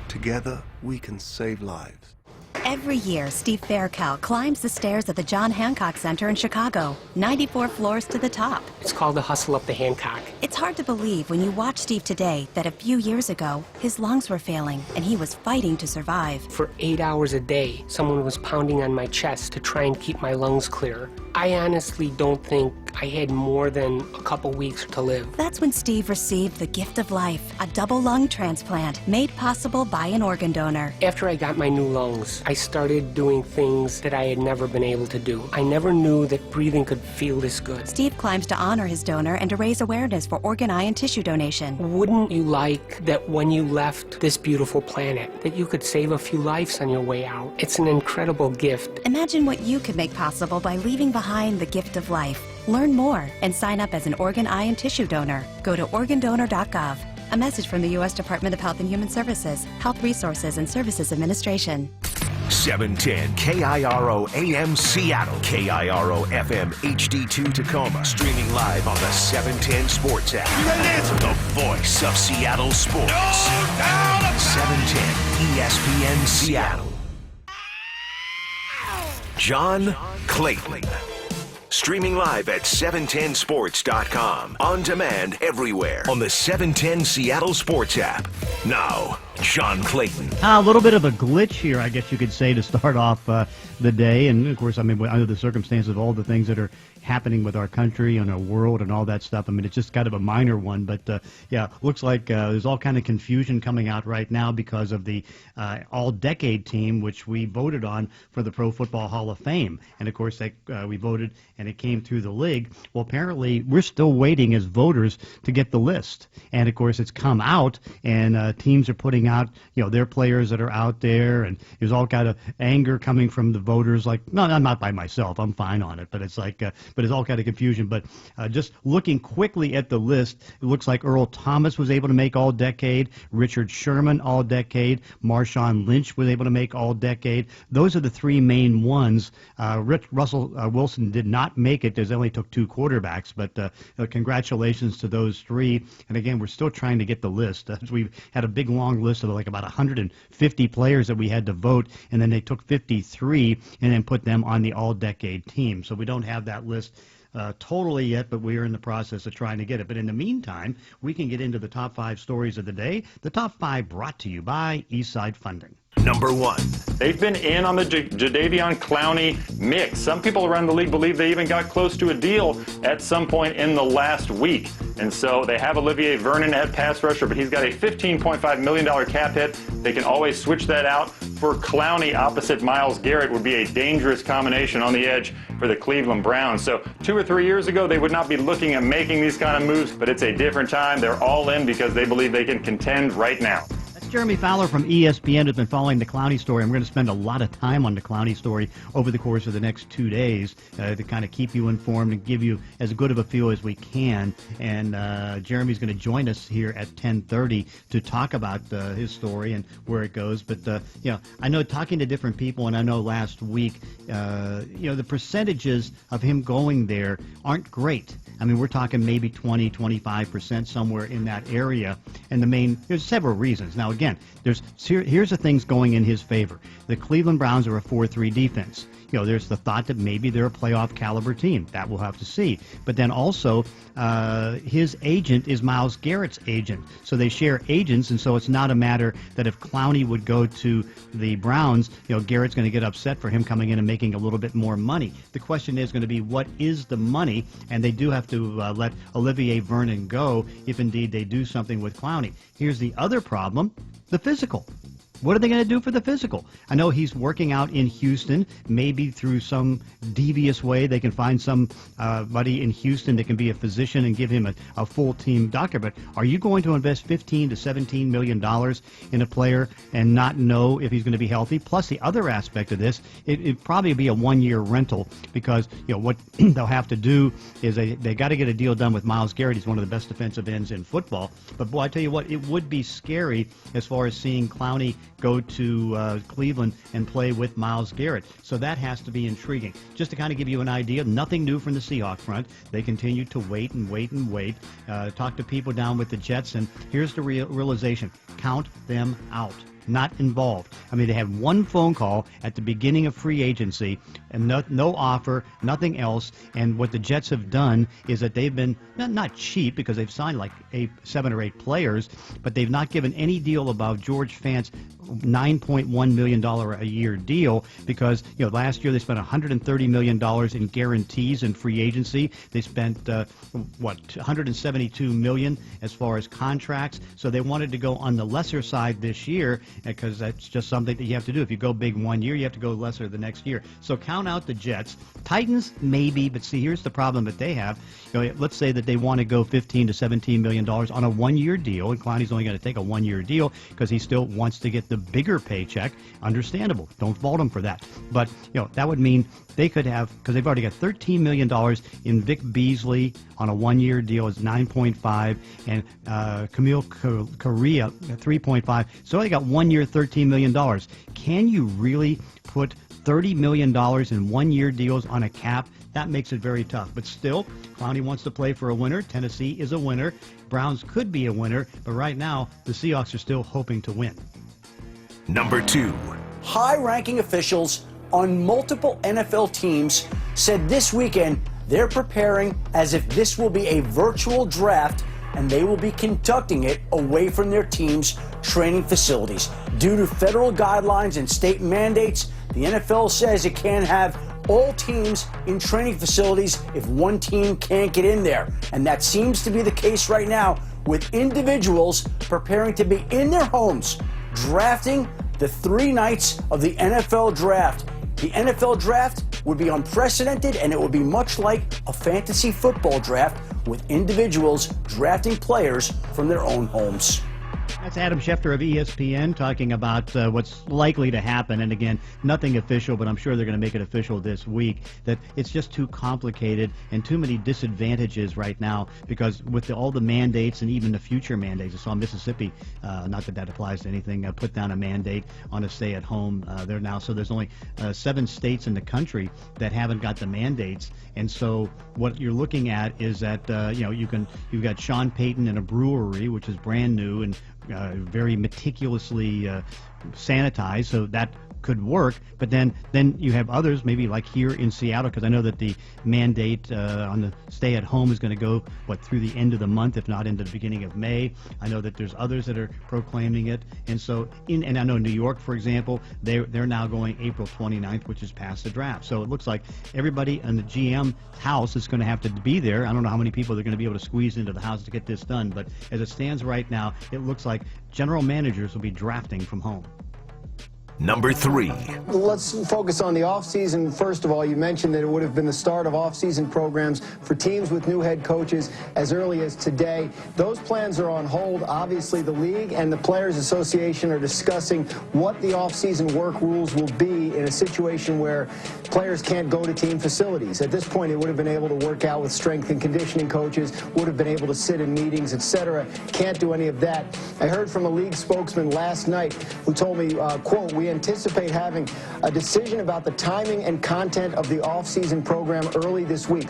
Together, we can save lives. Every year, Steve Faircal climbs the stairs at the John Hancock Center in Chicago, 94 floors to the top. It's called the hustle up the Hancock. It's hard to believe when you watch Steve today that a few years ago, his lungs were failing and he was fighting to survive. For 8 hours a day, someone was pounding on my chest to try and keep my lungs clear. I honestly don't think I had more than a couple weeks to live. That's when Steve received the gift of life, a double lung transplant made possible by an organ donor. After I got my new lungs, I started doing things that I had never been able to do. I never knew that breathing could feel this good. Steve climbs to honor his donor and to raise awareness for organ, eye, and tissue donation. Wouldn't you like that when you left this beautiful planet, that you could save a few lives on your way out? It's an incredible gift. Imagine what you could make possible by leaving behind the gift of life. Learn more and sign up as an organ, eye, and tissue donor. Go to organdonor.gov. A message from the U.S. Department of Health and Human Services, Health Resources and Services Administration. 710 KIRO AM Seattle, KIRO FM HD2 Tacoma, streaming live on the 710 Sports app. You ready to answer? The voice of Seattle sports. 710 ESPN Seattle. John Clayton. Streaming live at 710sports.com. On demand everywhere on the 710 Seattle Sports app. Now, John Clayton. A little bit of a glitch here, I guess you could say, to start off the day. And, of course, I mean, under the circumstances of all the things that are happening with our country and our world and all that stuff, I mean, it's just kind of a minor one. But, yeah, looks like there's all kind of confusion coming out right now because of the all-decade team, which we voted on for the Pro Football Hall of Fame. And, of course, we voted and it came through the league. Well, apparently, we're still waiting as voters to get the list. And, of course, it's come out, and teams are putting out, you know, their players that are out there, and there's all kind of anger coming from the voters. Like, no, I'm not by myself. I'm fine on it. But it's like, but it's all kind of confusion. But just looking quickly at the list, it looks like Earl Thomas was able to make all-decade, Richard Sherman all-decade, Marshawn Lynch was able to make all-decade. Those are the three main ones. Russell Wilson did not make it. They only took two quarterbacks, but congratulations to those three. And again, we're still trying to get the list. We've had a big long list of like about 150 players that we had to vote, and then they took 53 and then put them on the all-decade team. So we don't have that list totally yet, but we are in the process of trying to get it. But in the meantime, we can get into the top 5 stories of the day. The top 5 brought to you by Eastside Funding. Number 1. They've been in on the Jadeveon Clowney mix. Some people around the league believe they even got close to a deal at some point in the last week. And so they have Olivier Vernon at pass rusher, but he's got a $15.5 million cap hit. They can always switch that out for Clowney opposite Myles Garrett. Would be a dangerous combination on the edge for the Cleveland Browns. So 2 or 3 years ago, they would not be looking at making these kind of moves, but it's a different time. They're all in because they believe they can contend right now. Jeremy Fowler from ESPN has been following the Clowney story, and we're going to spend a lot of time on the Clowney story over the course of the next 2 days to kind of keep you informed and give you as good of a feel as we can. And Jeremy's going to join us here at 10:30 to talk about his story and where it goes. But, you know, I know talking to different people, and I know last week, you know, the percentages of him going there aren't great. I mean, we're talking maybe 20, 25%, somewhere in that area. And there's several reasons. Now, again, here's the things going in his favor. The Cleveland Browns are a 4-3 defense. There's the thought that maybe they're a playoff caliber team. That we'll have to see. But then also, his agent is Myles Garrett's agent. So they share agents, and so it's not a matter that if Clowney would go to the Browns, Garrett's going to get upset for him coming in and making a little bit more money. The question is going to be, what is the money? And they do have to let Olivier Vernon go if indeed they do something with Clowney. Here's the other problem, the physical. What are they going to do for the physical? I know he's working out in Houston. Maybe through some devious way they can find somebody in Houston that can be a physician and give him a full-team doctor. But are you going to invest $15 to $17 million in a player and not know if he's going to be healthy? Plus, the other aspect of this, it'd probably be a one-year rental because what they'll have to do is they got to get a deal done with Myles Garrett. He's one of the best defensive ends in football. But, boy, I tell you what, it would be scary as far as seeing Clowney go to Cleveland and play with Myles Garrett. So that has to be intriguing. Just to kind of give you an idea, nothing new from the Seahawks front. They continue to wait and wait and wait. Talk to people down with the Jets, and here's the realization. Count them out. Not involved. I mean, they had one phone call at the beginning of free agency and no offer, nothing else. And what the Jets have done is that they've been not cheap because they've signed like 7 or 8 players, but they've not given any deal about George Fant's $9.1 million a year deal because, last year they spent $130 million in guarantees in free agency. They spent, $172 million as far as contracts. So they wanted to go on the lesser side this year, because that's just something that you have to do. If you go big one year, you have to go lesser the next year. So count out the Jets. Titans, maybe, but see, here's the problem that they have. Let's say that they want to go $15 to $17 million on a one-year deal, and Clowney's only going to take a one-year deal because he still wants to get the bigger paycheck. Understandable. Don't fault him for that. But, that would mean they could have, because they've already got $13 million in Vic Beasley on a one-year deal is 9.5, and Camille Correa 3.5. So they got 1 year, $13 million. Can you really put $30 million in one-year deals on a cap? That makes it very tough. But still, Clowney wants to play for a winner. Tennessee is a winner. Browns could be a winner, but right now the Seahawks are still hoping to win. Number 2. High-ranking officials on multiple NFL teams said this weekend they're preparing as if this will be a virtual draft, and they will be conducting it away from their team's training facilities. Due to federal guidelines and state mandates, the NFL says it can't have all teams in training facilities if one team can't get in there. And that seems to be the case right now, with individuals preparing to be in their homes, drafting the 3 nights of the NFL draft. The NFL draft would be unprecedented, and it would be much like a fantasy football draft with individuals drafting players from their own homes. That's Adam Schefter of ESPN talking about what's likely to happen. And again, nothing official, but I'm sure they're going to make it official this week, that it's just too complicated and too many disadvantages right now because with all the mandates and even the future mandates. I saw Mississippi, not that that applies to anything, put down a mandate on a stay-at-home there now. So there's only 7 states in the country that haven't got the mandates. And so what you're looking at is that, you've got Sean Payton in a brewery, which is brand new and very meticulously sanitized, so that could work. But then you have others, maybe like here in Seattle, because I know that the mandate on the stay-at-home is going to go, through the end of the month, if not into the beginning of May. I know that there's others that are proclaiming it. And so, and I know New York, for example, they're now going April 29th, which is past the draft. So it looks like everybody in the GM house is going to have to be there. I don't know how many people they're going to be able to squeeze into the house to get this done, but as it stands right now, it looks like general managers will be drafting from home. Number 3. Let's focus on the offseason. First of all, you mentioned that it would have been the start of offseason programs for teams with new head coaches as early as today. Those plans are on hold. Obviously, the league and the Players Association are discussing what the offseason work rules will be in a situation where players can't go to team facilities. At this point, they would have been able to work out with strength and conditioning coaches, would have been able to sit in meetings, etc. Can't do any of that. I heard from a league spokesman last night who told me, quote, "We anticipate having a decision about the timing and content of the off-season program early this week."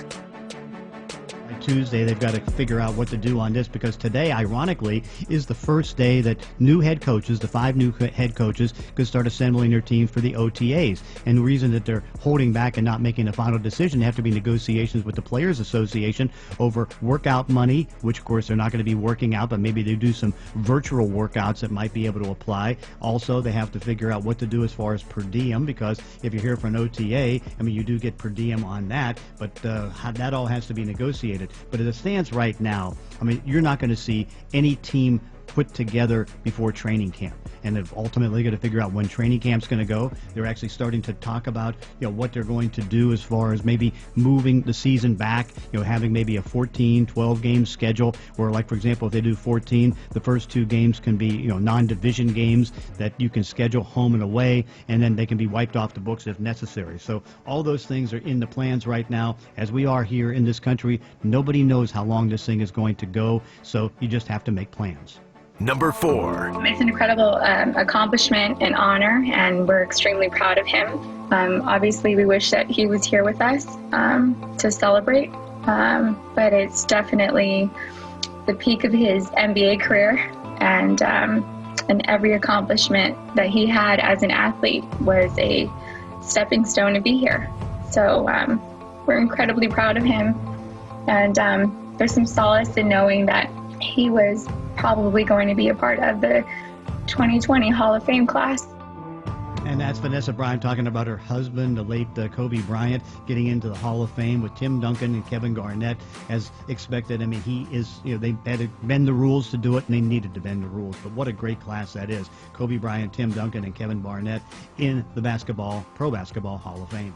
Tuesday, they've got to figure out what to do on this, because today, ironically, is the first day that new head coaches, the 5 new head coaches, could start assembling their teams for the OTAs. And the reason that they're holding back and not making a final decision, they have to be negotiations with the Players Association over workout money, which of course they're not going to be working out, but maybe they do some virtual workouts that might be able to apply. Also, they have to figure out what to do as far as per diem, because if you're here for an OTA, I mean, you do get per diem on that, but that all has to be negotiated. But as it stands right now, I mean, you're not going to see any team put together before training camp. And they've ultimately got to figure out when training camp's going to go. They're actually starting to talk about, what they're going to do as far as maybe moving the season back, having maybe a 14, 12 game schedule, where, like, for example, if they do 14, the first 2 games can be, non-division games that you can schedule home and away, and then they can be wiped off the books if necessary. So all those things are in the plans right now. As we are here in this country, nobody knows how long this thing is going to go, so you just have to make plans. Number 4. It's an incredible accomplishment and honor, and we're extremely proud of him. Obviously, we wish that he was here with us to celebrate, but it's definitely the peak of his NBA career, and every accomplishment that he had as an athlete was a stepping stone to be here. So we're incredibly proud of him, and there's some solace in knowing that he was probably going to be a part of the 2020 Hall of Fame class. And that's Vanessa Bryant talking about her husband, the late Kobe Bryant, getting into the Hall of Fame with Tim Duncan and Kevin Garnett as expected. I mean, he is, they had to bend the rules to do it, and they needed to bend the rules. But what a great class that is. Kobe Bryant, Tim Duncan, and Kevin Garnett in the Pro Basketball Hall of Fame.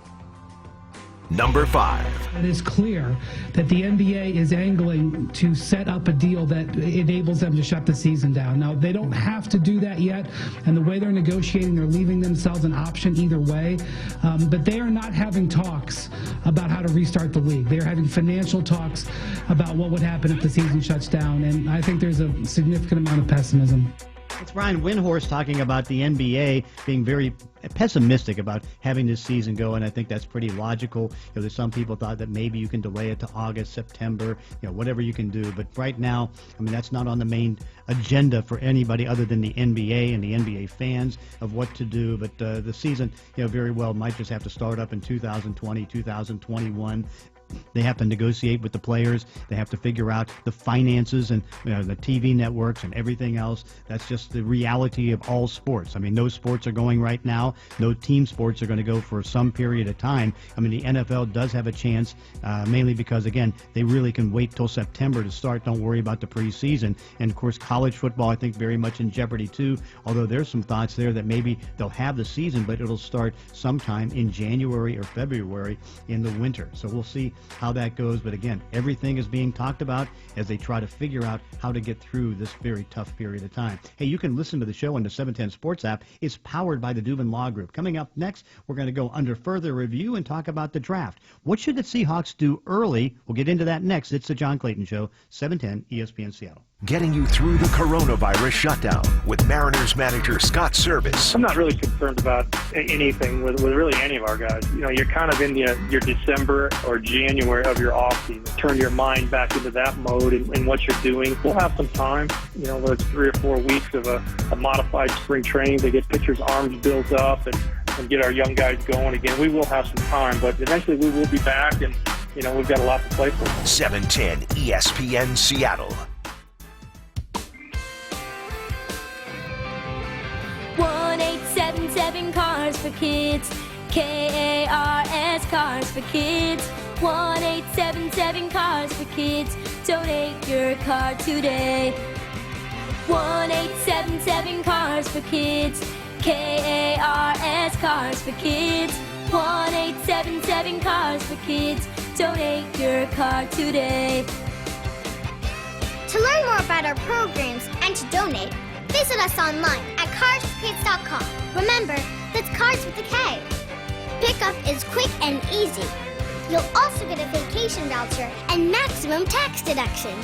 Number 5. It is clear that the NBA is angling to set up a deal that enables them to shut the season down. Now, they don't have to do that yet, and the way they're negotiating, they're leaving themselves an option either way. But they are not having talks about how to restart the league. They are having financial talks about what would happen if the season shuts down, and I think there's a significant amount of pessimism. It's Brian Windhorst talking about the NBA being very pessimistic about having this season go, and I think that's pretty logical. There's some people thought that maybe you can delay it to August, September, whatever you can do. But right now, I mean, that's not on the main agenda for anybody other than the NBA and the NBA fans of what to do. But the season, very well might just have to start up in 2020, 2021. They have to negotiate with the players. They have to figure out the finances and the TV networks and everything else. That's just the reality of all sports. I mean, no sports are going right now. No team sports are going to go for some period of time. I mean, the NFL does have a chance, mainly because, again, they really can wait till September to start. Don't worry about the preseason. And, of course, college football, I think, very much in jeopardy, too, although there's some thoughts there that maybe they'll have the season, but it'll start sometime in January or February in the winter. So we'll see how that goes. But again, everything is being talked about as they try to figure out how to get through this very tough period of time. Hey, you can listen to the show on the 710 Sports app. It's powered by the Dubin Law Group. Coming up next, we're going to go under further review and talk about the draft. What should the Seahawks do early? We'll get into that next. It's the John Clayton Show, 710 ESPN Seattle. Getting you through the coronavirus shutdown with Mariners manager Scott Service. I'm not really concerned about anything with really any of our guys. You're kind of in your December or January of your off season. Turn your mind back into that mode and what you're doing. We'll have some time, whether it's 3 or 4 weeks of a modified spring training to get pitchers' arms built up and get our young guys going again. We will have some time, but eventually we will be back, and we've got a lot to play for. 710 ESPN Seattle. 1-877 Cars for Kids. KARS Cars for Kids. 1-877 Cars for Kids. Donate your car today. 1-877 Cars for Kids. KARS Cars for Kids. 1-877 Cars for Kids. Donate your car today. To learn more about our programs and to donate, visit us online at carsforkids.com. Remember, that's Cars with a K. Pickup is quick and easy. You'll also get a vacation voucher and maximum tax deduction.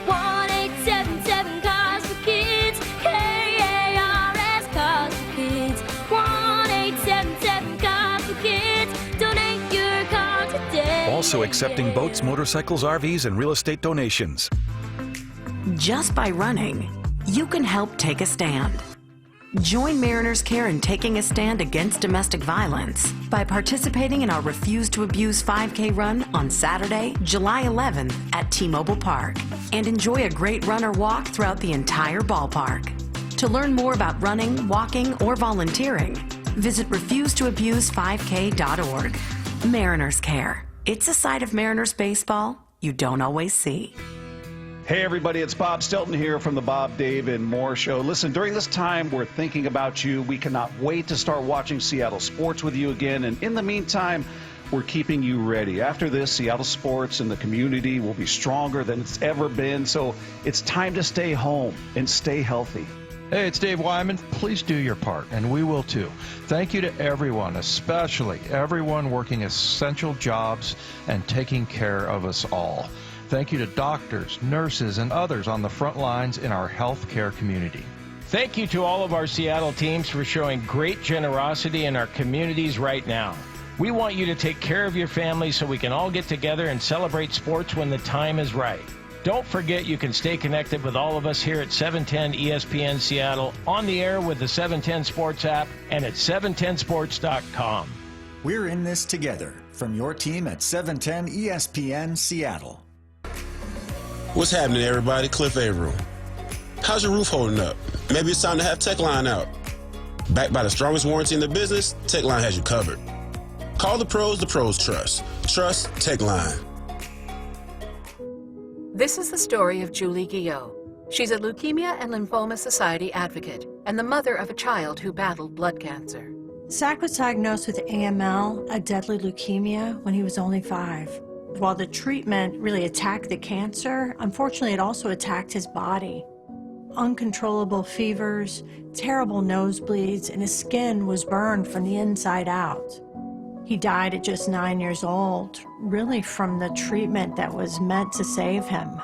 1-877 Cars for Kids. KARS Cars for Kids. 1-877 Cars for Kids. Donate your car today. All Also accepting boats, motorcycles, RVs, and real estate donations. Just by running, you can help take a stand. Join Mariners Care in taking a stand against domestic violence by participating in our Refuse to Abuse 5K run on Saturday, July 11th at T-Mobile Park. And enjoy a great run or walk throughout the entire ballpark. To learn more about running, walking, or volunteering, visit refusetoabuse5k.org. Mariners Care. It's a side of Mariners baseball you don't always see. Hey everybody, it's Bob Stilton here from the Bob, Dave, and More Show. Listen, during this time, we're thinking about you. We cannot wait to start watching Seattle sports with you again. And in the meantime, we're keeping you ready. After this, Seattle sports and the community will be stronger than it's ever been. So it's time to stay home and stay healthy. Hey, it's Dave Wyman. Please do your part, and we will too. Thank you to everyone, especially everyone working essential jobs and taking care of us all. Thank you to doctors, nurses, and others on the front lines in our healthcare community. Thank you to all of our Seattle teams for showing great generosity in our communities right now. We want you to take care of your family so we can all get together and celebrate sports when the time is right. Don't forget you can stay connected with all of us here at 710 ESPN Seattle, on the air with the 710 Sports app, and at 710sports.com. We're in this together from your team at 710 ESPN Seattle. What's happening, everybody? Cliff Averill. How's your roof holding up? Maybe it's time to have TechLine out. Backed by the strongest warranty in the business, TechLine has you covered. Call the pros trust. Trust TechLine. This is the story of Julie Guillot. She's a Leukemia and Lymphoma Society advocate and the mother of a child who battled blood cancer. Zach was diagnosed with AML, a deadly leukemia, when he was only 5. While the treatment really attacked the cancer, unfortunately it also attacked his body. Uncontrollable fevers, terrible nosebleeds, and his skin was burned from the inside out. He died at just 9 years old, really from the treatment that was meant to save him.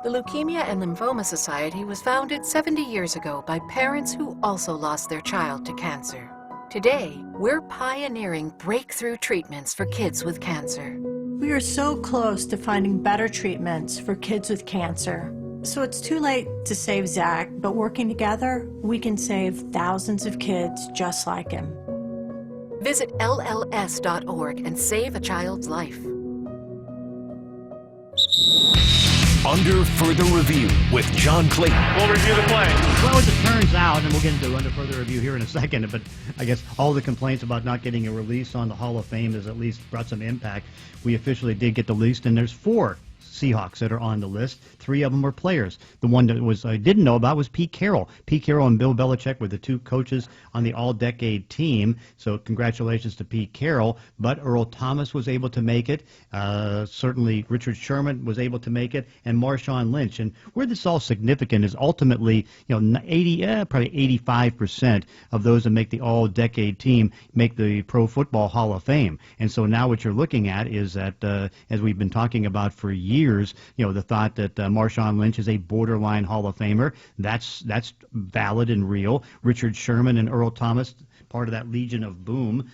The Leukemia and Lymphoma Society was founded 70 years ago by parents who also lost their child to cancer. Today, we're pioneering breakthrough treatments for kids with cancer. We are so close to finding better treatments for kids with cancer. So it's too late to save Zach, but working together, we can save thousands of kids just like him. Visit LLS.org and save a child's life. Under Further Review with John Clayton. We'll review the play. Well, as it turns out, and we'll get into Under Further Review here in a second, but I guess all the complaints about not getting a release on the Hall of Fame has at least brought some impact. We officially did get the list, and there's 4 Seahawks that are on the list. 3 of them were players. The one that was I didn't know about was Pete Carroll. Pete Carroll and Bill Belichick were the 2 coaches on the all-decade team, so congratulations to Pete Carroll. But Earl Thomas was able to make it. Certainly Richard Sherman was able to make it, and Marshawn Lynch. And where this is all significant is ultimately, probably 85% of those that make the all-decade team make the Pro Football Hall of Fame. And so now what you're looking at is that, as we've been talking about for years, the thought that Marshawn Lynch is a borderline Hall of Famer, that's valid and real. Richard Sherman and Earl Thomas, part of that Legion of Boom,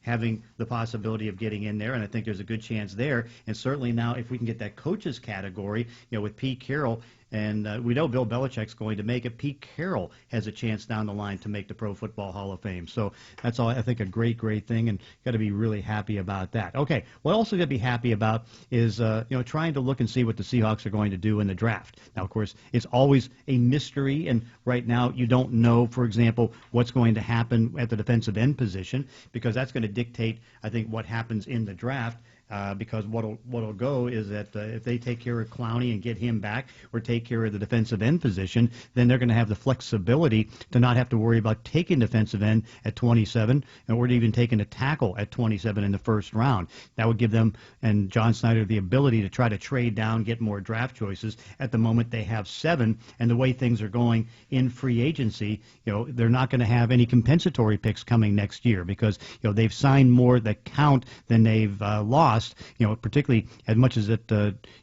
having the possibility of getting in there, and I think there's a good chance there. And certainly now, if we can get that coaches category, with Pete Carroll, and we know Bill Belichick's going to make it. Pete Carroll has a chance down the line to make the Pro Football Hall of Fame. So that's all, I think, a great thing, and got to be really happy about that. Okay, what also got to be happy about is trying to look and see what the Seahawks are going to do in the draft. Now, of course, it's always a mystery, and right now you don't know, for example, what's going to happen at the defensive end position, because that's going to dictate, I think, what happens in the draft. Because what'll go is that if they take care of Clowney and get him back, or take care of the defensive end position, then they're going to have the flexibility to not have to worry about taking defensive end at 27, or even taking a tackle at 27 in the first round. That would give them and John Snyder the ability to try to trade down, get more draft choices. At the moment, they have 7, and the way things are going in free agency, they're not going to have any compensatory picks coming next year, because they've signed more that count than they've lost. lost, particularly as much as it,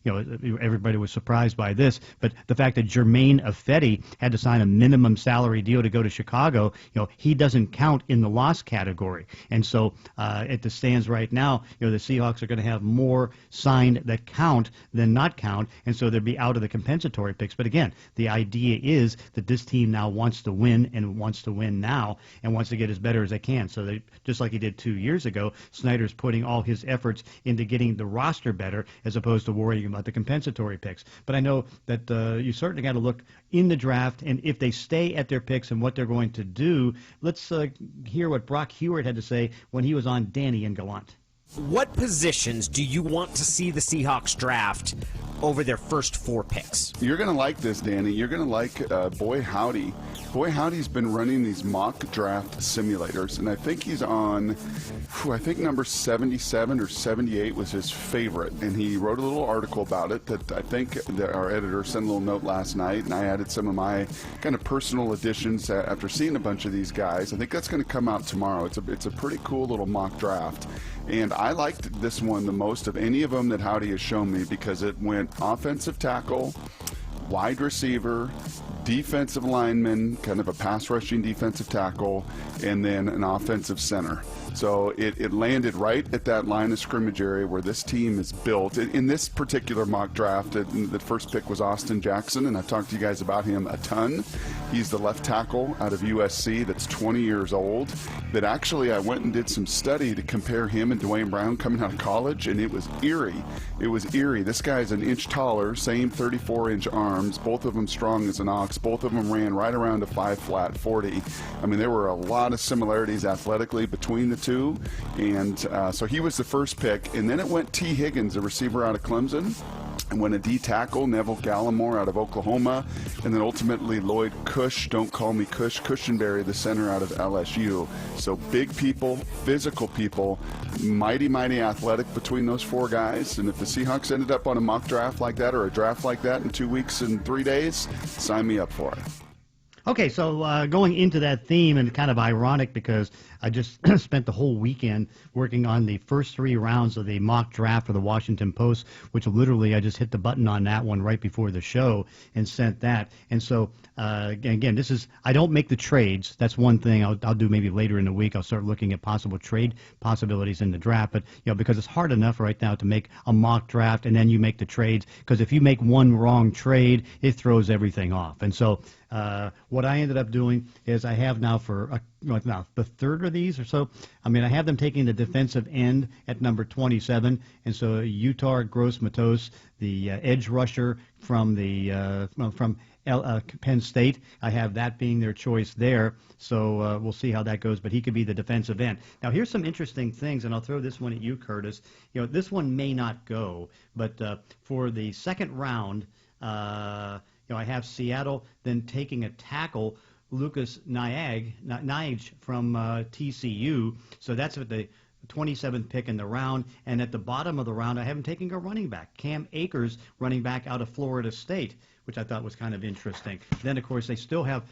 everybody was surprised by this, but the fact that Jermaine Ifedi had to sign a minimum salary deal to go to Chicago, he doesn't count in the loss category. And so at the stands right now, the Seahawks are going to have more signed that count than not count, and so they'll be out of the compensatory picks. But again, the idea is that this team now wants to win and wants to win now and wants to get as better as they can. So they, just like he did 2 years ago, Snyder's putting all his efforts into getting the roster better as opposed to worrying about the compensatory picks. But I know that you certainly got to look in the draft, and if they stay at their picks and what they're going to do, let's hear what Brock Heward had to say when he was on Danny and Gallant. What positions do you want to see the Seahawks draft over their first 4 picks? You're going to like this, Danny. You're going to like Boy Howdy. Boy Howdy's been running these mock draft simulators, and I think he's on, I think number 77 or 78 was his favorite, and he wrote a little article about it that I think that our editor sent a little note last night, and I added some of my kind of personal additions after seeing a bunch of these guys. I think that's going to come out tomorrow. It's a pretty cool little mock draft. And I liked this one the most of any of them that Howdy has shown me because it went offensive tackle, wide receiver, defensive lineman, kind of a pass rushing defensive tackle, and then an offensive center. So it landed right at that line of scrimmage area where this team is built. In this particular mock draft, the first pick was Austin Jackson, and I've talked to you guys about him a ton. He's the left tackle out of USC that's 20 years old. That actually I went and did some study to compare him and Dwayne Brown coming out of college, and it was eerie. It was eerie. This guy's an inch taller, same 34-inch arms, both of them strong as an ox. Both of them ran right around a 5 40. I mean, there were a lot of similarities athletically between the two, and so he was the first pick. And then it went T. Higgins, a receiver out of Clemson, and went a D tackle, Neville Gallimore out of Oklahoma, and then ultimately Lloyd Cush, don't call me Cush, Cushenberry, the center out of LSU. So big people, physical people, mighty, mighty athletic between those 4 guys. And if the Seahawks ended up on a mock draft like that or a draft like that in 2 weeks and 3 days, sign me up for it. Okay, so going into that theme, and kind of ironic because I just spent the whole weekend working on the first 3 rounds of the mock draft for the Washington Post, which literally I just hit the button on that one right before the show and sent that. And so, again, this is, I don't make the trades. That's one thing I'll do maybe later in the week. I'll start looking at possible trade possibilities in the draft. But, because it's hard enough right now to make a mock draft and then you make the trades, because if you make one wrong trade, it throws everything off. And so, what I ended up doing is I have now for the third of these or so. I mean, I have them taking the defensive end at number 27, and so Utah Gross-Matos, the edge rusher from the from Penn State, I have that being their choice there. So we'll see how that goes, but he could be the defensive end. Now, here's some interesting things, and I'll throw this one at you, Curtis. This one may not go, but for the second round, I have Seattle then taking a tackle, Lucas Niage from TCU. So that's at the 27th pick in the round. And at the bottom of the round, I have him taking a running back, Cam Akers, running back out of Florida State, which I thought was kind of interesting. Then, of course, they still have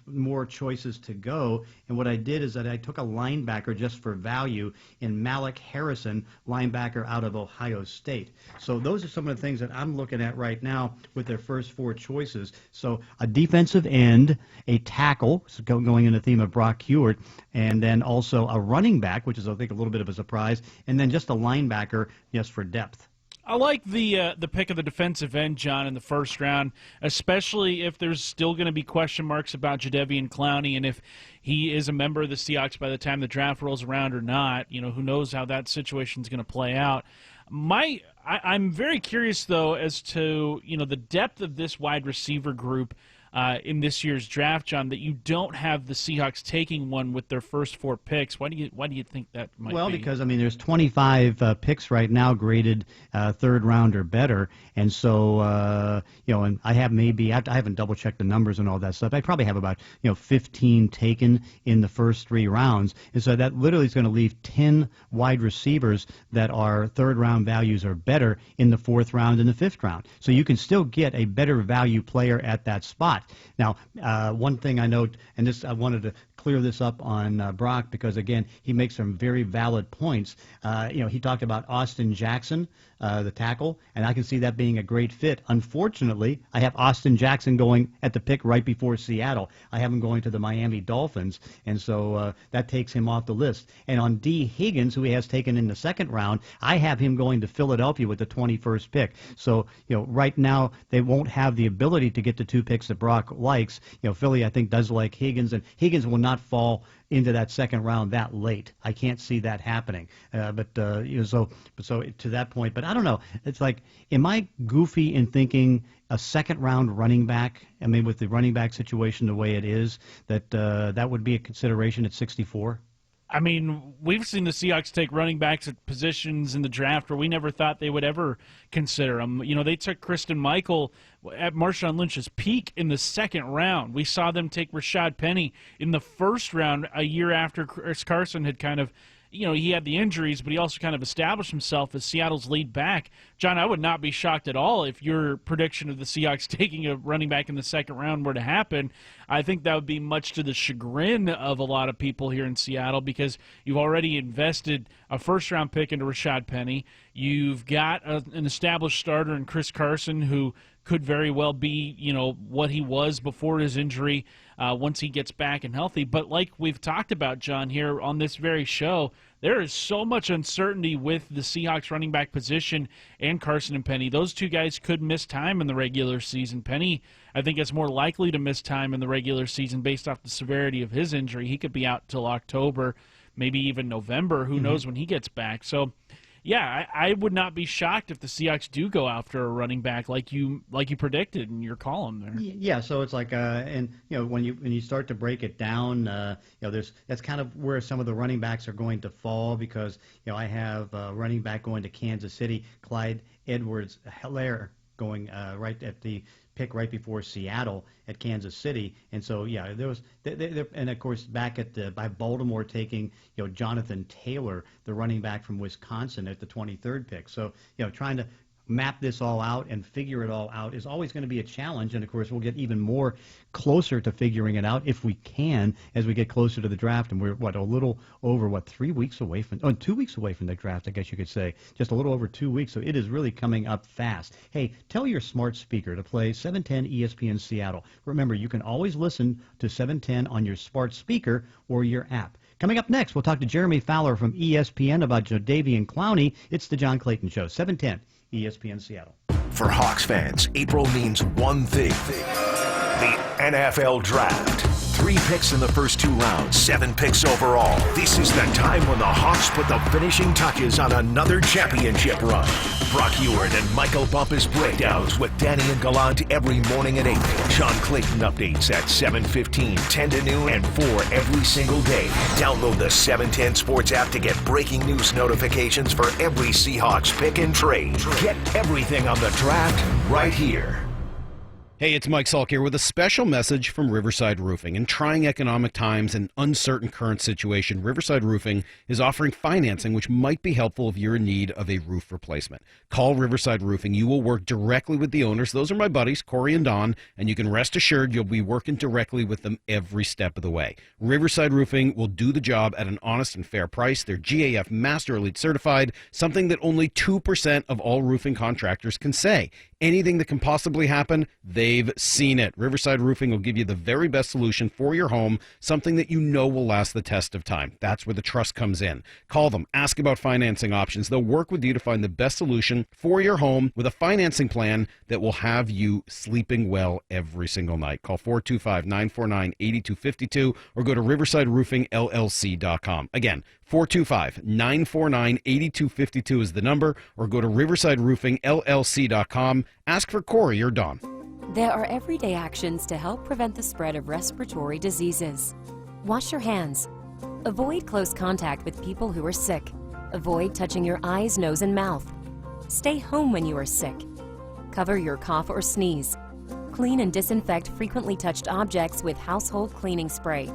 more choices to go. And what I did is that I took a linebacker just for value in Malik Harrison, linebacker out of Ohio State. So those are some of the things that I'm looking at right now with their first 4 choices. So a defensive end, a tackle, so going in the theme of Brock Heward, and then also a running back, which is, I think, a little bit of a surprise, and then just a linebacker just for depth. I like the pick of the defensive end, John, in the first round, especially if there's still going to be question marks about Jadeveon Clowney and if he is a member of the Seahawks by the time the draft rolls around or not. Who knows how that situation is going to play out. I'm very curious, though, as to the depth of this wide receiver group in this year's draft, John, that you don't have the Seahawks taking one with their first 4 picks. Why do you think that might be? Well, because, there's 25 picks right now graded third round or better, and so, and I have I haven't double-checked the numbers and all that stuff. I probably have about, 15 taken in the first 3 rounds, and so that literally is going to leave 10 wide receivers that are third-round values or better in the 4th round and the 5th round. So you can still get a better value player at that spot. not. Now, one thing I note, and this I wanted to clear this up on Brock, because again, he makes some very valid points. He talked about Austin Jackson, the tackle, and I can see that being a great fit. Unfortunately, I have Austin Jackson going at the pick right before Seattle. I have him going to the Miami Dolphins, and so that takes him off the list. And on D. Higgins, who he has taken in the second round, I have him going to Philadelphia with the 21st pick. So, right now they won't have the ability to get the 2 picks that Brock likes. Philly, I think, does like Higgins, and Higgins will not fall into that second round that late. I can't see that happening. So to that point, but I don't know. It's like, am I goofy in thinking a second round running back? I mean, with the running back situation the way it is, that would be a consideration at 64. I mean, we've seen the Seahawks take running backs at positions in the draft where we never thought they would ever consider them. They took Kristen Michael at Marshawn Lynch's peak in the second round. We saw them take Rashad Penny in the first round a year after Chris Carson had kind of, he had the injuries, but he also kind of established himself as Seattle's lead back. John, I would not be shocked at all if your prediction of the Seahawks taking a running back in the second round were to happen. I think that would be much to the chagrin of a lot of people here in Seattle, because you've already invested a first-round pick into Rashad Penny. You've got an established starter in Chris Carson, who could very well be, what he was before his injury once he gets back and healthy. But like we've talked about, John, here on this very show, there is so much uncertainty with the Seahawks running back position and Carson and Penny. Those two guys could miss time in the regular season. Penny, I think, is more likely to miss time in the regular season based off the severity of his injury. He could be out till October, maybe even November. Who knows when he gets back. So, yeah, I would not be shocked if the Seahawks do go after a running back like you predicted in your column there. Yeah, so it's like, when you start to break it down, that's kind of where some of the running backs are going to fall, because I have running back going to Kansas City, Clyde Edwards-Helaire going right at the pick right before Seattle at Kansas City. And so, yeah, there was, and of course, back at by Baltimore taking, Jonathan Taylor, the running back from Wisconsin, at the 23rd pick. So, trying to map this all out and figure it all out is always going to be a challenge. And of course, we'll get even more closer to figuring it out if we can as we get closer to the draft. And we're a little over 3 weeks away from 2 weeks away from the draft, I guess you could say, just a little over 2 weeks. So it is really coming up fast. Hey, tell your smart speaker to play 710 ESPN Seattle. Remember, you can always listen to 710 on your smart speaker or your app. Coming up next, we'll talk to Jeremy Fowler from ESPN about Jadeveon Clowney. It's the John Clayton Show, 710 ESPN Seattle. For Hawks fans, April means one thing: the NFL Draft. 3 picks in the first 2 rounds, 7 picks overall. This is the time when the Hawks put the finishing touches on another championship run. Brock Ewart and Michael Bumpus breakdowns with Danny and Gallant every morning at 8. John Clayton updates at 7:15, 10 to noon, and 4 every single day. Download the 710 Sports app to get breaking news notifications for every Seahawks pick and trade. Get everything on the draft right here. Hey, it's Mike Salk here with a special message from Riverside Roofing. In trying economic times and uncertain current situation, Riverside Roofing is offering financing which might be helpful if you're in need of a roof replacement. Call Riverside Roofing. You will work directly with the owners. Those are my buddies, Corey and Don, and you can rest assured you'll be working directly with them every step of the way. Riverside Roofing will do the job at an honest and fair price. They're GAF Master Elite certified, something that only 2% of all roofing contractors can say. Anything that can possibly happen, they've seen it. Riverside Roofing will give you the very best solution for your home, something that you know will last the test of time. That's where the trust comes in. Call them, ask about financing options. They'll work with you to find the best solution for your home with a financing plan that will have you sleeping well every single night. Call 425-949-8252 or go to riversideroofingllc.com. Again, 425-949-8252 is the number, or go to riversideroofingllc.com. Ask for Corey or Don. There are everyday actions to help prevent the spread of respiratory diseases. Wash your hands. Avoid close contact with people who are sick. Avoid touching your eyes, nose, and mouth. Stay home when you are sick. Cover your cough or sneeze. Clean and disinfect frequently touched objects with household cleaning spray.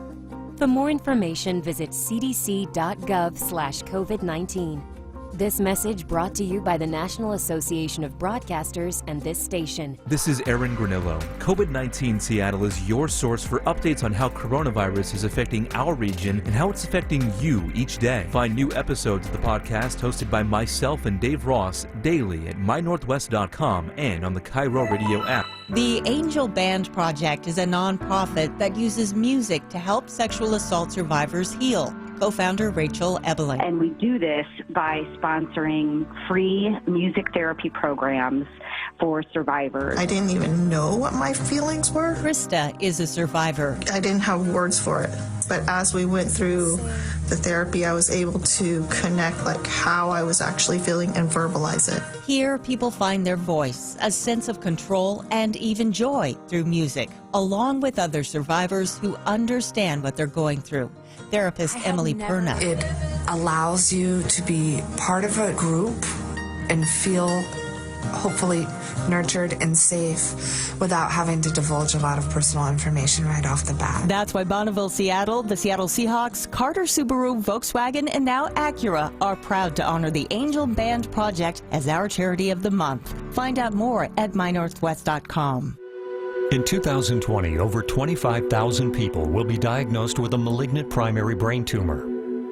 For more information, visit cdc.gov/COVID-19. This message brought to you by the National Association of Broadcasters and this station. This is Aaron Granillo. COVID-19 Seattle is your source for updates on how coronavirus is affecting our region and how it's affecting you each day. Find new episodes of the podcast hosted by myself and Dave Ross daily at mynorthwest.com and on the Cairo Radio app. The Angel Band Project is a nonprofit that uses music to help sexual assault survivors heal. Co-founder Rachel Ebelin. And we do this by sponsoring free music therapy programs for survivors. I didn't even know what my feelings were. Krista is a survivor. I didn't have words for it. But as we went through the therapy, I was able to connect like how I was actually feeling and verbalize it. Here, people find their voice, a sense of control, and even joy through music, along with other survivors who understand what they're going through. Therapist Emily Perna. It allows you to be part of a group and feel hopefully nurtured and safe without having to divulge a lot of personal information right off the bat. That's why Bonneville, Seattle, the Seattle Seahawks, Carter Subaru, Volkswagen, and now Acura are proud to honor the Angel Band Project as our charity of the month. Find out more at mynorthwest.com. In 2020, over 25,000 people will be diagnosed with a malignant primary brain tumor.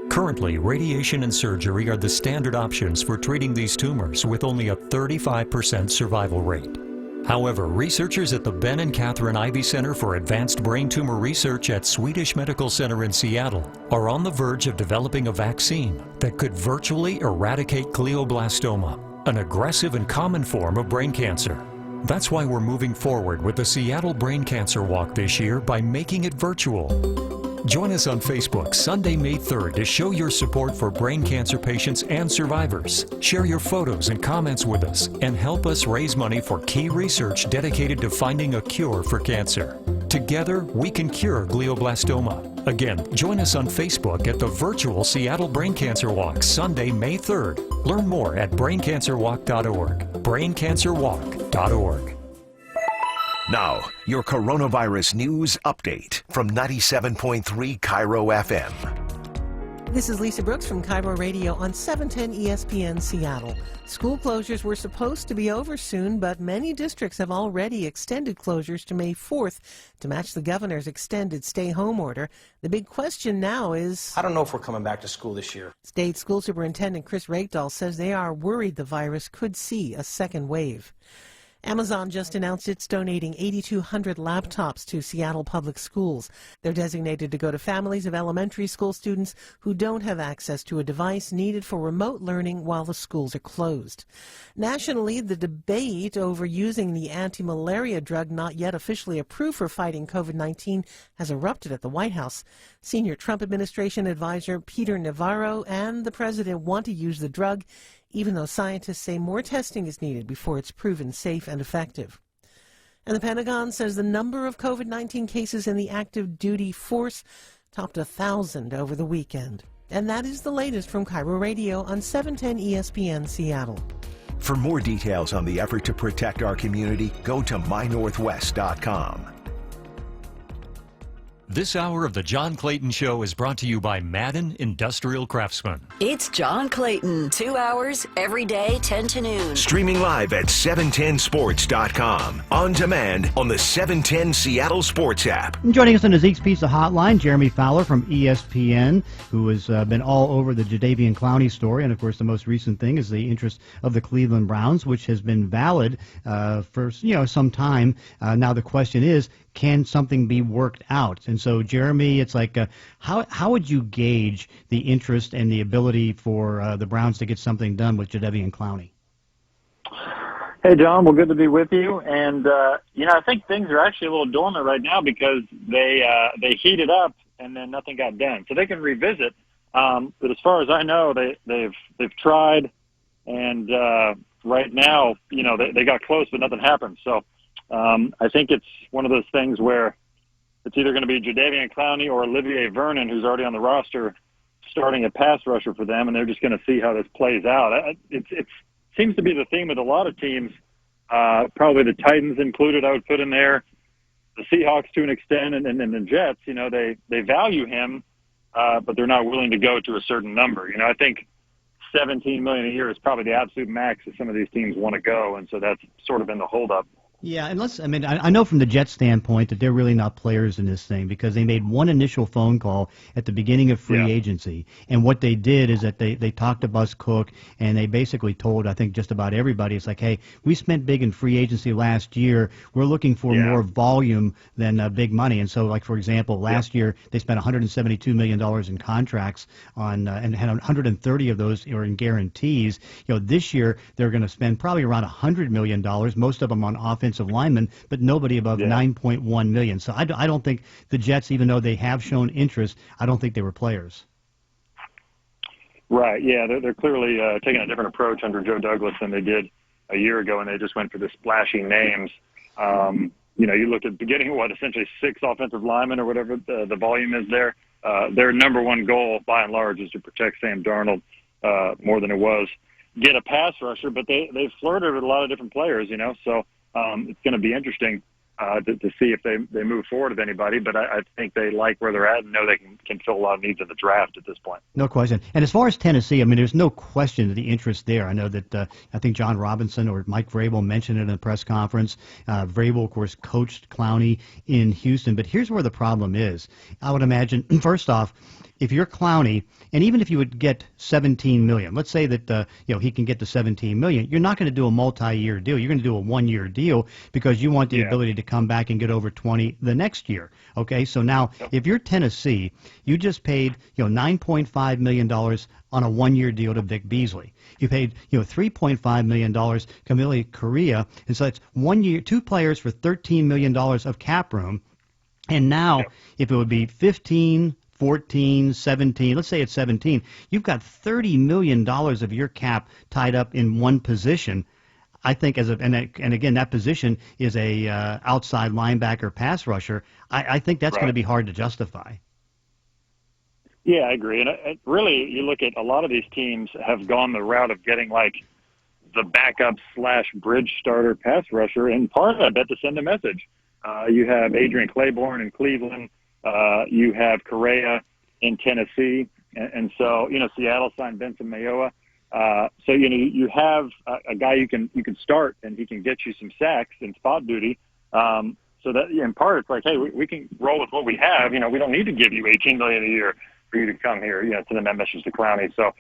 Currently, radiation and surgery are the standard options for treating these tumors with only a 35% survival rate. However, researchers at the Ben and Catherine Ivey Center for Advanced Brain Tumor Research at Swedish Medical Center in Seattle are on the verge of developing a vaccine that could virtually eradicate glioblastoma, an aggressive and common form of brain cancer. That's why we're moving forward with the Seattle Brain Cancer Walk this year by making it virtual. Join us on Facebook Sunday, May 3rd to show your support for brain cancer patients and survivors. Share your photos and comments with us and help us raise money for key research dedicated to finding a cure for cancer. Together, we can cure glioblastoma. Again, join us on Facebook at the virtual Seattle Brain Cancer Walk Sunday, May 3rd. Learn more at braincancerwalk.org. braincancerwalk.org. Now, your coronavirus news update from 97.3 Cairo FM. This is Lisa Brooks from Cairo Radio on 710 ESPN Seattle. School closures were supposed to be over soon, but many districts have already extended closures to May 4th to match the governor's extended stay-home order. The big question now is, I don't know if we're coming back to school this year. State School Superintendent Chris Rakedahl says they are worried the virus could see a second wave. Amazon just announced it's donating 8,200 laptops to Seattle Public Schools. They're designated to go to families of elementary school students who don't have access to a device needed for remote learning while the schools are closed. Nationally, the debate over using the anti-malaria drug not yet officially approved for fighting COVID-19 has erupted at the White House. Senior Trump administration advisor Peter Navarro and the president want to use the drug, even though scientists say more testing is needed before it's proven safe and effective. And the Pentagon says the number of COVID-19 cases in the active duty force topped 1,000 over the weekend. And that is the latest from Cairo Radio on 710 ESPN Seattle. For more details on the effort to protect our community, go to mynorthwest.com. This hour of the John Clayton Show is brought to you by Madden Industrial Craftsman. It's John Clayton, 2 hours every day, 10 to noon. Streaming live at 710sports.com. On demand on the 710 Seattle Sports app. And joining us on the Zeke's Pizza Hotline, Jeremy Fowler from ESPN, who has been all over the Jadeveon Clowney story. And, of course, the most recent thing is the interest of the Cleveland Browns, which has been valid for some time. Now the question is, can something be worked out? And so, Jeremy, it's like, how would you gauge the interest and the ability for the Browns to get something done with Jadeveon Clowney? Hey, John. Well, good to be with you. And, I think things are actually a little dormant right now because they heated up and then nothing got done. So they can revisit. But as far as I know, they've tried. And right now, they got close, but nothing happened. So I think it's one of those things where it's either going to be Jadeveon Clowney or Olivier Vernon, who's already on the roster, starting a pass rusher for them, and they're just going to see how this plays out. It seems to be the theme with a lot of teams, probably the Titans included, I would put in there, the Seahawks to an extent, and then the Jets. They value him, but they're not willing to go to a certain number. I think $17 million a year is probably the absolute max that some of these teams want to go, and so that's sort of been the holdup. Yeah, and I know from the Jets standpoint that they're really not players in this thing because they made one initial phone call at the beginning of free agency. And what they did is that they talked to Buzz Cook and they basically told, I think, just about everybody, it's like, hey, we spent big in free agency last year. We're looking for more volume than big money. And so, like, for example, last year they spent $172 million in contracts on and had 130 of those are in guarantees. This year they're going to spend probably around $100 million, most of them on offensive linemen, but nobody above $9.1 million. So I don't think the Jets, even though they have shown interest, I don't think they were players. Right, yeah, they're clearly taking a different approach under Joe Douglas than they did a year ago, and they just went for the splashy names. You look at beginning, essentially 6 offensive linemen or whatever the volume is there. Their number one goal, by and large, is to protect Sam Darnold more than it was get a pass rusher, but they flirted with a lot of different players, so it's going to be interesting to see if they move forward with anybody, but I think they like where they're at and know they can fill a lot of needs in the draft at this point. No question. And as far as Tennessee, there's no question of the interest there. I know that I think John Robinson or Mike Vrabel mentioned it in a press conference. Vrabel, of course, coached Clowney in Houston, but here's where the problem is. I would imagine, first off, if you're Clowney, and even if you would get $17 million, let's say that he can get to $17 million, you're not going to do a multi-year deal. You're going to do a one-year deal because you want the ability to come back and get over 20 the next year. Okay, so now if you're Tennessee, you just paid $9.5 million on a one-year deal to Vic Beasley. You paid $3.5 million to Camille Correa, and so it's 1 year, 2 players for $13 million of cap room. And now, if it would be 15, 14, 17, let's say it's 17, you've got $30 million of your cap tied up in one position. I think and again, that position is a outside linebacker pass rusher. I think that's going to be hard to justify. Yeah, I agree. And really, you look at a lot of these teams have gone the route of getting like the backup / bridge starter pass rusher, in part, I bet, to send a message. You have Adrian Claiborne in Cleveland. You have Correa in Tennessee. And so, Seattle signed Benson Mayowa. So, you have a guy you can start, and he can get you some sacks in spot duty. So that in part, it's like, hey, we can roll with what we have. We don't need to give you $18 million a year for you to come here, send that message to Clowney. So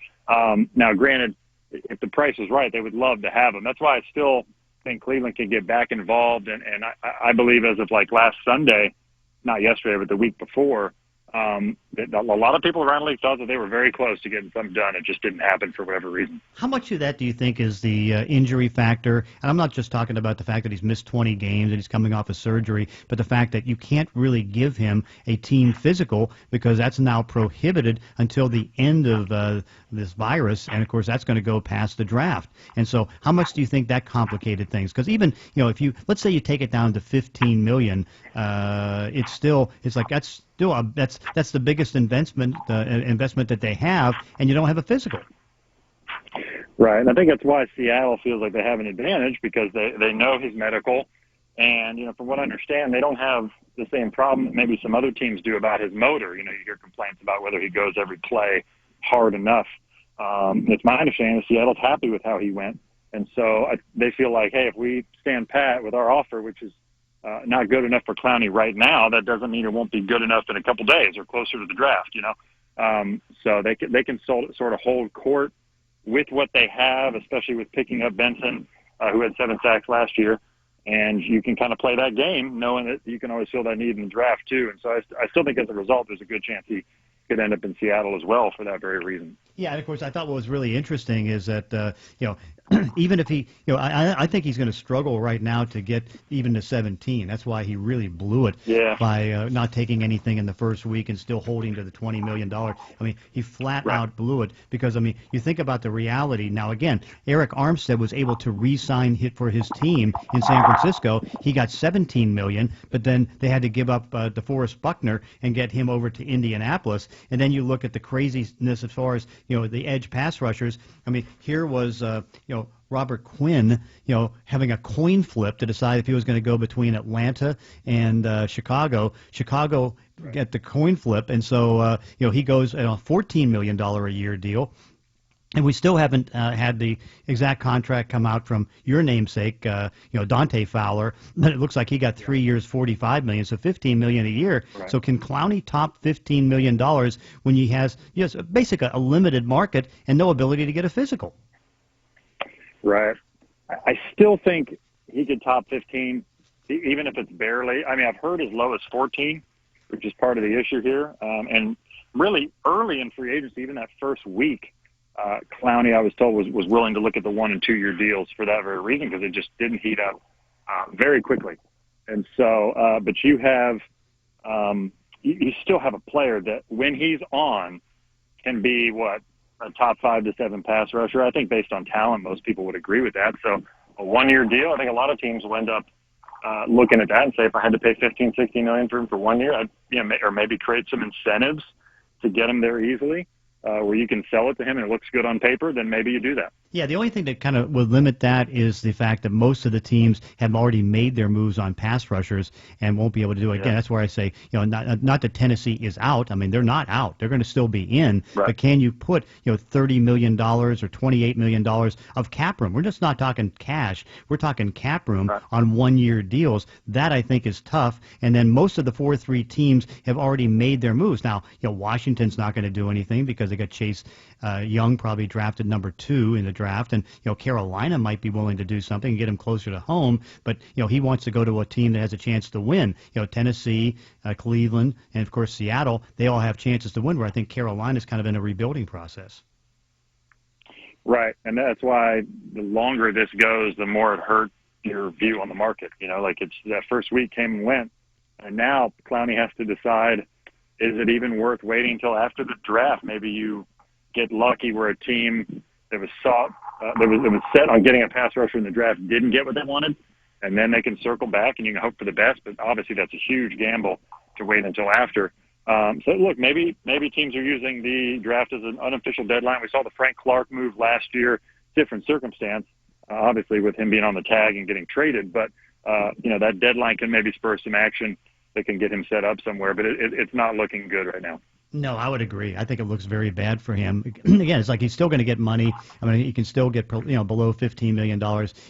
now, granted, if the price is right, they would love to have him. That's why I still think Cleveland can get back involved. And I believe as of like last Sunday, not yesterday, but the week before, a lot of people around the league thought that they were very close to getting something done. It just didn't happen for whatever reason. How much of that do you think is the injury factor? And I'm not just talking about the fact that he's missed 20 games and he's coming off of surgery, but the fact that you can't really give him a team physical because that's now prohibited until the end of this virus. And, of course, that's going to go past the draft. And so how much do you think that complicated things? Because even, if you, let's say you take it down to $15 million, that's the biggest investment that they have, and you don't have a physical. Right, and I think that's why Seattle feels like they have an advantage because they know he's medical, and from what I understand, they don't have the same problem that maybe some other teams do about his motor. You hear complaints about whether he goes every play hard enough. It's my understanding that Seattle's happy with how he went, and so they feel like, hey, if we stand pat with our offer, which is not good enough for Clowney right now, that doesn't mean it won't be good enough in a couple days or closer to the draft, So they can sort of hold court with what they have, especially with picking up Benson, who had 7 sacks last year. And you can kind of play that game knowing that you can always fill that need in the draft too. And so I still think as a result, there's a good chance he could end up in Seattle as well for that very reason. Yeah, and of course, I thought what was really interesting is that, even if he, I think he's going to struggle right now to get even to 17. That's why he really blew it by not taking anything in the first week and still holding to the $20 million. He flat out blew it because, you think about the reality. Now, again, Eric Armstead was able to re-sign for his team in San Francisco. He got $17 million, but then they had to give up DeForest Buckner and get him over to Indianapolis. And then you look at the craziness as far as, the edge pass rushers. Here was, Robert Quinn, having a coin flip to decide if he was going to go between Atlanta and Chicago. Chicago get the coin flip, and so he goes a $14 million a year deal. And we still haven't had the exact contract come out from your namesake, Dante Fowler. But it looks like he got 3 years, $45 million, so $15 million a year. Right. So can Clowney top $15 million when he has basically a limited market and no ability to get a physical? Right. I still think he could top 15, even if it's barely. I mean, I've heard as low as 14, which is part of the issue here. And really early in free agency, even that first week, Clowney, I was told, was willing to look at the 1 and 2 year deals for that very reason, because it just didn't heat up very quickly. And so, but you have, you still have a player that when he's on can be a top 5 to 7 pass rusher. I think based on talent, most people would agree with that. So a 1 year deal, I think a lot of teams will end up looking at that and say, if I had to pay $15, $16 million for him for 1 year, or maybe create some incentives to get him there easily. Where you can sell it to him and it looks good on paper, then maybe you do that. Yeah, the only thing that kind of would limit that is the fact that most of the teams have already made their moves on pass rushers and won't be able to do it again. That's where I say, not that Tennessee is out. I mean, they're not out. They're going to still be in. Right. But can you put, $30 million or $28 million of cap room? We're just not talking cash. We're talking cap room on 1 year deals. That, I think, is tough. And then most of the 4-3 teams have already made their moves. Now, Washington's not going to do anything because they got Chase Young, probably drafted number 2 in the draft, and Carolina might be willing to do something and get him closer to home, but he wants to go to a team that has a chance to win. Tennessee, Cleveland, and of course Seattle, they all have chances to win, where I think Carolina's kind of in a rebuilding process. Right, and that's why the longer this goes, the more it hurts your view on the market. It's that first week came and went, and now Clowney has to decide, is it even worth waiting until after the draft? Maybe you get lucky where a team that was set on getting a pass rusher in the draft didn't get what they wanted, and then they can circle back and you can hope for the best. But obviously that's a huge gamble to wait until after. So look, maybe teams are using the draft as an unofficial deadline. We saw the Frank Clark move last year, different circumstance, obviously with him being on the tag and getting traded. But that deadline can maybe spur some action that can get him set up somewhere. But it's not looking good right now. No, I would agree. I think it looks very bad for him. Again, it's like he's still going to get money. I mean, he can still get below $15 million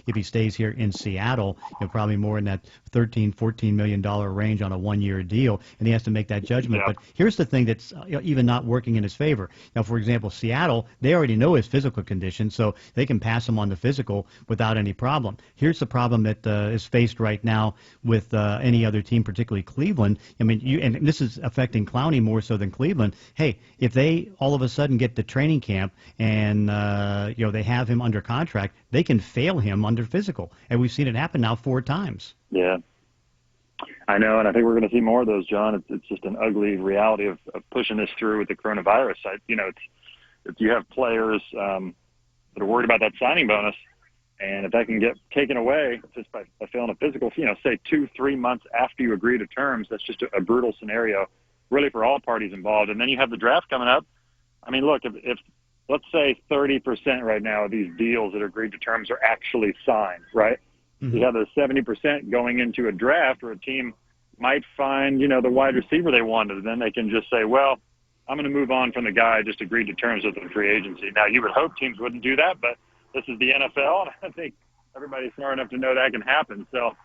if he stays here in Seattle. Probably more in that $13, $14 million range on a 1 year deal, and he has to make that judgment. Yeah. But here's the thing that's even not working in his favor. Now, for example, Seattle, they already know his physical condition, so they can pass him on the physical without any problem. Here's the problem that is faced right now with any other team, particularly Cleveland. I mean, and this is affecting Clowney more so than Cleveland. Hey, if they all of a sudden get to training camp and they have him under contract, they can fail him under physical, and we've seen it happen now 4 times. Yeah, I know, and I think we're going to see more of those, John. It's just an ugly reality of pushing this through with the coronavirus. If you have players that are worried about that signing bonus, and if that can get taken away just by failing a physical, say 2-3 months after you agree to terms, that's just a brutal scenario, really, for all parties involved. And then you have the draft coming up. I mean, look, if let's say 30% right now of these deals that are agreed to terms are actually signed, right? Mm-hmm. You have the 70% going into a draft where a team might find, the wide receiver they wanted, and then they can just say, well, I'm going to move on from the guy I just agreed to terms with in free agency. Now, you would hope teams wouldn't do that, but this is the NFL, and I think everybody's smart enough to know that can happen. So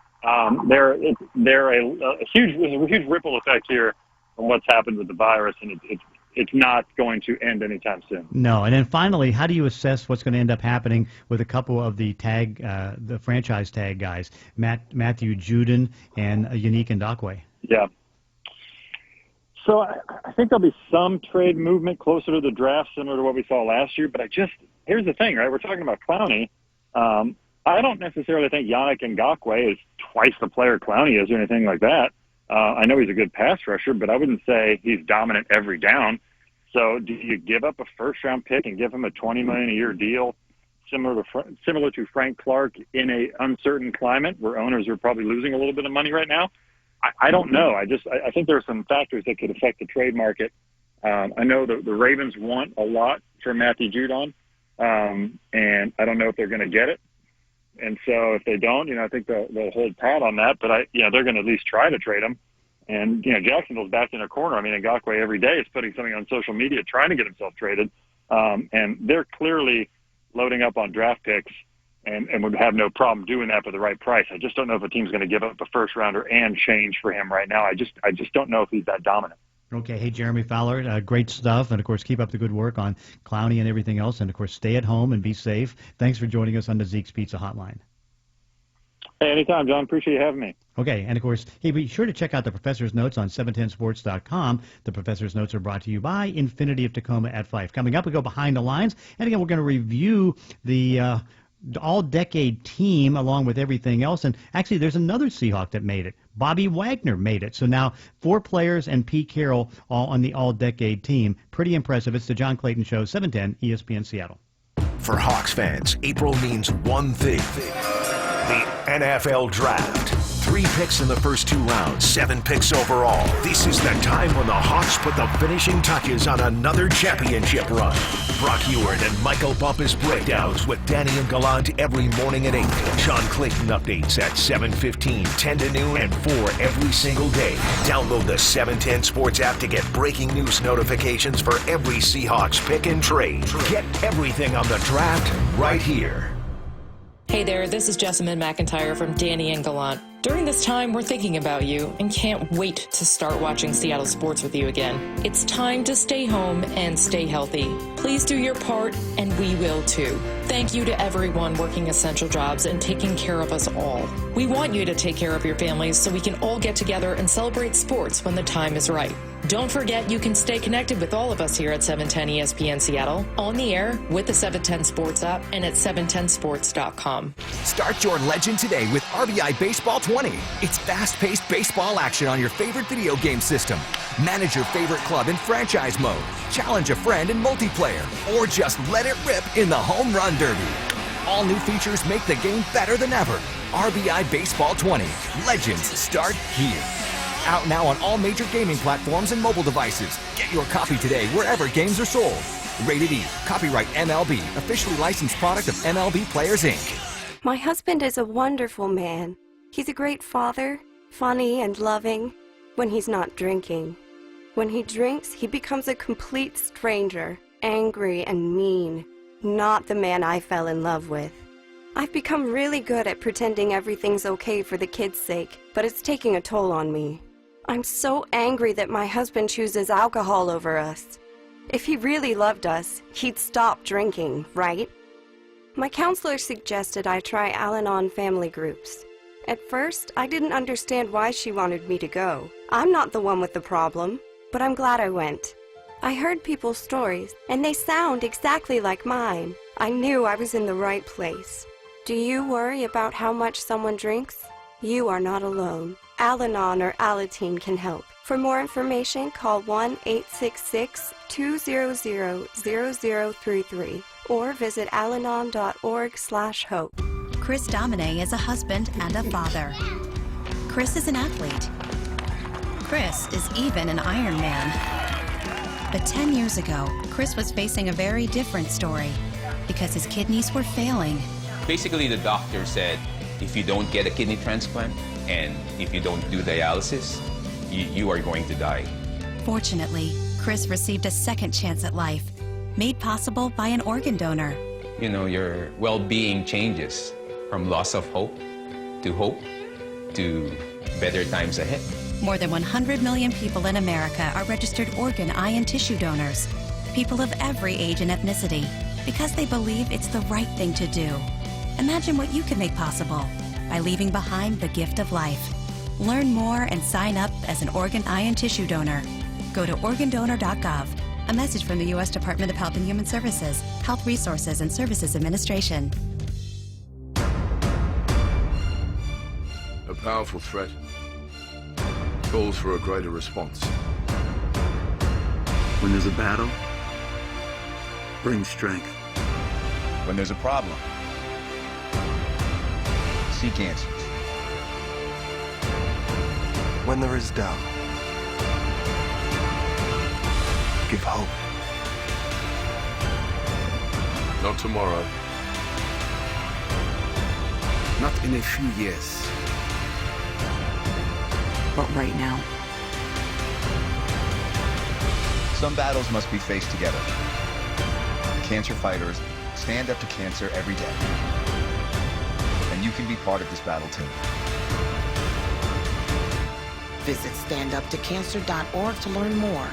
there's a huge ripple effect here on what's happened with the virus, and it's not going to end anytime soon. No, and then finally, how do you assess what's going to end up happening with a couple of the franchise tag guys, Matthew Judon and Yannick Ngakoue? Yeah. So I think there'll be some trade movement closer to the draft, similar to what we saw last year. But here's the thing, right? We're talking about Clowney. I don't necessarily think Yannick Ngakoue is twice the player Clowney is or anything like that. I know he's a good pass rusher, but I wouldn't say he's dominant every down. So do you give up a first-round pick and give him a $20 million a year deal, similar to Frank Clark in a uncertain climate where owners are probably losing a little bit of money right now? I don't know. I think there are some factors that could affect the trade market. I know the Ravens want a lot for Matthew Judon, and I don't know if they're going to get it. And so if they don't, I think they'll hold pat on that. But they're going to at least try to trade him. And Jacksonville's backed in a corner. I mean, Ngakoue every day is putting something on social media trying to get himself traded. And they're clearly loading up on draft picks and would have no problem doing that for the right price. I just don't know if a team's going to give up a first-rounder and change for him right now. I just don't know if he's that dominant. Okay. Hey, Jeremy Fowler, great stuff. And, of course, keep up the good work on Clowney and everything else. And, of course, stay at home and be safe. Thanks for joining us on the Zeke's Pizza Hotline. Hey, anytime, John. Appreciate you having me. Okay, and of course, hey, be sure to check out the Professor's Notes on 710sports.com. The Professor's Notes are brought to you by Infinity of Tacoma at Fife. Coming up, we go behind the lines, and again, we're going to review the all-decade team along with everything else. And actually, there's another Seahawk that made it. Bobby Wagner made it. So now 4 players and Pete Carroll all on the all-decade team. Pretty impressive. It's the John Clayton Show, 710 ESPN Seattle. For Hawks fans, April means one thing. The NFL Draft. 3 picks in the first 2 rounds, 7 picks overall. This is the time when the Hawks put the finishing touches on another championship run. Brock Ewart and Michael Bumpus breakdowns with Danny and Gallant every morning at 8. John Clayton updates at 7:15, 10 to noon, and 4 every single day. Download the 710 Sports app to get breaking news notifications for every Seahawks pick and trade. Get everything on the draft right here. Hey there, this is Jessamine McIntyre from Danny and Gallant. During this time, we're thinking about you and can't wait to start watching Seattle sports with you again. It's time to stay home and stay healthy. Please do your part, and we will too. Thank you to everyone working essential jobs and taking care of us all. We want you to take care of your families so we can all get together and celebrate sports when the time is right. Don't forget you can stay connected with all of us here at 710 ESPN Seattle, on the air with the 710 Sports app and at 710sports.com. Start your legend today with RBI Baseball 20. It's fast-paced baseball action on your favorite video game system. Manage your favorite club in franchise mode, challenge a friend in multiplayer, or just let it rip in the Home Run Derby. All new features make the game better than ever. RBI Baseball 20. Legends start here. Out now on all major gaming platforms and mobile devices. Get your copy today wherever games are sold. Rated E. Copyright MLB. Officially licensed product of MLB Players, Inc. My husband is a wonderful man. He's a great father, funny and loving, when he's not drinking. When he drinks, he becomes a complete stranger, angry and mean. Not the man I fell in love with. I've become really good at pretending everything's okay for the kids' sake, but it's taking a toll on me. I'm so angry that my husband chooses alcohol over us. If he really loved us, he'd stop drinking, right? My counselor suggested I try Al-Anon family groups. At first, I didn't understand why she wanted me to go. I'm not the one with the problem, but I'm glad I went. I heard people's stories, and they sound exactly like mine. I knew I was in the right place. Do you worry about how much someone drinks? You are not alone. Al-Anon or Alateen can help. For more information, call 1-866-200-0033 or visit alanon.org/hope. Chris Domine is a husband and a father. Chris is an athlete. Chris is even an Ironman. But 10 years ago, Chris was facing a very different story because his kidneys were failing. Basically, the doctor said, if you don't get a kidney transplant and if you don't do dialysis, you are going to die. Fortunately, Chris received a second chance at life, made possible by an organ donor. You know, your well-being changes from loss of hope to better times ahead. More than 100 million people in America are registered organ, eye, and tissue donors. People of every age and ethnicity, because they believe it's the right thing to do. Imagine what you can make possible by leaving behind the gift of life. Learn more and sign up as an organ, eye, and tissue donor. Go to organdonor.gov. A message from the U.S. Department of Health and Human Services, Health Resources and Services Administration. A powerful threat calls for a greater response. When there's a battle, bring strength. When there's a problem, seek answers. When there is doubt, give hope. Not tomorrow. Not in a few years. But right now. Some battles must be faced together. cancer fighters stand up to cancer every day. And you can be part of this battle too. Visit standuptocancer.org to learn more.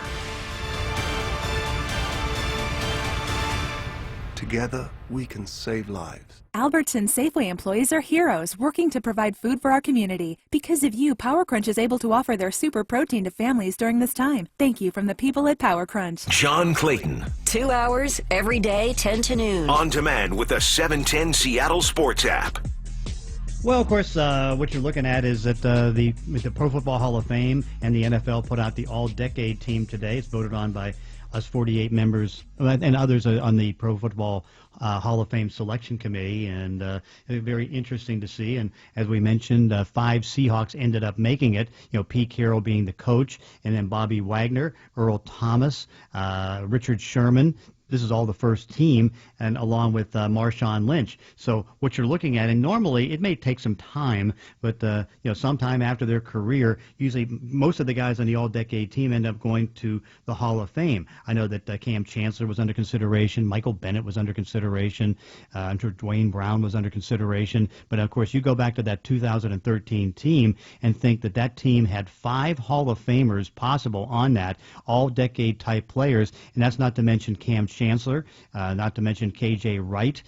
Together, we can save lives. Albertson Safeway employees are heroes working to provide food for our community. Because of you, Power Crunch is able to offer their super protein to families during this time. Thank you from the people at Power Crunch. John Clayton. 2 hours every day, 10 to noon. On demand with the 710 Seattle Sports app. Well, of course, what you're looking at is that the Pro Football Hall of Fame and the NFL put out the All-Decade team today. It's voted on by us 48 members and others on the Pro Football Hall of Fame Selection Committee, and very interesting to see. And as we mentioned, 5 Seahawks ended up making it. Pete Carroll being the coach, and then Bobby Wagner, Earl Thomas, Richard Sherman. This is all the first team, and along with Marshawn Lynch. So what you're looking at, and normally it may take some time, but sometime after their career, usually most of the guys on the All-Decade team end up going to the Hall of Fame. I know that Cam Chancellor was under consideration, Michael Bennett was under consideration, I'm sure Dwayne Brown was under consideration. But of course, you go back to that 2013 team and think that that team had 5 Hall of Famers possible on that, All-Decade type players, and that's not to mention Cam Chancellor, not to mention KJ Wright.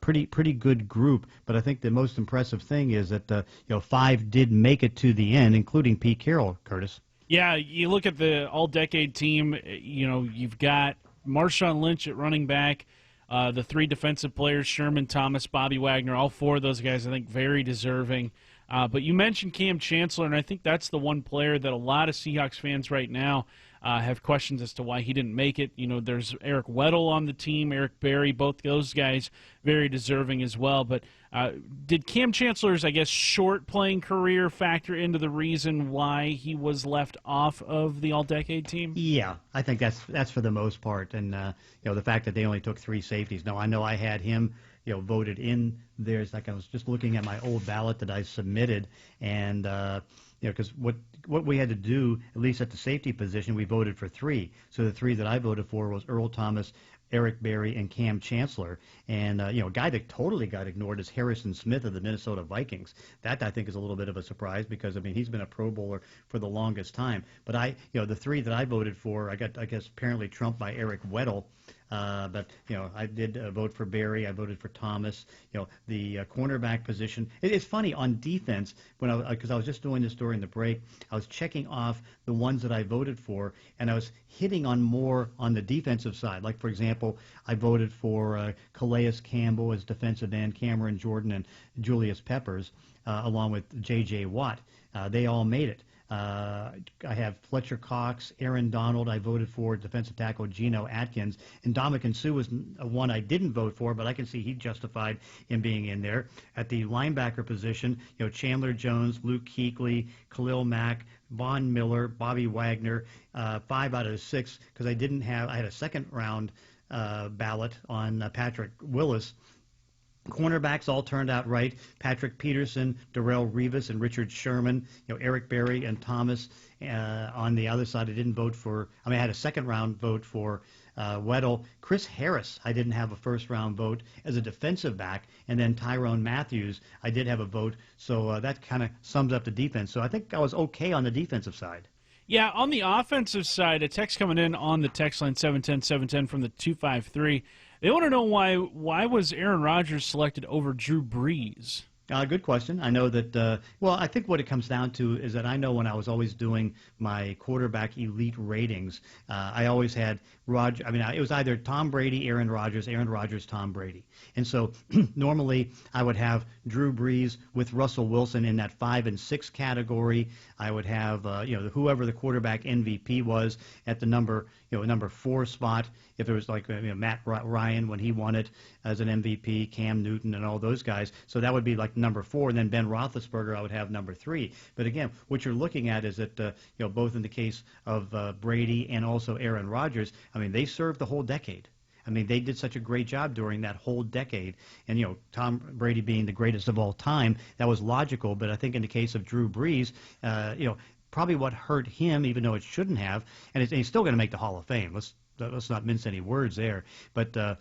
Pretty good group. But I think the most impressive thing is that 5 did make it to the end, including Pete Carroll. Curtis. Yeah, you look at the All-Decade team. You've got Marshawn Lynch at running back. The 3 defensive players: Sherman, Thomas, Bobby Wagner. All 4 of those guys, I think, very deserving. But you mentioned Cam Chancellor, and I think that's the one player that a lot of Seahawks fans right now have questions as to why he didn't make it. There's Eric Weddle on the team, Eric Berry, both those guys very deserving as well. But did Cam Chancellor's, short playing career factor into the reason why he was left off of the All-Decade team? Yeah, I think that's for the most part. And, the fact that they only took 3 safeties. Now, I know I had him voted in there. It's like I was just looking at my old ballot that I submitted, and because what we had to do, at least at the safety position, we voted for 3. So the 3 that I voted for was Earl Thomas, Eric Berry, and Cam Chancellor. And a guy that totally got ignored is Harrison Smith of the Minnesota Vikings. That, I think, is a little bit of a surprise because he's been a Pro Bowler for the longest time. But the 3 that I voted for, I guess apparently trumped by Eric Weddle. But I did vote for Berry. I voted for Thomas. The cornerback position. It's funny on defense because I was just doing this during the break. I was checking off the ones that I voted for, and I was hitting on more on the defensive side. Like for example, I voted for Calais Campbell as defensive end, Cameron Jordan, and Julius Peppers, along with J.J. Watt. They all made it. I have Fletcher Cox, Aaron Donald. I voted for defensive tackle Geno Atkins, and Ndamukong Suh was one I didn't vote for, but I can see he justified in being in there. At the linebacker position, Chandler Jones, Luke Kuechly, Khalil Mack, Von Miller, Bobby Wagner, 5 out of 6 because I had a second round ballot on Patrick Willis. Cornerbacks all turned out right. Patrick Peterson, Darrelle Revis, and Richard Sherman. Eric Berry and Thomas. On the other side, I didn't vote for. I had a second-round vote for Weddle. Chris Harris, I didn't have a first-round vote as a defensive back. And then Tyrone Matthews, I did have a vote. So that kind of sums up the defense. So I think I was okay on the defensive side. Yeah, on the offensive side, a text coming in on the text line 710-710 from the 253. They want to know why was Aaron Rodgers selected over Drew Brees? Good question. I know that, I think what it comes down to is that I know when I was always doing my quarterback elite ratings, I always had Roger. It was either Tom Brady, Aaron Rodgers, Tom Brady. And so normally I would have Drew Brees with Russell Wilson in that 5 and 6 category. I would have, whoever the quarterback MVP was at the number 4 spot. If it was like Matt Ryan when he won it as an MVP, Cam Newton and all those guys. So that would be like number 4, and then Ben Roethlisberger I would have number 3. But again, what you're looking at is that both in the case of Brady and also Aaron Rodgers, they served the whole decade. They did such a great job during that whole decade. And, Tom Brady being the greatest of all time, that was logical. But I think in the case of Drew Brees, probably what hurt him, even though it shouldn't have, and he's still going to make the Hall of Fame. Let's let's not mince any words there. But I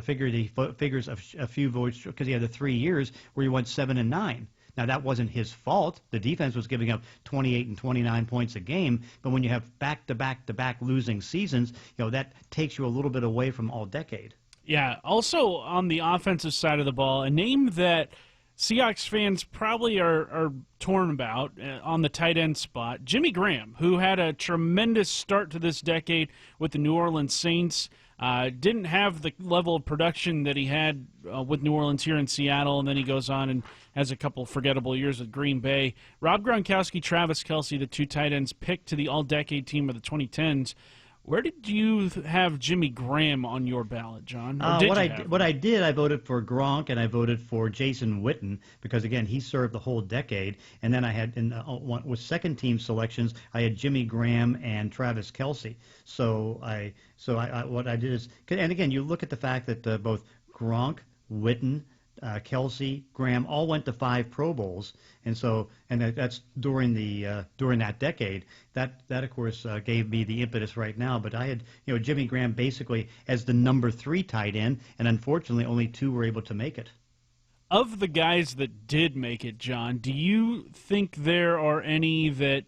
figured he figures a few votes because he had the 3 years where he went 7-9. Now, that wasn't his fault. The defense was giving up 28 and 29 points a game. But when you have back-to-back-to-back losing seasons, that takes you a little bit away from all decade. Yeah. Also, on the offensive side of the ball, a name that Seahawks fans probably are torn about on the tight end spot, Jimmy Graham, who had a tremendous start to this decade with the New Orleans Saints. Didn't have the level of production that he had with New Orleans here in Seattle, and then he goes on and has a couple forgettable years with Green Bay. Rob Gronkowski, Travis Kelce, the two tight ends picked to the all-decade team of the 2010s. Where did you have Jimmy Graham on your ballot, John? What I did, I voted for Gronk and I voted for Jason Witten because, again, he served the whole decade. And then I had, with second-team selections, I had Jimmy Graham and Travis Kelce. So what I did is, and again, you look at the fact that both Gronk, Witten, Kelce, Graham all went to 5 Pro Bowls, and that's during that decade. That of course gave me the impetus right now. But I had Jimmy Graham basically as the number 3 tight end, and unfortunately only 2 were able to make it. Of the guys that did make it, John, do you think there are any that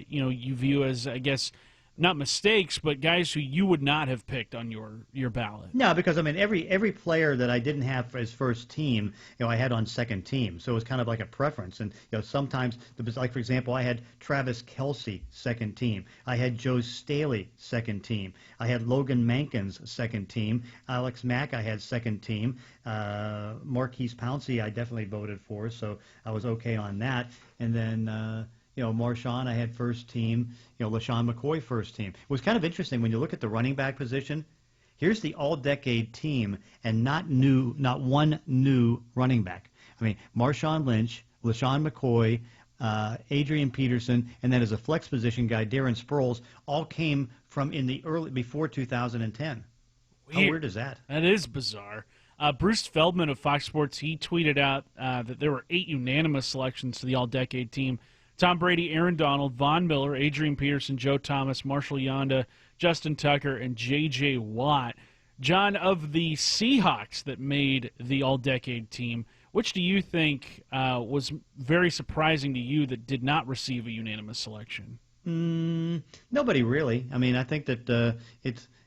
you view as, I guess, not mistakes, but guys who you would not have picked on your ballot? No, because I mean every player that I didn't have as first team, I had on second team, so it was kind of like a preference. And sometimes, like for example, I had Travis Kelce second team, I had Joe Staley second team, I had Logan Mankins second team, Alex Mack I had second team, Marquise Pouncey I definitely voted for, so I was okay on that. And then Marshawn I had first team, LaShawn McCoy first team. It was kind of interesting when you look at the running back position. Here's the all-decade team and not one new running back. I mean, Marshawn Lynch, LaShawn McCoy, Adrian Peterson, and then as a flex position guy, Darren Sproles, all came from before 2010. How weird is that? That is bizarre. Bruce Feldman of Fox Sports, he tweeted out that there were 8 unanimous selections to the all-decade team. Tom Brady, Aaron Donald, Von Miller, Adrian Peterson, Joe Thomas, Marshall Yanda, Justin Tucker, and J.J. Watt. John, of the Seahawks that made the all-decade team, which do you think was very surprising to you that did not receive a unanimous selection? Nobody really. I mean, I think that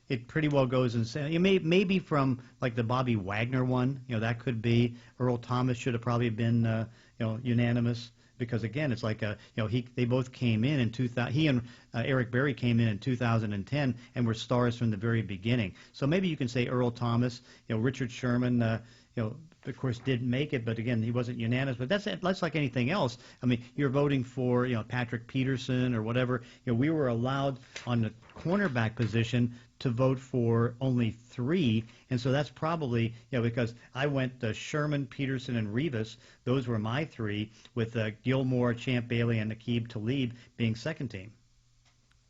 it pretty well goes in. Maybe from like the Bobby Wagner one, that could be. Earl Thomas should have probably been unanimous. Because again, it's like they both came in 2000. He and Eric Berry came in 2010 and were stars from the very beginning. So maybe you can say Earl Thomas, Richard Sherman, of course didn't make it, but again he wasn't unanimous. But that's like anything else. I mean, you're voting for Patrick Peterson or whatever. We were allowed on the cornerback position to vote for only 3, and so that's probably because I went Sherman, Peterson, and Revis. Those were my 3, with Gilmore, Champ Bailey, and Aqib Talib being second team.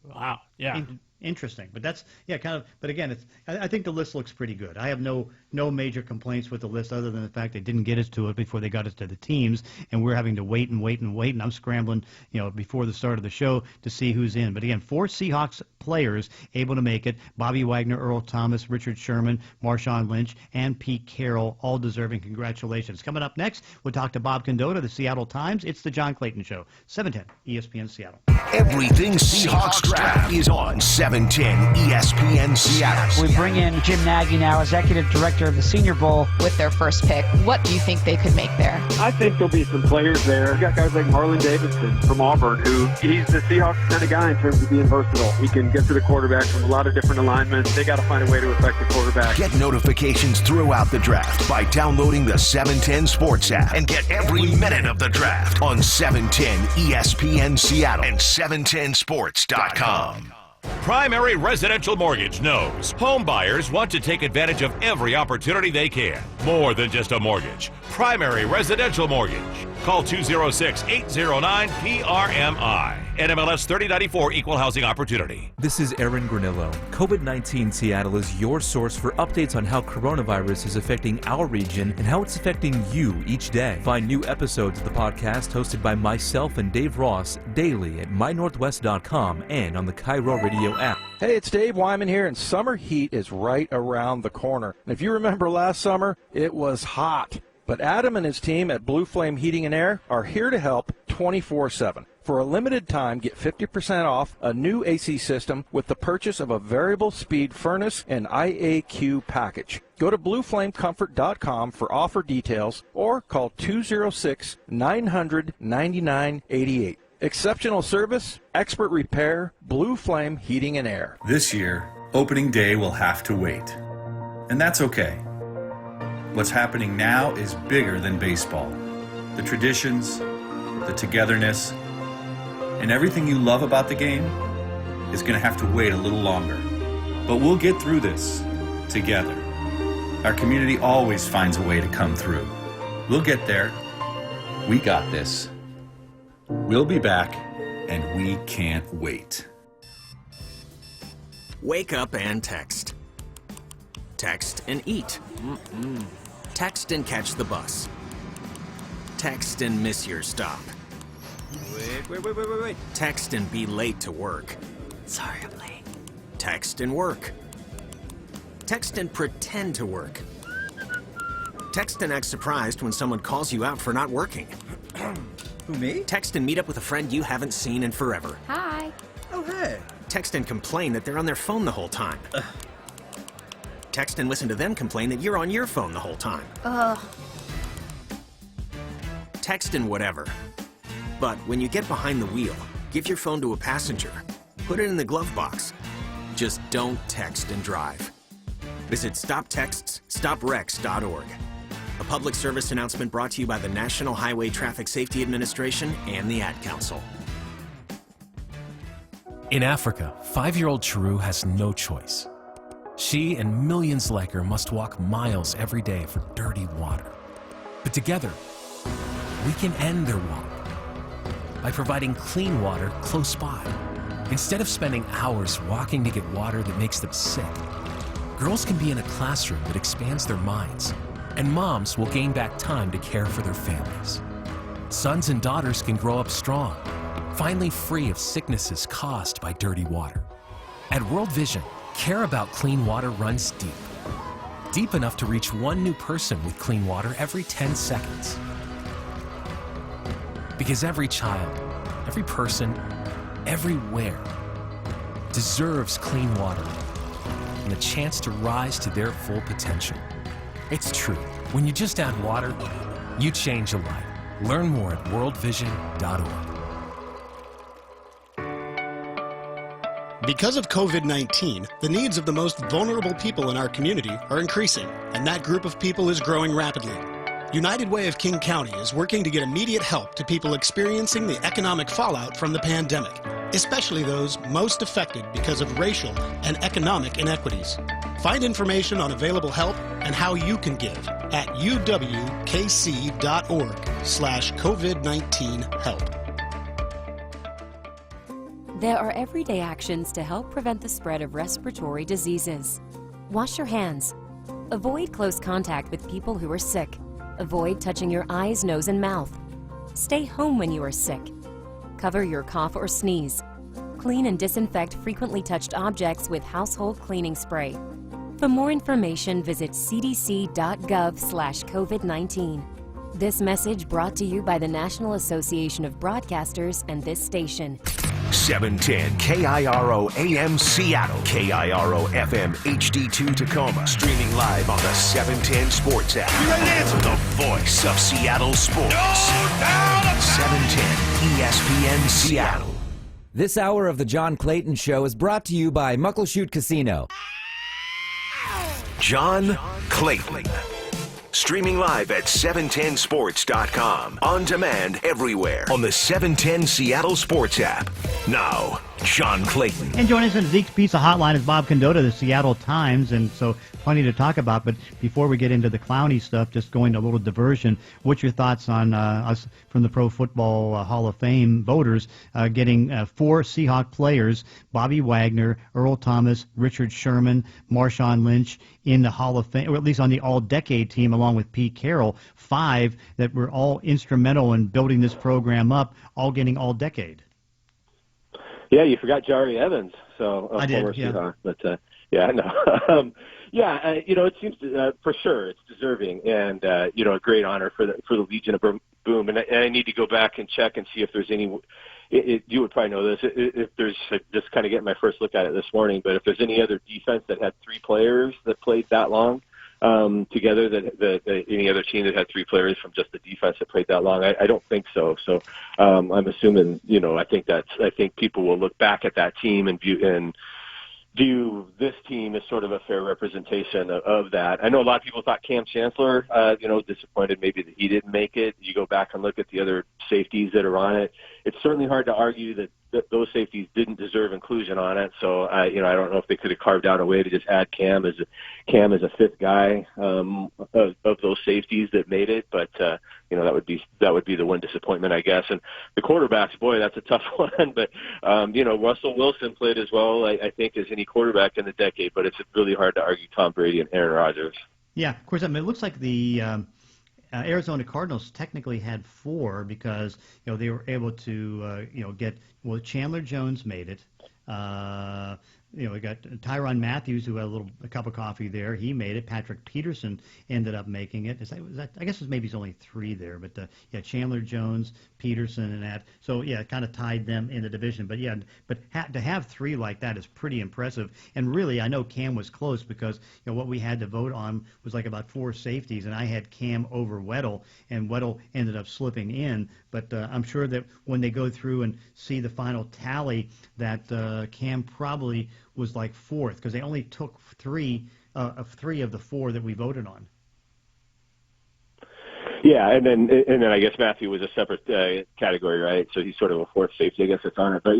Wow, yeah. Interesting, but that's kind of. But again, I think the list looks pretty good. I have no major complaints with the list other than the fact they didn't get us to it before they got us to the teams, and we're having to wait, and I'm scrambling, before the start of the show to see who's in. But again, 4 Seahawks players able to make it: Bobby Wagner, Earl Thomas, Richard Sherman, Marshawn Lynch, and Pete Carroll, all deserving congratulations. Coming up next, we'll talk to Bob Condotta, the Seattle Times. It's the John Clayton Show, 710 ESPN Seattle. Everything Seahawks draft is on 710 ESPN Seattle. We bring in Jim Nagy now, Executive Director of the Senior Bowl, with their first pick. What do you think they could make there? I think there'll be some players there. We've got guys like Marlon Davidson from Auburn, who he's the Seahawks kind of guy in terms of being versatile. He can get to the quarterback from a lot of different alignments. They got to find a way to affect the quarterback. Get notifications throughout the draft by downloading the 710 Sports app and get every minute of the draft on 710 ESPN Seattle and 710sports.com. Primary Residential Mortgage knows home buyers want to take advantage of every opportunity they can. More than just a mortgage. Primary Residential Mortgage. Call 206-809-PRMI. NMLS 3094 Equal Housing Opportunity. This is Aaron Granillo. COVID-19 Seattle is your source for updates on how coronavirus is affecting our region and how it's affecting you each day. Find new episodes of the podcast hosted by myself and Dave Ross daily at mynorthwest.com and on the Cairo Radio Seattle app. Hey, it's Dave Wyman here, and summer heat is right around the corner. And if you remember last summer, it was hot. But Adam and his team at Blue Flame Heating and Air are here to help 24/7. For a limited time, get 50% off a new AC system with the purchase of a variable speed furnace and IAQ package. Go to blueflamecomfort.com for offer details or call 206-900-9988. Exceptional service, expert repair, Blue Flame Heating and Air. This year, opening day will have to wait. And that's okay. What's happening now is bigger than baseball. The traditions, the togetherness, and everything you love about the game is going to have to wait a little longer. But we'll get through this together. Our community always finds a way to come through. We'll get there. We got this. We'll be back, and we can't wait. Wake up and text. Text and eat. Text and catch the bus. Text and miss your stop. Wait. Text and be late to work. Sorry, I'm late. Text and work. Text and pretend to work. Text and act surprised when someone calls you out for not working. Who, me? Text and meet up with a friend you haven't seen in forever. Hi. Oh, hey. Text and complain that they're on their phone the whole time. Text and listen to them complain that you're on your phone the whole time. Text and whatever. But when you get behind the wheel, give your phone to a passenger. Put it in the glove box. Just don't text and drive. Visit StopTextsStopWrecks.org. A public service announcement brought to you by the National Highway Traffic Safety Administration and the Ad Council. In Africa, 5-year-old Chiru has no choice. She and millions like her must walk miles every day for dirty water. But together, we can end their walk by providing clean water close by. Instead of spending hours walking to get water that makes them sick, girls can be in a classroom that expands their minds, and moms will gain back time to care for their families. Sons and daughters can grow up strong, finally free of sicknesses caused by dirty water. At World Vision, care about clean water runs deep. Deep enough to reach one new person with clean water every 10 seconds. Because every child, every person, everywhere deserves clean water and the chance to rise to their full potential. It's true. When you just add water, you change a life. Learn more at worldvision.org. Because of COVID-19, the needs of the most vulnerable people in our community are increasing, and that group of people is growing rapidly. United Way of King County is working to get immediate help to people experiencing the economic fallout from the pandemic, especially those most affected because of racial and economic inequities. Find information on available help and how you can give at uwkc.org/COVID-19-help. There are everyday actions to help prevent the spread of respiratory diseases. Wash your hands. Avoid close contact with people who are sick. Avoid touching your eyes, nose, and mouth. Stay home when you are sick. Cover your cough or sneeze. Clean and disinfect frequently touched objects with household cleaning spray. For more information, visit cdc.gov/COVID-19. This message brought to you by the National Association of Broadcasters and this station. 710 KIRO AM Seattle, KIRO FM HD2 Tacoma, streaming live on the 710 Sports app. The voice of Seattle sports. 710 ESPN Seattle. This hour of the John Clayton Show is brought to you by Muckleshoot Casino. John Clayton. Streaming live at 710sports.com. On demand everywhere on the 710 Seattle Sports app. Now, John Clayton. And joining us in Zeke's Pizza Hotline is Bob Condotta, the Seattle Times, and so plenty to talk about. But before we get into the Clowney stuff, just going to a little diversion, what's your thoughts on us from the Pro Football Hall of Fame voters getting 4 Seahawk players, Bobby Wagner, Earl Thomas, Richard Sherman, Marshawn Lynch, in the Hall of Fame, or at least on the all-decade team, along with Pete Carroll, 5 that were all instrumental in building this program up, all getting all-decade. Yeah, you forgot Jari Evans, so I did, former yeah. Seahawk. But yeah, no, it seems to, for sure it's deserving, and a great honor for the Legion of Boom. And I need to go back and check and see if there's any. You would probably know this. If there's just kind of getting my first look at it this morning, but if there's any other defense that had 3 players that played that long together, that any other team that had 3 players from just the defense that played that long, I don't think so. So I'm assuming, I think people will look back at that team and view this team as sort of a fair representation of that. I know a lot of people thought Cam Chancellor, disappointed maybe that he didn't make it. You go back and look at the other safeties that are on it. It's certainly hard to argue that those safeties didn't deserve inclusion on it. So I don't know if they could have carved out a way to just add Cam as a 5th guy of those safeties that made it. But that would be the one disappointment, I guess. And the quarterbacks, boy, that's a tough one. But Russell Wilson played as well, I think, as any quarterback in the decade. But it's really hard to argue Tom Brady and Aaron Rodgers. Yeah, of course. I mean, it looks like the Arizona Cardinals technically had 4 because they were able to get Chandler Jones made it. We got Tyrann Mathieu, who had a cup of coffee there. He made it. Patrick Peterson ended up making it. I guess maybe it's only 3 there, but Chandler Jones, Peterson, and that. So it kind of tied them in the division. But to have 3 like that is pretty impressive. And really, I know Cam was close because what we had to vote on was like about 4 safeties, and I had Cam over Weddle, and Weddle ended up slipping in. But I'm sure that when they go through and see the final tally, that Cam probably was like 4th because they only took 3 of the 4 that we voted on. Yeah, and then I guess Matthew was a separate category, right? So he's sort of a 4th safety, I guess that's on it. But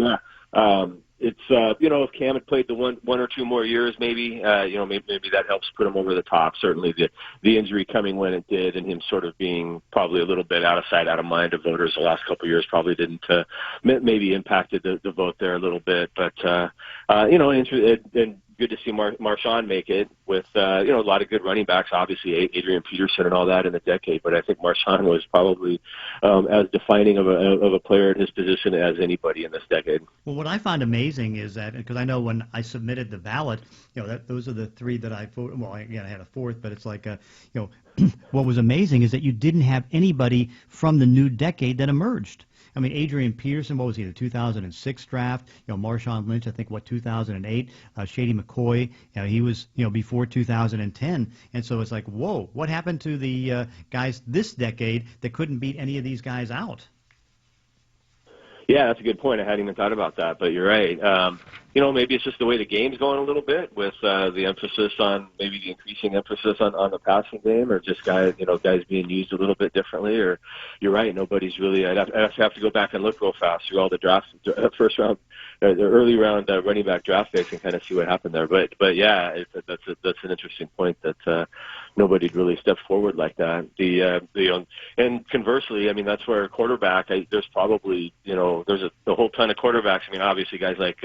it's if Cam had played the one or 2 more years, maybe maybe that helps put him over the top. Certainly the injury coming when it did, and him sort of being probably a little bit out of sight, out of mind of voters the last couple of years probably didn't maybe impacted the vote there a little bit. But and good to see Marshawn make it with a lot of good running backs, obviously Adrian Peterson and all that in the decade. But I think Marshawn was probably as defining of a player in his position as anybody in this decade. Well, what I find amazing is that, because I know when I submitted the ballot, those are the 3 that I voted. Well, I had a 4th, but it's like what was amazing is that you didn't have anybody from the new decade that emerged. I mean, Adrian Peterson, what was he, the 2006 draft? Marshawn Lynch, I think, 2008? Shady McCoy, he was, before 2010. And so it's like, whoa, what happened to the guys this decade that couldn't beat any of these guys out? Yeah, that's a good point. I hadn't even thought about that, but you're right. Maybe it's just the way the game's going a little bit with the emphasis on maybe the increasing emphasis on the passing game, or just guys being used a little bit differently. Or you're right, nobody's really. I'd have to go back and look real fast through all the drafts, first round, the early round running back draft picks, and kind of see what happened there. But yeah, that's an interesting point that nobody'd really stepped forward like that. And conversely, I mean, that's where quarterback. There's probably there's a whole ton of quarterbacks. I mean, obviously guys like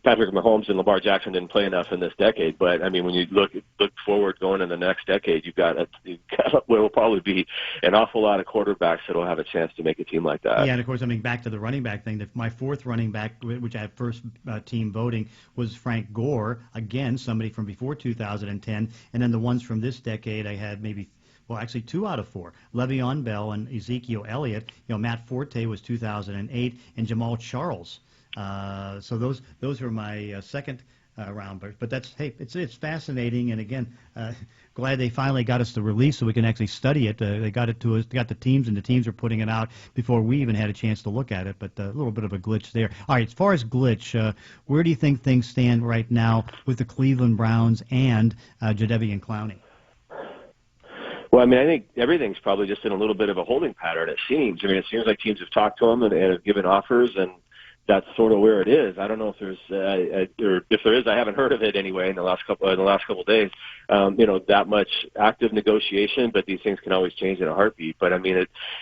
Patrick Mahomes and Lamar Jackson didn't play enough in this decade, but I mean, when you look forward going in the next decade, you've got what will probably be an awful lot of quarterbacks that will have a chance to make a team like that. Yeah, and of course, I mean, back to the running back thing, my 4th running back, which I had first team voting, was Frank Gore, again, somebody from before 2010, and then the ones from this decade, I had actually 2 out of 4. Le'Veon Bell and Ezekiel Elliott. Matt Forte was 2008, and Jamal Charles. So those are my second round. But it's fascinating, and again, glad they finally got us the release so we can actually study it. They got it to us, got the teams, and the teams are putting it out before we even had a chance to look at it. But a little bit of a glitch there. All right, as far as glitch, where do you think things stand right now with the Cleveland Browns and Jadeveon Clowney? Well, I mean, I think everything's probably just in a little bit of a holding pattern, it seems. I mean, it seems like teams have talked to them and have given offers, and that's sort of where it is. I don't know if there's, or if there is, I haven't heard of it anyway in the last couple of days. That much active negotiation, but these things can always change in a heartbeat. But I mean,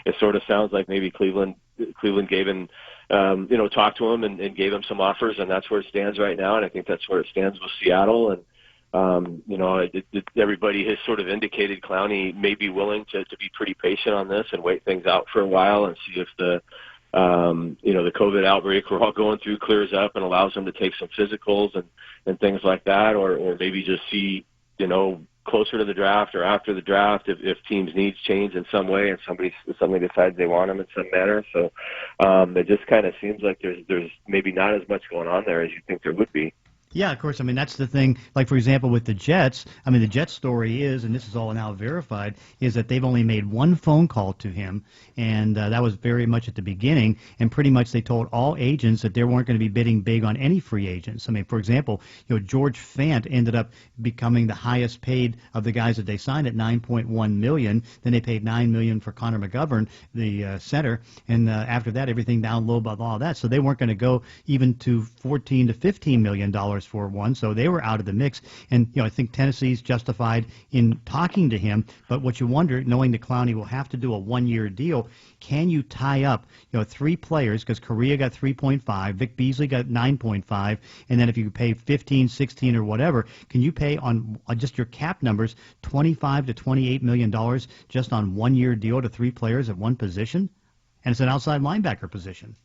it sort of sounds like maybe Cleveland gave him, talked to him and gave him some offers, and that's where it stands right now. And I think that's where it stands with Seattle. And everybody has sort of indicated Clowney may be willing to be pretty patient on this and wait things out for a while and see if the the COVID outbreak we're all going through clears up and allows them to take some physicals and things like that, or maybe just see, closer to the draft or after the draft if teams' needs change in some way and somebody suddenly decides they want them in some manner. So it just kind of seems like there's maybe not as much going on there as you think there would be. Yeah, of course. I mean, that's the thing. Like, for example, with the Jets, I mean, the Jets story is, and this is all now verified, is that they've only made one phone call to him, and that was very much at the beginning, and pretty much they told all agents that they weren't going to be bidding big on any free agents. I mean, for example, George Fant ended up becoming the highest paid of the guys that they signed at $9.1 million. Then they paid $9 million for Connor McGovern, the center, and after that, everything down low above all that. So they weren't going to go even to $14 to $15 million for one, so they were out of the mix. And I think Tennessee's justified in talking to him. But what you wonder, knowing that Clowney will have to do a one-year deal, can you tie up 3 players? Because Correa got 3.5, Vic Beasley got 9.5, and then if you pay 15, 16, or whatever, can you pay on just your cap numbers $25 to $28 million just on one-year deal to 3 players at one position? And it's an outside linebacker position.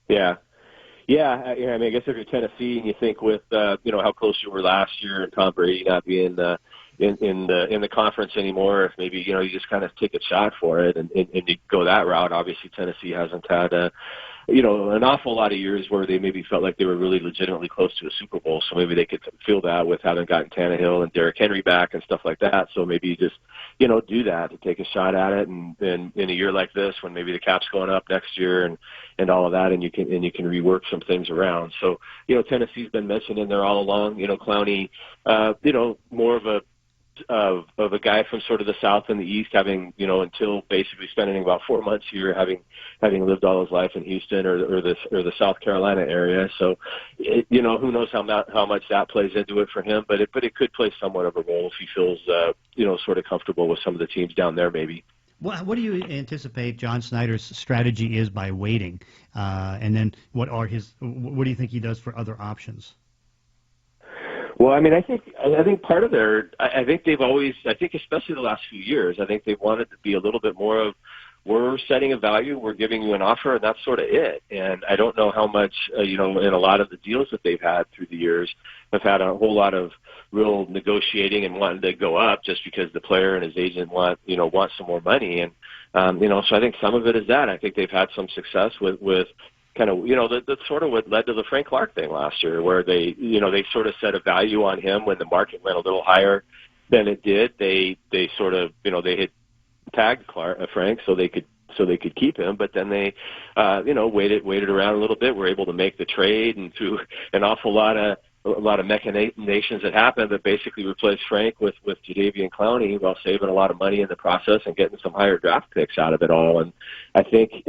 Yeah. Yeah, I mean, I guess if you're Tennessee and you think with how close you were last year and Tom Brady not being in the conference anymore, if maybe you just kind of take a shot for it and you go that route. Obviously, Tennessee hasn't had an awful lot of years where they maybe felt like they were really legitimately close to a Super Bowl. So maybe they could feel that with having gotten Tannehill and Derrick Henry back and stuff like that. So maybe you just do that to take a shot at it, and in a year like this when maybe the cap's going up next year and all of that, and you can rework some things around. So Tennessee's been mentioned in there all along. Clowney, more of a guy from sort of the South and the East, having until basically spending about 4 months here, having lived all his life in Houston or the South Carolina area. So who knows how much that plays into it for him, but it could play somewhat of a role if he feels sort of comfortable with some of the teams down there maybe. What do you anticipate John Snyder's strategy is by waiting, and then what do you think he does for other options? Well, I mean, I think part of I think they've always, I think especially the last few years, I think they've wanted to be a little bit more of, we're setting a value, we're giving you an offer, and that's sort of it. And I don't know how much, in a lot of the deals that they've had through the years, have had a whole lot of real negotiating and wanting to go up just because the player and his agent want some more money. And, so I think some of it is that. I think they've had some success with kind of, that's sort of what led to the Frank Clark thing last year, where they sort of set a value on him when the market went a little higher than it did. They sort of, they had tagged Frank so they could keep him, but then they, waited around a little bit, were able to make the trade, and through an awful lot of machinations that happened that basically replaced Frank with Jadeveon Clowney while saving a lot of money in the process and getting some higher draft picks out of it all. And I think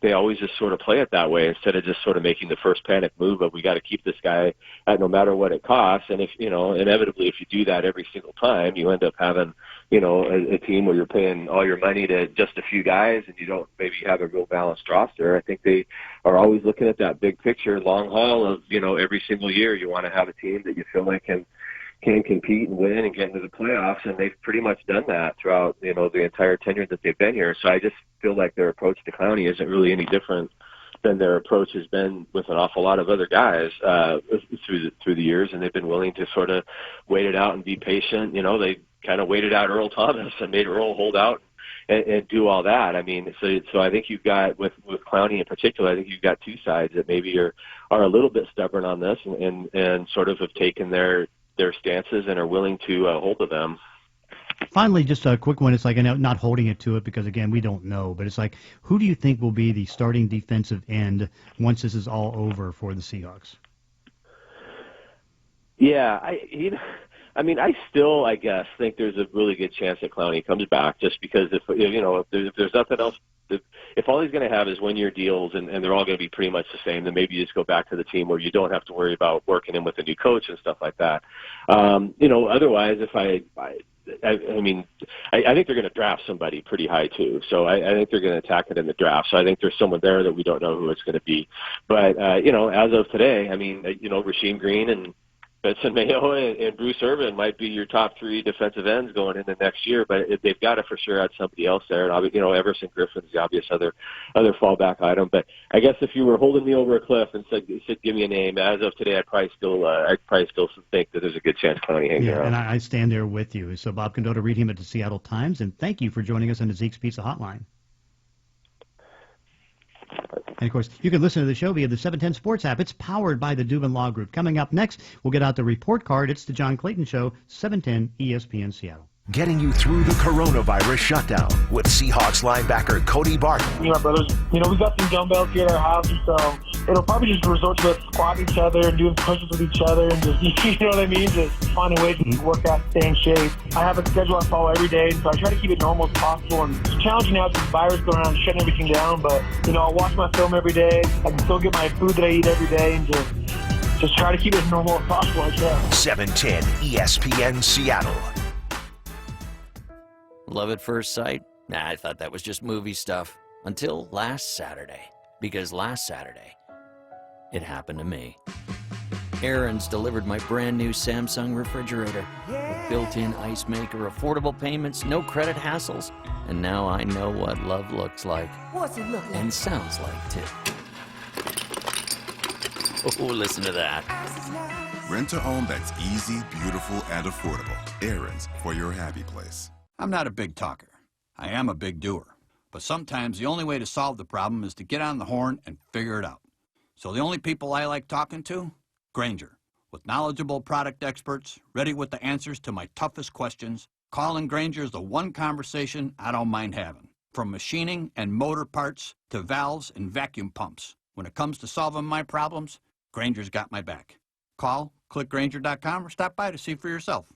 they always just sort of play it that way instead of just sort of making the first panic move of we got to keep this guy at no matter what it costs. And if, inevitably if you do that every single time, you end up having, a team where you're paying all your money to just a few guys and you don't maybe have a real balanced roster. I think they are always looking at that big picture, long haul of, every single year you want to have a team that you feel like can compete and win and get into the playoffs, and they've pretty much done that throughout, the entire tenure that they've been here. So I just feel like their approach to Clowney isn't really any different than their approach has been with an awful lot of other guys through the years, and they've been willing to sort of wait it out and be patient. They kind of waited out Earl Thomas and made Earl hold out and do all that. I mean, so I think you've got with Clowney in particular, I think you've got two sides that maybe are a little bit stubborn on this and sort of have taken their stances and are willing to hold to them. Finally, just a quick one. It's like, not holding it to it because, again, we don't know. But it's like, who do you think will be the starting defensive end once this is all over for the Seahawks? Yeah, I still, I guess, think there's a really good chance that Clowney comes back just because if there's nothing else, if all he's going to have is one-year deals and they're all going to be pretty much the same, then maybe you just go back to the team where you don't have to worry about working in with a new coach and stuff like that. Otherwise, I think they're going to draft somebody pretty high too. So I think they're going to attack it in the draft. So I think there's someone there that we don't know who it's going to be. But, as of today, Rasheem Green and Benson Mayo and Bruce Irvin might be your top 3 defensive ends going into next year, but they've got to for sure add somebody else there. And Everson Griffin's the obvious other fallback item. But I guess if you were holding me over a cliff and said give me a name, as of today, I'd probably still think that there's a good chance Clowney hangs around. And I stand there with you. So Bob Condotta, read him at the Seattle Times, and thank you for joining us on the Zeke's Pizza Hotline. And, of course, you can listen to the show via the 710 Sports app. It's powered by the Dubin Law Group. Coming up next, we'll get out the report card. It's the John Clayton Show, 710 ESPN Seattle. Getting you through the coronavirus shutdown with Seahawks linebacker Cody Barton. Me and my brothers, we got some dumbbells here at our house, and so it'll probably just resort to us squatting each other and doing pushes with each other and just, you know what I mean? Just finding ways to work out, stay in shape. I have a schedule I follow every day, so I try to keep it normal as possible. And it's challenging now with this virus going around and shutting everything down, but, I'll watch my film every day. I can still get my food that I eat every day and just try to keep it as normal as possible. 710 ESPN Seattle. Love at first sight? Nah, I thought that was just movie stuff. Until last Saturday. Because last Saturday, it happened to me. Aaron's delivered my brand new Samsung refrigerator. With built-in ice maker, affordable payments, no credit hassles. And now I know what love looks like. What's it look like? And sounds like, too. Oh, listen to that. Rent a home that's easy, beautiful, and affordable. Aaron's for your happy place. I'm not a big talker. I am a big doer. But sometimes the only way to solve the problem is to get on the horn and figure it out. So the only people I like talking to? Grainger. With knowledgeable product experts, ready with the answers to my toughest questions, calling Grainger is the one conversation I don't mind having. From machining and motor parts to valves and vacuum pumps. When it comes to solving my problems, Grainger's got my back. Call, click Grainger.com, or stop by to see for yourself.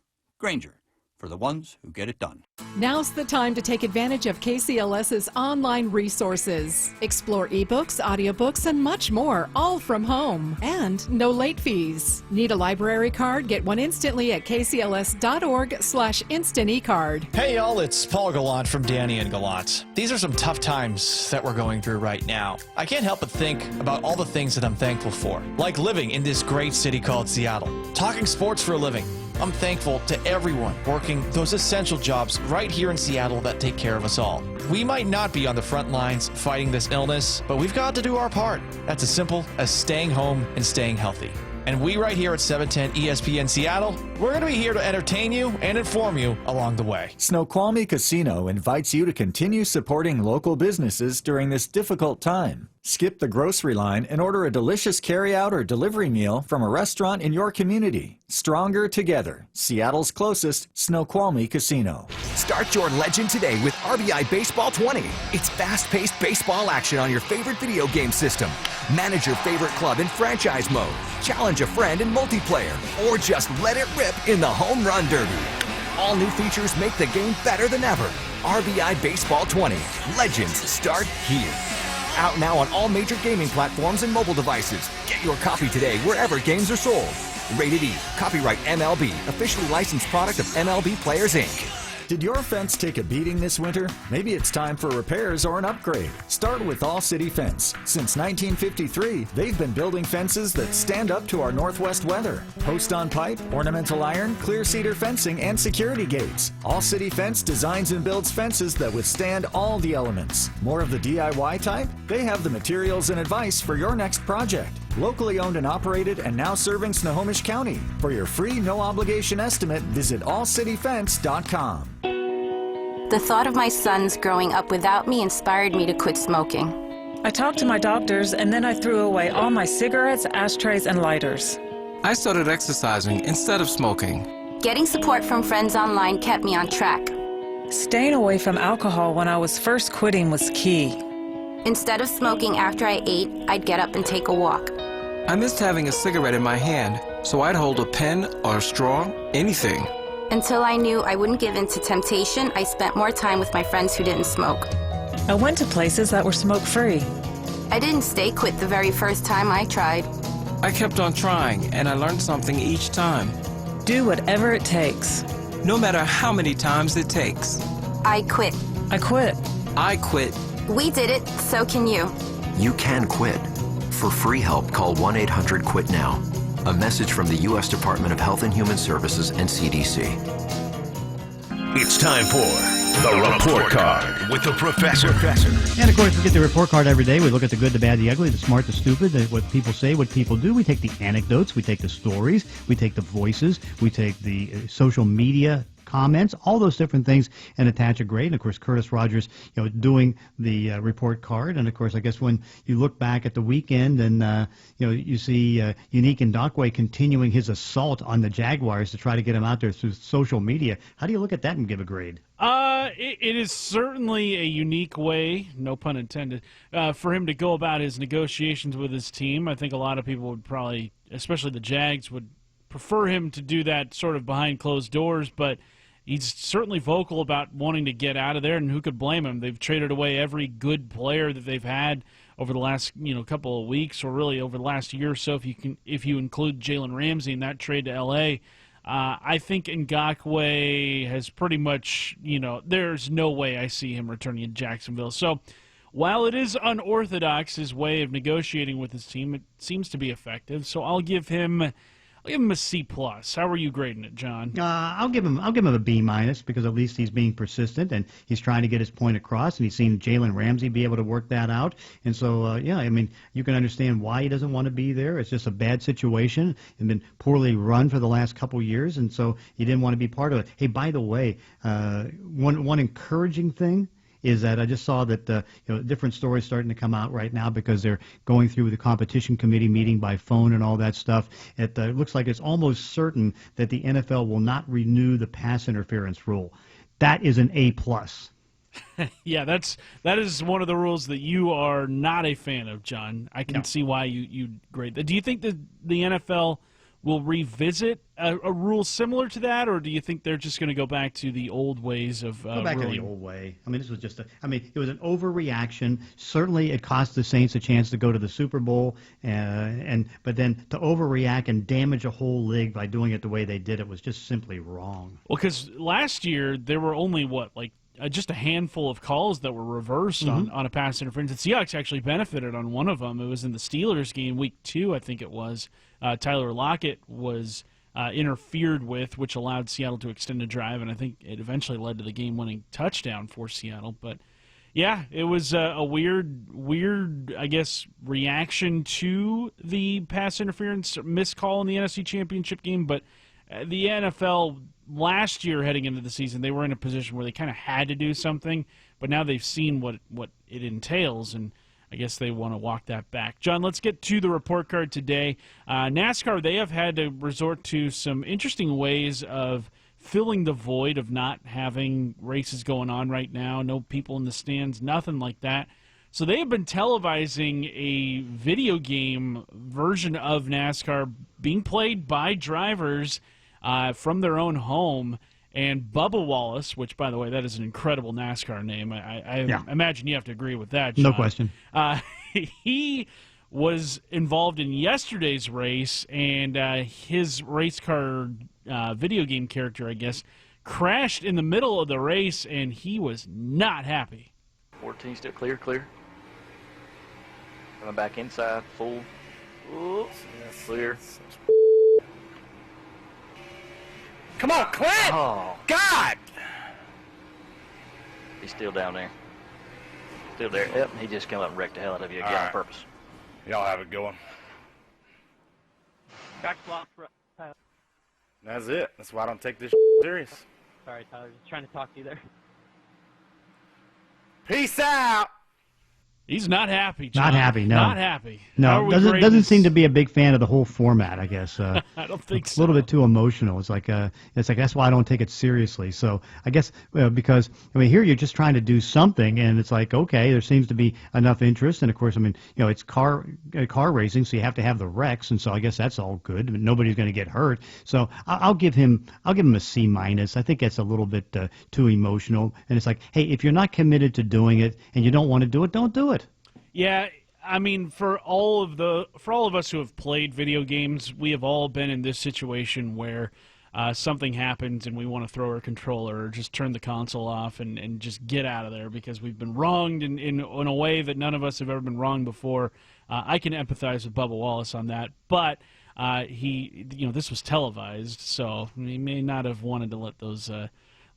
Grainger. For the ones who get it done. Now's the time to take advantage of KCLS's online resources. Explore ebooks, audiobooks, and much more, all from home. And no late fees. Need a library card? Get one instantly at kcls.org/instant eCard. Hey y'all, it's Paul Gallant from Danny and Gallant. These are some tough times that we're going through right now. I can't help but think about all the things that I'm thankful for. Like living in this great city called Seattle. Talking sports for a living. I'm thankful to everyone working those essential jobs right here in Seattle that take care of us all. We might not be on the front lines fighting this illness, but we've got to do our part. That's as simple as staying home and staying healthy. And we right here at 710 ESPN Seattle, we're going to be here to entertain you and inform you along the way. Snoqualmie Casino invites you to continue supporting local businesses during this difficult time. Skip the grocery line and order a delicious carryout or delivery meal from a restaurant in your community. Stronger together. Seattle's closest Snoqualmie Casino. Start your legend today with RBI Baseball 20. It's fast-paced baseball action on your favorite video game system. Manage your favorite club in franchise mode. Challenge a friend in multiplayer. Or just let it rip in the Home Run Derby. All new features make the game better than ever. RBI Baseball 20. Legends start here. Out now on all major gaming platforms and mobile devices. Get your copy today wherever games are sold. Rated E. Copyright MLB. Officially licensed product of MLB Players, Inc. Did your fence take a beating this winter? Maybe it's time for repairs or an upgrade. Start with All City Fence. Since 1953, they've been building fences that stand up to our northwest weather. Post-on pipe, ornamental iron, clear cedar fencing, and security gates. All City Fence designs and builds fences that withstand all the elements. More of the DIY type? They have the materials and advice for your next project. Locally owned and operated and now serving Snohomish County. For your free, no-obligation estimate, visit allcityfence.com. The thought of my sons growing up without me inspired me to quit smoking. I talked to my doctors, and then I threw away all my cigarettes, ashtrays, and lighters. I started exercising instead of smoking. Getting support from friends online kept me on track. Staying away from alcohol when I was first quitting was key. Instead of smoking after I ate, I'd get up and take a walk. I missed having a cigarette in my hand, so I'd hold a pen or a straw, anything. Until I knew I wouldn't give in to temptation, I spent more time with my friends who didn't smoke. I went to places that were smoke-free. I didn't stay quit the very first time I tried. I kept on trying, and I learned something each time. Do whatever it takes. No matter how many times it takes. I quit. I quit. I quit. We did it, so can you. You can quit. For free help, call 1-800-QUIT-NOW. A message from the U.S. Department of Health and Human Services and CDC. It's time for the Report Card with the Professor. And, of course, we get the report card every day. We look at the good, the bad, the ugly, the smart, the stupid, what people say, what people do. We take the anecdotes. We take the stories. We take the voices. We take the social media comments, all those different things, and attach a grade. And, of course, Curtis Rogers, doing the report card. And, of course, I guess when you look back at the weekend and, you see Unique Ndakwe continuing his assault on the Jaguars to try to get him out there through social media, how do you look at that and give a grade? It is certainly a unique way, no pun intended, for him to go about his negotiations with his team. I think a lot of people would probably, especially the Jags, would prefer him to do that sort of behind closed doors, but he's certainly vocal about wanting to get out of there, and who could blame him? They've traded away every good player that they've had over the last couple of weeks, or really over the last year or so, if you include Jalen Ramsey in that trade to L.A. I think Ngakoue has pretty much, there's no way I see him returning to Jacksonville. So while it is unorthodox, his way of negotiating with his team, it seems to be effective. So I'll give him a C+. How are you grading it, John? I'll give him a B- because at least he's being persistent and he's trying to get his point across, and he's seen Jalen Ramsey be able to work that out. And so, you can understand why he doesn't want to be there. It's just a bad situation and been poorly run for the last couple years, and so he didn't want to be part of it. Hey, by the way, one encouraging thing is that I just saw that different stories starting to come out right now because they're going through the competition committee meeting by phone and all that stuff. It looks like it's almost certain that the NFL will not renew the pass interference rule. That is an A+. Yeah, that is one of the rules that you are not a fan of, John. I can see why you grade that. Do you think that the NFL will revisit a rule similar to that, or do you think they're just going to go back to the old ways of go back to the old way? This was just it was an overreaction. Certainly, it cost the Saints a chance to go to the Super Bowl, but then to overreact and damage a whole league by doing it the way they did it was just simply wrong. Well, because last year there were only just a handful of calls that were reversed on a pass interference. The Seahawks actually benefited on one of them. It was in the Steelers game, week 2, I think it was. Tyler Lockett was interfered with, which allowed Seattle to extend a drive, and I think it eventually led to the game-winning touchdown for Seattle. But, yeah, it was a weird, I guess, reaction to the pass interference missed call in the NFC Championship game. But the NFL last year heading into the season, they were in a position where they kind of had to do something, but now they've seen what it entails, and I guess they want to walk that back. John, let's get to the report card today. NASCAR, they have had to resort to some interesting ways of filling the void of not having races going on right now, no people in the stands, nothing like that. So they have been televising a video game version of NASCAR being played by drivers from their own home. And Bubba Wallace, which, by the way, that is an incredible NASCAR name. I imagine you have to agree with that, John. No question. He was involved in yesterday's race, and his race car video game character, I guess, crashed in the middle of the race, and he was not happy. 14 still clear. Coming back inside, full. Ooh, clear. Come on, Clint! Oh. God! He's still down there. Still there. Yep, he just came up and wrecked the hell out of you again on purpose. Y'all have it going. Back block. That's it. That's why I don't take this serious. Sorry, Tyler. Just trying to talk to you there. Peace out! He's not happy, John. Not happy, no. Not happy. No, doesn't seem to be a big fan of the whole format, I guess. I don't think it's a little bit too emotional. It's like that's why I don't take it seriously. So I guess because here you're just trying to do something, and it's like, okay, there seems to be enough interest, and of course, it's car racing, so you have to have the wrecks, and so I guess that's all good. Nobody's going to get hurt. So I'll give him a C-. I think that's a little bit too emotional, and it's like, hey, if you're not committed to doing it and you don't want to do it, don't do it. Yeah, for all of us who have played video games, we have all been in this situation where something happens and we want to throw our controller or just turn the console off and just get out of there because we've been wronged in a way that none of us have ever been wronged before. I can empathize with Bubba Wallace on that, but This was televised, so he may not have wanted to let those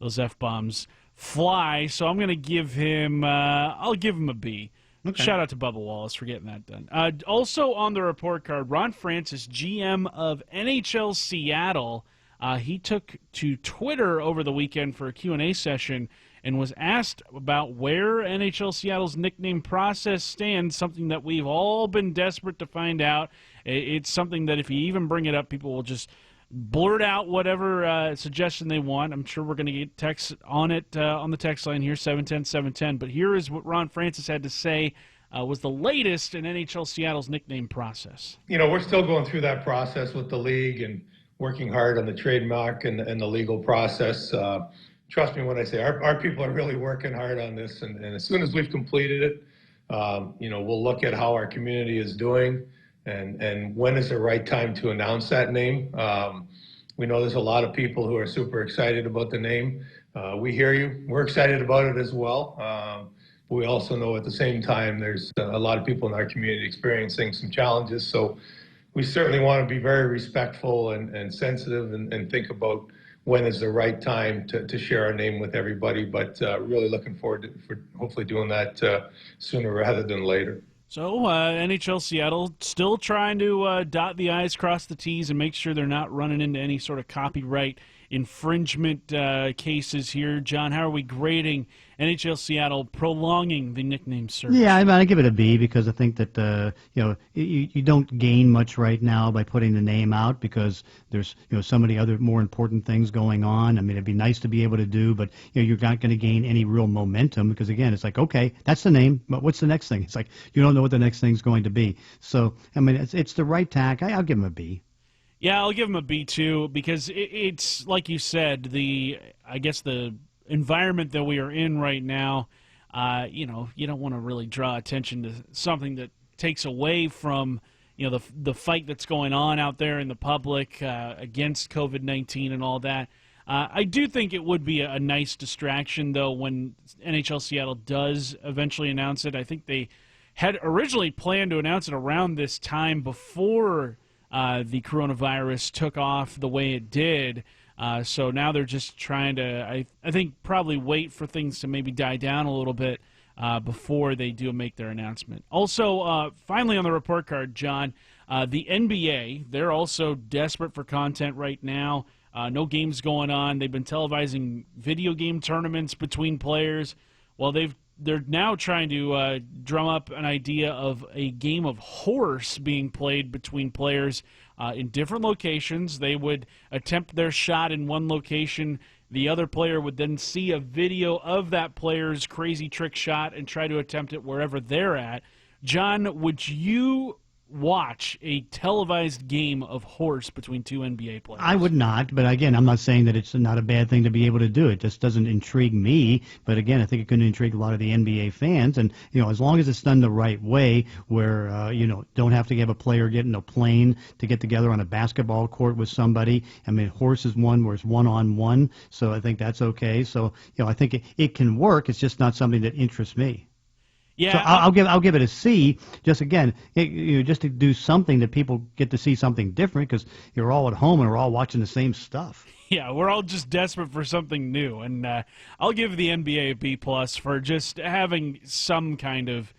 F-bombs fly. So I'm going to give him, I'll give him a B. Okay. Shout out to Bubba Wallace for getting that done. Also on the report card, Ron Francis, GM of NHL Seattle, he took to Twitter over the weekend for a Q&A session and was asked about where NHL Seattle's nickname process stands, something that we've all been desperate to find out. It's something that if you even bring it up, people will just blurt out whatever suggestion they want. I'm sure we're going to get texts on it on the text line here, 710-710. But here is what Ron Francis had to say was the latest in NHL Seattle's nickname process. We're still going through that process with the league and working hard on the trademark and the legal process. Trust me when I say our people are really working hard on this. And as soon as we've completed it, we'll look at how our community is doing and when is the right time to announce that name. We know there's a lot of people who are super excited about the name. We hear you. We're excited about it as well. But we also know at the same time there's a lot of people in our community experiencing some challenges. So we certainly want to be very respectful and sensitive and think about when is the right time to share our name with everybody. But really looking forward for hopefully doing that sooner rather than later. So NHL Seattle still trying to dot the I's, cross the T's, and make sure they're not running into any sort of copyright infringement cases here. John, how are we grading NHL Seattle prolonging the nickname search? Yeah, I give it a B because I think that you don't gain much right now by putting the name out because there's so many other more important things going on. I mean, it'd be nice to be able to do, but you're not going to gain any real momentum because again, it's like, okay, that's the name, but what's the next thing? It's like you don't know what the next thing's going to be. So I mean, it's the right tack. I'll give him a B. Yeah, I'll give him a B too because it's like you said, I guess the environment that we are in right now, you don't want to really draw attention to something that takes away from the fight that's going on out there in the public against COVID-19 and all that. I do think it would be a nice distraction though when NHL Seattle does eventually announce it. I think they had originally planned to announce it around this time before the coronavirus took off the way it did. So now they're just trying to, I think, probably wait for things to maybe die down a little bit before they do make their announcement. Also, finally on the report card, John, the NBA, they're also desperate for content right now. No games going on. They've been televising video game tournaments between players. Well, they're now trying to drum up an idea of a game of horse being played between players in different locations. They would attempt their shot in one location. The other player would then see a video of that player's crazy trick shot and try to attempt it wherever they're at. John, would you watch a televised game of horse between two NBA players? I would not, but again, I'm not saying that it's not a bad thing to be able to do. It just doesn't intrigue me, but again, I think it could intrigue a lot of the NBA fans, and as long as it's done the right way, where don't have to have a player get in a plane to get together on a basketball court with somebody. I mean, horse is one where it's one-on-one, so I think that's okay. So I think it can work. It's just not something that interests me. Yeah, so I'll give it a C. Just again, just to do something that people get to see something different because you're all at home and we're all watching the same stuff. Yeah, we're all just desperate for something new, and I'll give the NBA a B+ for just having some kind of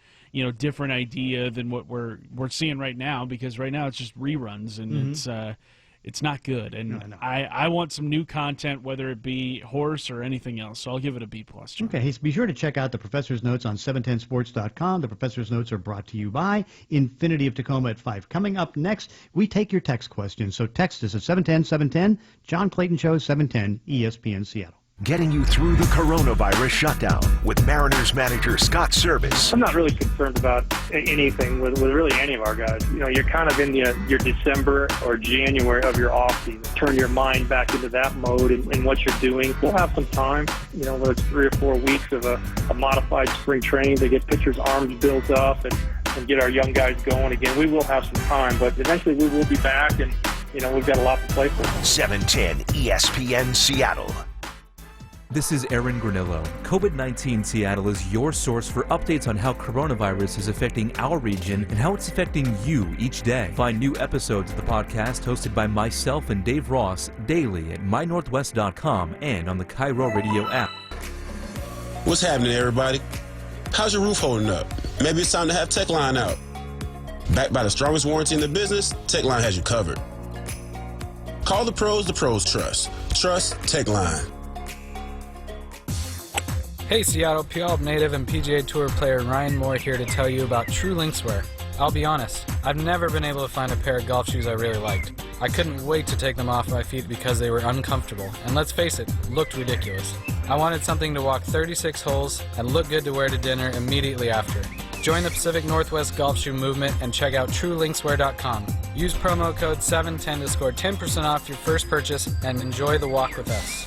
different idea than what we're seeing right now because right now it's just reruns and it's not good, and no. I want some new content, whether it be horse or anything else, so I'll give it a B+. John. Okay, be sure to check out the Professor's Notes on 710sports.com. The Professor's Notes are brought to you by Infinity of Tacoma at 5. Coming up next, we take your text questions, so text us at 710-710, John Clayton Show, 710 ESPN Seattle. Getting you through the coronavirus shutdown with Mariners manager Scott Service. I'm not really concerned about anything with really any of our guys. You're kind of in your December or January of your off season. Turn your mind back into that mode and what you're doing. We'll have some time, whether it's 3 or 4 weeks of a modified spring training to get pitchers' arms built up and get our young guys going again. We will have some time, but eventually we will be back and, we've got a lot to play for. 710 ESPN Seattle. This is Aaron Granillo. COVID-19 Seattle is your source for updates on how coronavirus is affecting our region and how it's affecting you each day. Find new episodes of the podcast hosted by myself and Dave Ross daily at mynorthwest.com and on the Cairo Radio app. What's happening, everybody? How's your roof holding up? Maybe it's time to have TechLine out. Backed by the strongest warranty in the business, TechLine has you covered. Call the pros trust. Trust TechLine. Hey Seattle, Puyallup native and PGA Tour player Ryan Moore here to tell you about True Linkswear. I'll be honest, I've never been able to find a pair of golf shoes I really liked. I couldn't wait to take them off my feet because they were uncomfortable, and let's face it, looked ridiculous. I wanted something to walk 36 holes and look good to wear to dinner immediately after. Join the Pacific Northwest golf shoe movement and check out TrueLinkswear.com. Use promo code 710 to score 10% off your first purchase and enjoy the walk with us.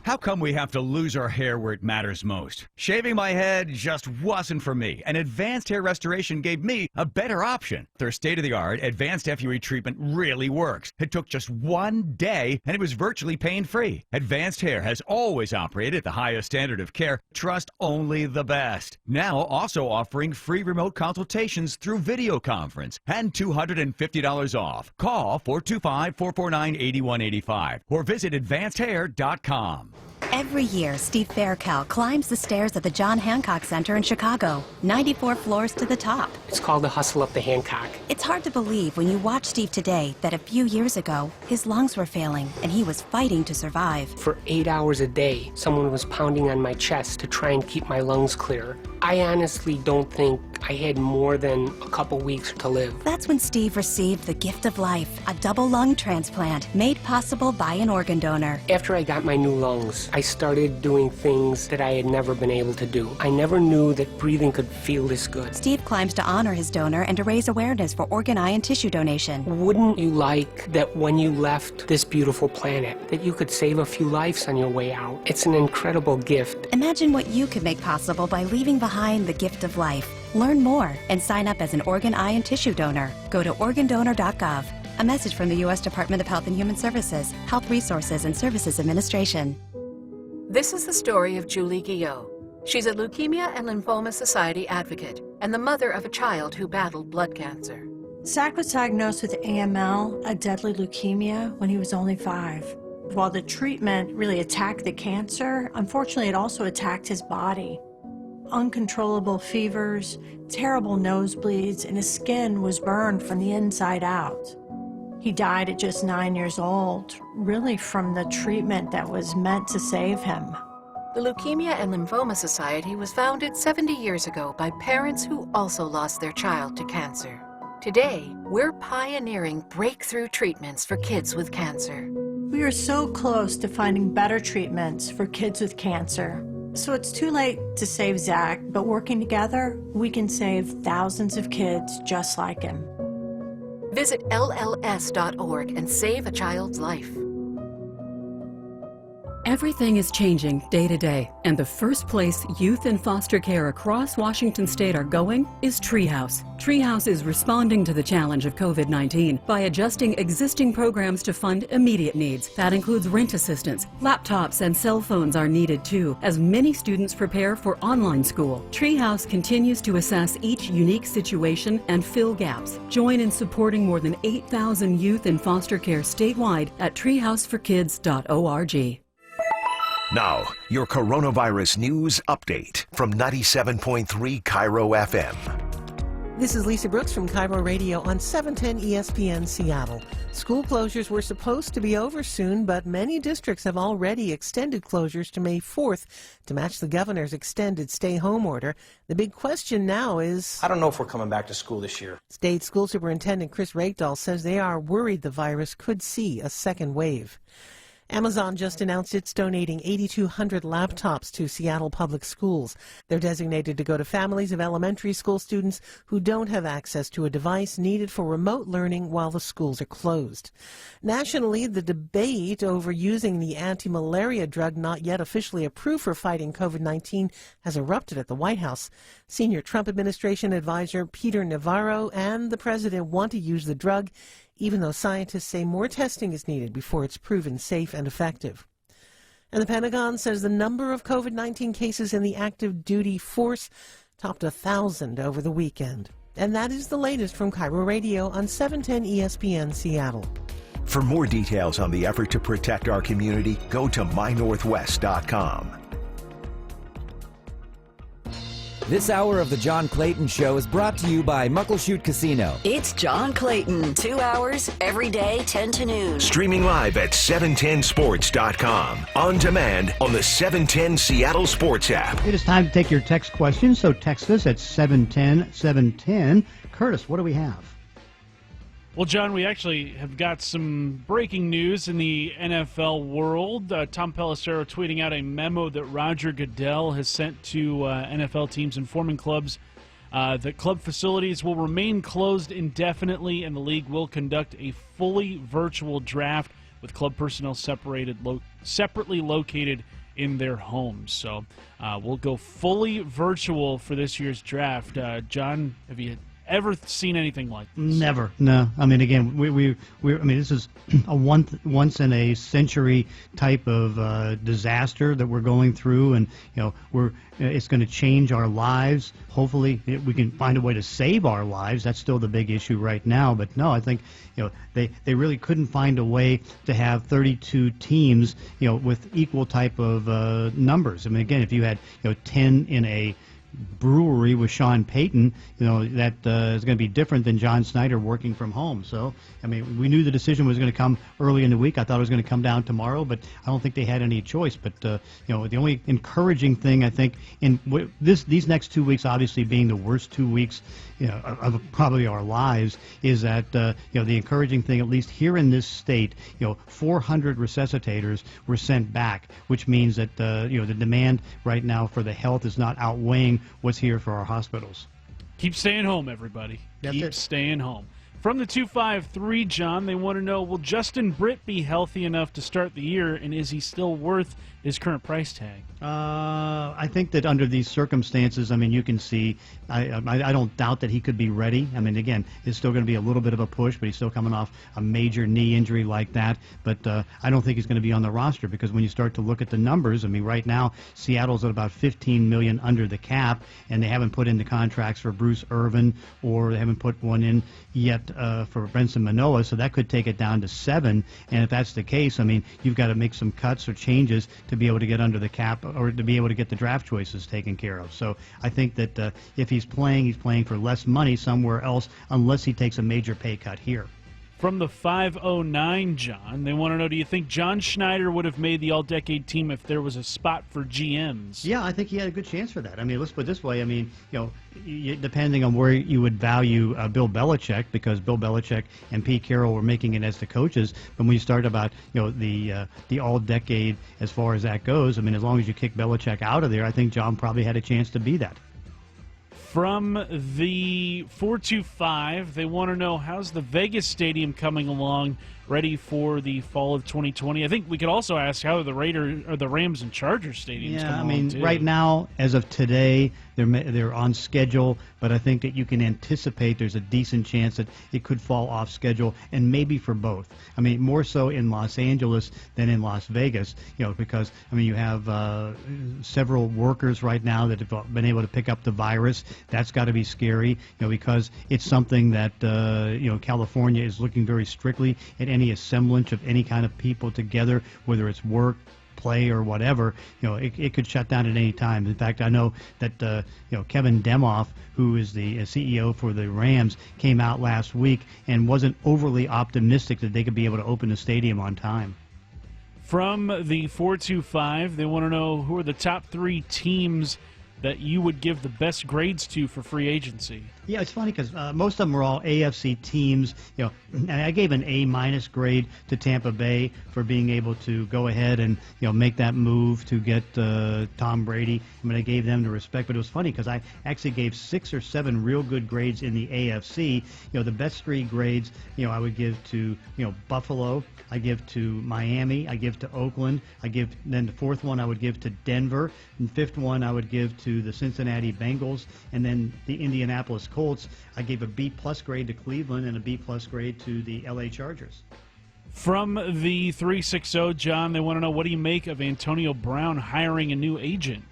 How come we have to lose our hair where it matters most? Shaving my head just wasn't for me, and Advanced Hair Restoration gave me a better option. Their state-of-the-art Advanced FUE treatment really works. It took just 1 day, and it was virtually pain-free. Advanced Hair has always operated at the highest standard of care. Trust only the best. Now also offering free remote consultations through video conference and $250 off. Call 425-449-8185 or visit advancedhair.com. Every year, Steve Faircal climbs the stairs at the John Hancock Center in Chicago, 94 floors to the top. It's called the hustle up the Hancock. It's hard to believe when you watch Steve today that a few years ago, his lungs were failing and he was fighting to survive. For 8 hours a day, someone was pounding on my chest to try and keep my lungs clear. I honestly don't think I had more than a couple weeks to live. That's when Steve received the gift of life, a double lung transplant made possible by an organ donor. After I got my new lungs, I started doing things that I had never been able to do. I never knew that breathing could feel this good. Steve climbs to honor his donor and to raise awareness for organ, eye, and tissue donation. Wouldn't you like that when you left this beautiful planet, that you could save a few lives on your way out? It's an incredible gift. Imagine what you could make possible by leaving behind the gift of life. Learn more and sign up as an organ, eye, and tissue donor. Go to organdonor.gov. A message from the U.S. Department of Health and Human Services, Health Resources and Services Administration. This is the story of Julie Guillot. She's a Leukemia and Lymphoma Society advocate and the mother of a child who battled blood cancer. Zach was diagnosed with AML, a deadly leukemia, when he was only 5. While the treatment really attacked the cancer, unfortunately it also attacked his body. Uncontrollable fevers, terrible nosebleeds, and his skin was burned from the inside out. He died at just 9 years old, really from the treatment that was meant to save him. The Leukemia and Lymphoma Society was founded 70 years ago by parents who also lost their child to cancer. Today, we're pioneering breakthrough treatments for kids with cancer. We are so close to finding better treatments for kids with cancer. So it's too late to save Zach, but working together, we can save thousands of kids just like him. Visit LLS.org and save a child's life. Everything is changing day to day, and the first place youth in foster care across Washington state are going is Treehouse. Treehouse is responding to the challenge of COVID-19 by adjusting existing programs to fund immediate needs. That includes rent assistance. Laptops and cell phones are needed too, as many students prepare for online school. Treehouse continues to assess each unique situation and fill gaps. Join in supporting more than 8,000 youth in foster care statewide at treehouseforkids.org. Now, your coronavirus news update from 97.3 Cairo FM. This is Lisa Brooks from Cairo Radio on 710 ESPN Seattle. School closures were supposed to be over soon, but many districts have already extended closures to May 4th to match the governor's extended stay-home order. The big question now is, I don't know if we're coming back to school this year. State School Superintendent Chris Rakedahl says they are worried the virus could see a second wave. Amazon just announced it's donating 8,200 laptops to Seattle Public Schools. They're designated to go to families of elementary school students who don't have access to a device needed for remote learning while the schools are closed. Nationally, the debate over using the anti-malaria drug not yet officially approved for fighting COVID-19 has erupted at the White House. Senior Trump administration advisor Peter Navarro and the president want to use the drug, even though scientists say more testing is needed before it's proven safe and effective. And the Pentagon says the number of COVID-19 cases in the active duty force topped 1,000 over the weekend. And that is the latest from Cairo Radio on 710 ESPN Seattle. For more details on the effort to protect our community, go to mynorthwest.com. This hour of the John Clayton Show is brought to you by Muckleshoot Casino. It's John Clayton, 2 hours every day, 10 to noon. Streaming live at 710sports.com. On demand on the 710 Seattle Sports app. It is time to take your text questions, so text us at 710-710. Curtis, what do we have? Well, John, we actually have got some breaking news in the NFL world. Tom Pelissero tweeting out a memo that Roger Goodell has sent to NFL teams informing clubs that club facilities will remain closed indefinitely and the league will conduct a fully virtual draft with club personnel separately located in their homes. So we'll go fully virtual for this year's draft. John, have you ever seen anything like this? Never. No. I mean, again, we I mean, this is a once in a century type of disaster that we're going through, and it's going to change our lives. Hopefully, we can find a way to save our lives. That's still the big issue right now. But no, I think they really couldn't find a way to have 32 teams with equal type of numbers. I mean, again, if you had 10 in a brewery with Sean Payton, that is going to be different than John Snyder working from home. So, I mean, we knew the decision was going to come early in the week. I thought it was going to come down tomorrow, but I don't think they had any choice. But, the only encouraging thing, I think, in these next 2 weeks, obviously being the worst 2 weeks of probably our lives, is that, the encouraging thing, at least here in this state, 400 resuscitators were sent back, which means that, the demand right now for the health is not outweighing what's here for our hospitals. Keep staying home, everybody. That's Keep it. staying home. From the 253, John, they want to know, will Justin Britt be healthy enough to start the year, and is he still worth his current price tag? I think that under these circumstances, I mean, you can see, I don't doubt that he could be ready. I mean, again, it's still going to be a little bit of a push, but he's still coming off a major knee injury like that. But I don't think he's going to be on the roster, because when you start to look at the numbers, I mean, right now, Seattle's at about $15 million under the cap, and they haven't put in the contracts for Bruce Irvin, or they haven't put one in yet for Benson Manoa, so that could take it down to $7 million. And if that's the case, I mean, you've got to make some cuts or changes to be able to get under the cap, or to be able to get the draft choices taken care of. So I think that if he's playing for less money somewhere else, unless he takes a major pay cut here. From the 509, John, they want to know, do you think John Schneider would have made the all-decade team if there was a spot for GMs? Yeah, I think he had a good chance for that. I mean, let's put it this way. I mean, depending on where you would value Bill Belichick, because Bill Belichick and Pete Carroll were making it as the coaches. But when you start about the all-decade as far as that goes, I mean, as long as you kick Belichick out of there, I think John probably had a chance to be that. From the 425, they want to know, how's the Vegas Stadium coming along, ready for the fall of 2020? I think we could also ask, how are the Rams and Chargers stadiums coming along, too? Right now, as of today, they're on schedule, but I think that you can anticipate there's a decent chance that it could fall off schedule, and maybe for both. I mean, more so in Los Angeles than in Las Vegas, because, I mean, you have several workers right now that have been able to pick up the virus. That's got to be scary, because it's something that, California is looking very strictly at any assemblage of any kind of people together, whether it's work, play, or whatever. It could shut down at any time. In fact, I know that Kevin Demoff, who is the CEO for the Rams, came out last week and wasn't overly optimistic that they could be able to open the stadium on time. From the 425, they want to know, who are the top 3 teams that you would give the best grades to for free agency? Yeah, it's funny because most of them are all AFC teams. And I gave an A- grade to Tampa Bay for being able to go ahead and make that move to get Tom Brady. I mean, I gave them the respect, but it was funny because I actually gave 6 or 7 real good grades in the AFC. The best 3 grades, I would give to Buffalo, I give to Miami, I give to Oakland, then the 4th one I would give to Denver, and 5th one I would give to the Cincinnati Bengals, and then the Indianapolis Colts. I gave a B+ grade to Cleveland and a B+ grade to the LA Chargers. From the 360, John, they want to know, what do you make of Antonio Brown hiring a new agent?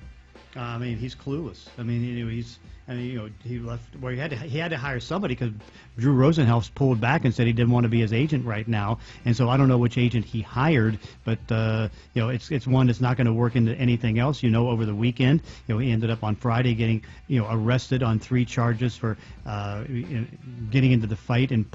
I mean, he's clueless. I mean, he left. Well, he had to hire somebody because Drew Rosenhaus pulled back and said he didn't want to be his agent right now. And so I don't know which agent he hired, but it's one that's not going to work into anything else. Over the weekend, he ended up on Friday getting arrested on 3 charges for getting into the fight and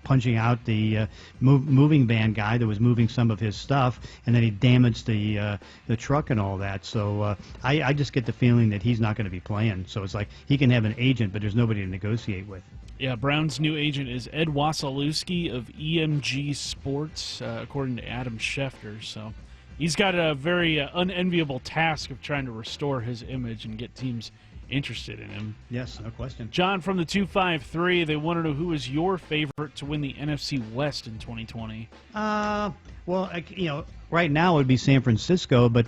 punching out the moving van guy that was moving some of his stuff, and then he damaged the truck and all that. So I just get the feeling that he's not going to be playing. So it's like he can have an agent, but there's nobody to negotiate with. Yeah, Brown's new agent is Ed Wasilewski of EMG Sports, according to Adam Schefter. So he's got a very unenviable task of trying to restore his image and get teams interested in him. Yes, no question. John from the 253, they want to know, who is your favorite to win the NFC West in 2020? Well, right now it would be San Francisco, but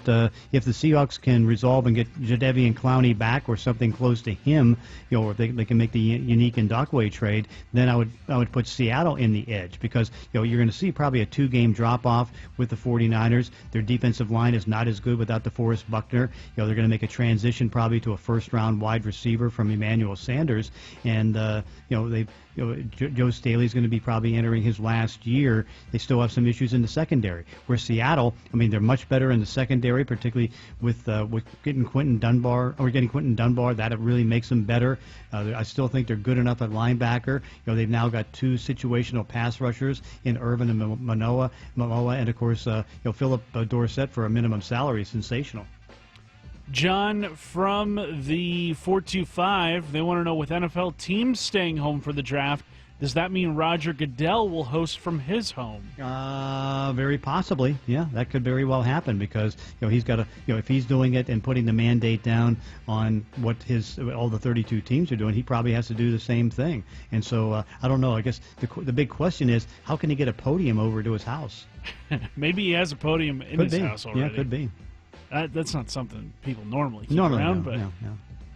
if the Seahawks can resolve and get Jadeveon Clowney back or something close to him, or if they can make the Unique Ngakoue trade, then I would put Seattle in the edge, because you're going to see probably a 2-game drop-off with the 49ers. Their defensive line is not as good without DeForest Buckner. They're going to make a transition probably to a first-round wide receiver from Emmanuel Sanders, and Joe Staley's going to be probably entering his last year. They still have some issues in the secondary. Where Seattle, they're much better in the secondary, particularly with getting Quentin Dunbar. That really makes them better. I still think they're good enough at linebacker. They've now got 2 situational pass rushers in Irvin and Manoa, and of course, Philip Dorsett for a minimum salary is sensational. John from the 425, they want to know, with NFL teams staying home for the draft, does that mean Roger Goodell will host from his home? Very possibly. Yeah, that could very well happen, because he's got to, if he's doing it and putting the mandate down on what all the 32 teams are doing, he probably has to do the same thing. And so I don't know. I guess the big question is, how can he get a podium over to his house? Maybe he has a podium in his house already. Yeah, could be. That's not something people normally keep around, but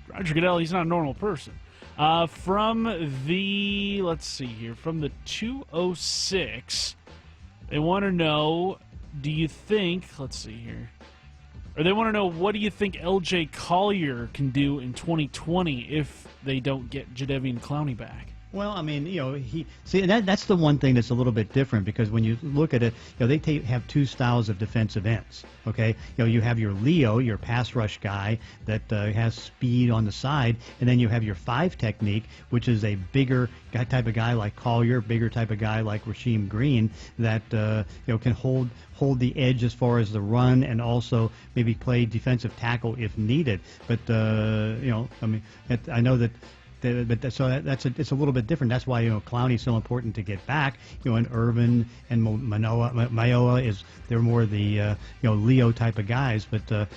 Roger Goodell, he's not a normal person. From the, let's see here, from the 206, they want to know, do you think, let's see here, or they want to know, what do you think L.J. Collier can do in 2020 if they don't get Jadeveon Clowney back? Well, that's the one thing that's a little bit different, because when you look at it, they have 2 styles of defensive ends. Okay, you have your Leo, your pass rush guy that has speed on the side, and then you have your 5 technique, which is a bigger type of guy like Collier, bigger type of guy like Rasheem Green that can hold the edge as far as the run, and also maybe play defensive tackle if needed. But I know that. It's a little bit different. That's why Clowney's so important to get back. And Irvin and Mayoa they're more the Leo type of guys. But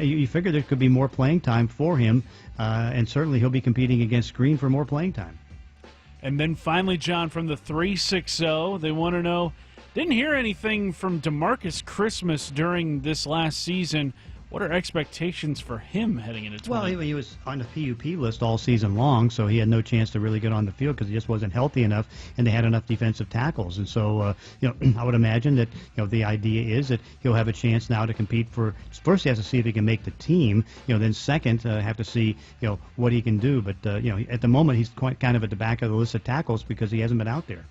you figure there could be more playing time for him, and certainly he'll be competing against Green for more playing time. And then finally, John from the 360, they want to know, didn't hear anything from DeMarcus Christmas during this last season. What are expectations for him heading into 2020? Well, he was on the PUP list all season long, so he had no chance to really get on the field because he just wasn't healthy enough, and they had enough defensive tackles. And so, I would imagine that the idea is that he'll have a chance now to compete for. First, he has to see if he can make the team. Then second, have to see what he can do. But at the moment, he's quite kind of at the back of the list of tackles because he hasn't been out there.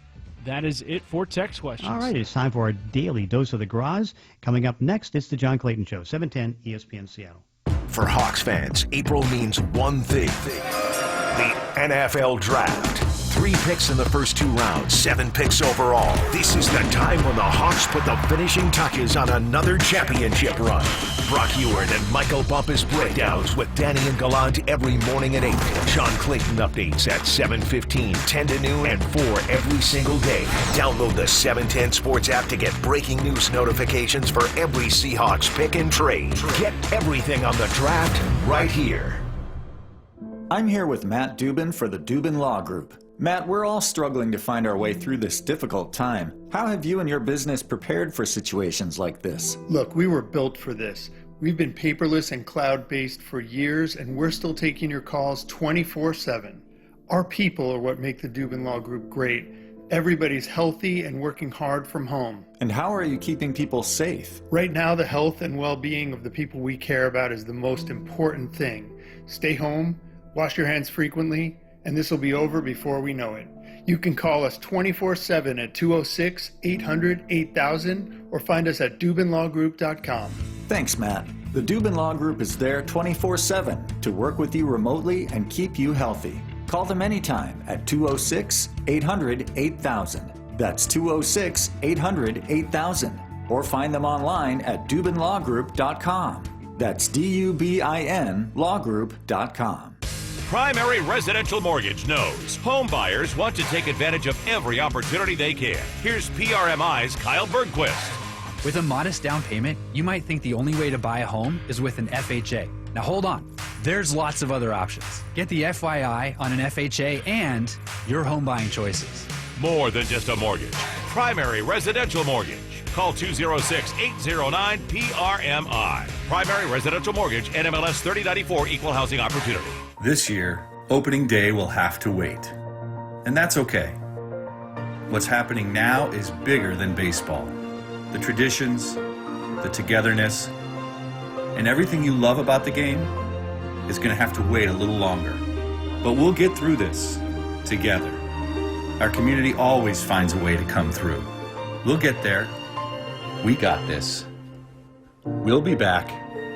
That is it for text questions. All right, it's time for our daily dose of the Graz. Coming up next, it's the John Clayton Show, 710 ESPN Seattle. For Hawks fans, April means one thing: the NFL Draft. 3 picks in the first 2 rounds, 7 picks overall. This is the time when the Hawks put the finishing touches on another championship run. Brock Ewart and Michael Bumpus breakdowns with Danny and Gallant every morning at 8. John Clayton updates at 7:15, 10 to noon, and 4 every single day. Download the 710 Sports app to get breaking news notifications for every Seahawks pick and trade. Get everything on the draft right here. I'm here with Matt Dubin for the Dubin Law Group. Matt, we're all struggling to find our way through this difficult time. How have you and your business prepared for situations like this? Look, we were built for this. We've been paperless and cloud-based for years, and we're still taking your calls 24/7. Our people are what make the Dubin Law Group great. Everybody's healthy and working hard from home. And how are you keeping people safe? Right now, the health and well-being of the people we care about is the most important thing. Stay home, wash your hands frequently, and this will be over before we know it. You can call us 24/7 at 206-800-8000 or find us at DubinLawGroup.com. Thanks, Matt. The Dubin Law Group is there 24/7 to work with you remotely and keep you healthy. Call them anytime at 206-800-8000. That's 206-800-8000. Or find them online at DubinLawGroup.com. That's DUBIN Lawgroup.com. Primary Residential Mortgage knows home buyers want to take advantage of every opportunity they can. Here's PRMI's Kyle Bergquist. With a modest down payment, you might think the only way to buy a home is with an FHA. Now hold on, there's lots of other options. Get the FYI on an FHA and your home buying choices. More than just a mortgage. Primary Residential Mortgage. Call 206-809-PRMI. Primary Residential Mortgage, NMLS 3094, Equal Housing Opportunity. This year, opening day will have to wait. And that's okay. What's happening now is bigger than baseball. The traditions, the togetherness, and everything you love about the game is going to have to wait a little longer. But we'll get through this together. Our community always finds a way to come through. We'll get there. We got this. We'll be back,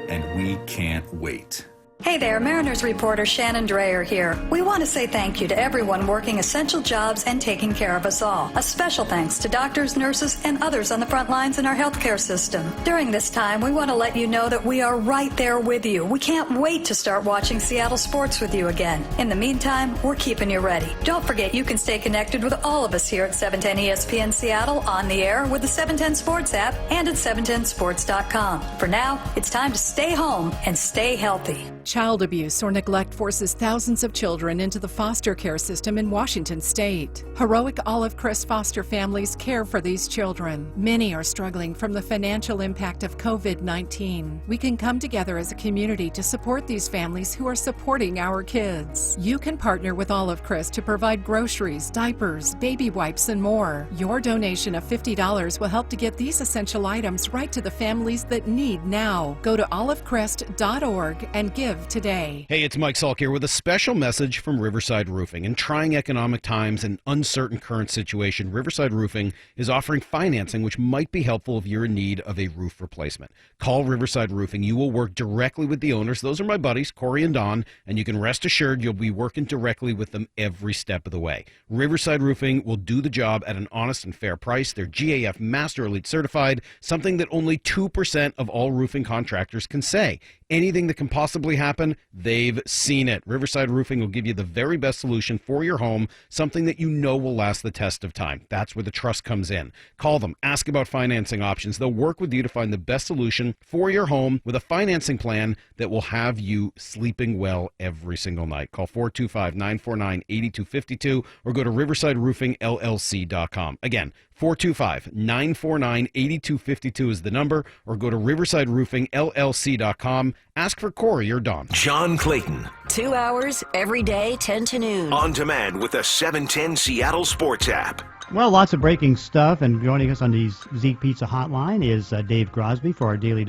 and we can't wait. Hey there, Mariners reporter Shannon Dreyer here. We want to say thank you to everyone working essential jobs and taking care of us all. A special thanks to doctors, nurses, and others on the front lines in our healthcare system. During this time, we want to let you know that we are right there with you. We can't wait to start watching Seattle sports with you again. In the meantime, we're keeping you ready. Don't forget you can stay connected with all of us here at 710 ESPN Seattle on the air with the 710 Sports app and at 710sports.com. For now, it's time to stay home and stay healthy. Child abuse or neglect forces thousands of children into the foster care system in Washington state. Heroic Olive Crest foster families care for these children. Many are struggling from the financial impact of COVID-19. We can come together as a community to support these families who are supporting our kids. You can partner with Olive Crest to provide groceries, diapers, baby wipes, and more. Your donation of $50 will help to get these essential items right to the families that need now. Go to olivecrest.org and give today. Hey, it's Mike Salk here with a special message from Riverside Roofing. In trying economic times and uncertain current situation, Riverside Roofing is offering financing which might be helpful if you're in need of a roof replacement. Call Riverside Roofing. You will work directly with the owners. Those are my buddies, Corey and Don, and you can rest assured you'll be working directly with them every step of the way. Riverside Roofing will do the job at an honest and fair price. They're GAF Master Elite certified, something that only 2% of all roofing contractors can say. Anything that can possibly happen, they've seen it. Riverside Roofing will give you the very best solution for your home, something that you know will last the test of time. That's where the trust comes in. Call them, ask about financing options. They'll work with you to find the best solution for your home with a financing plan that will have you sleeping well every single night. Call 425-949-8252 or go to riversideroofingllc.com. Again, 425-949-8252 is the number, or go to riversideroofingllc.com. Ask for Corey or Don. John Clayton. 2 hours every day, 10 to noon. On demand with the 710 Seattle Sports app. Well, lots of breaking stuff, and joining us on the Zeke Pizza Hotline is Dave Crosby for our daily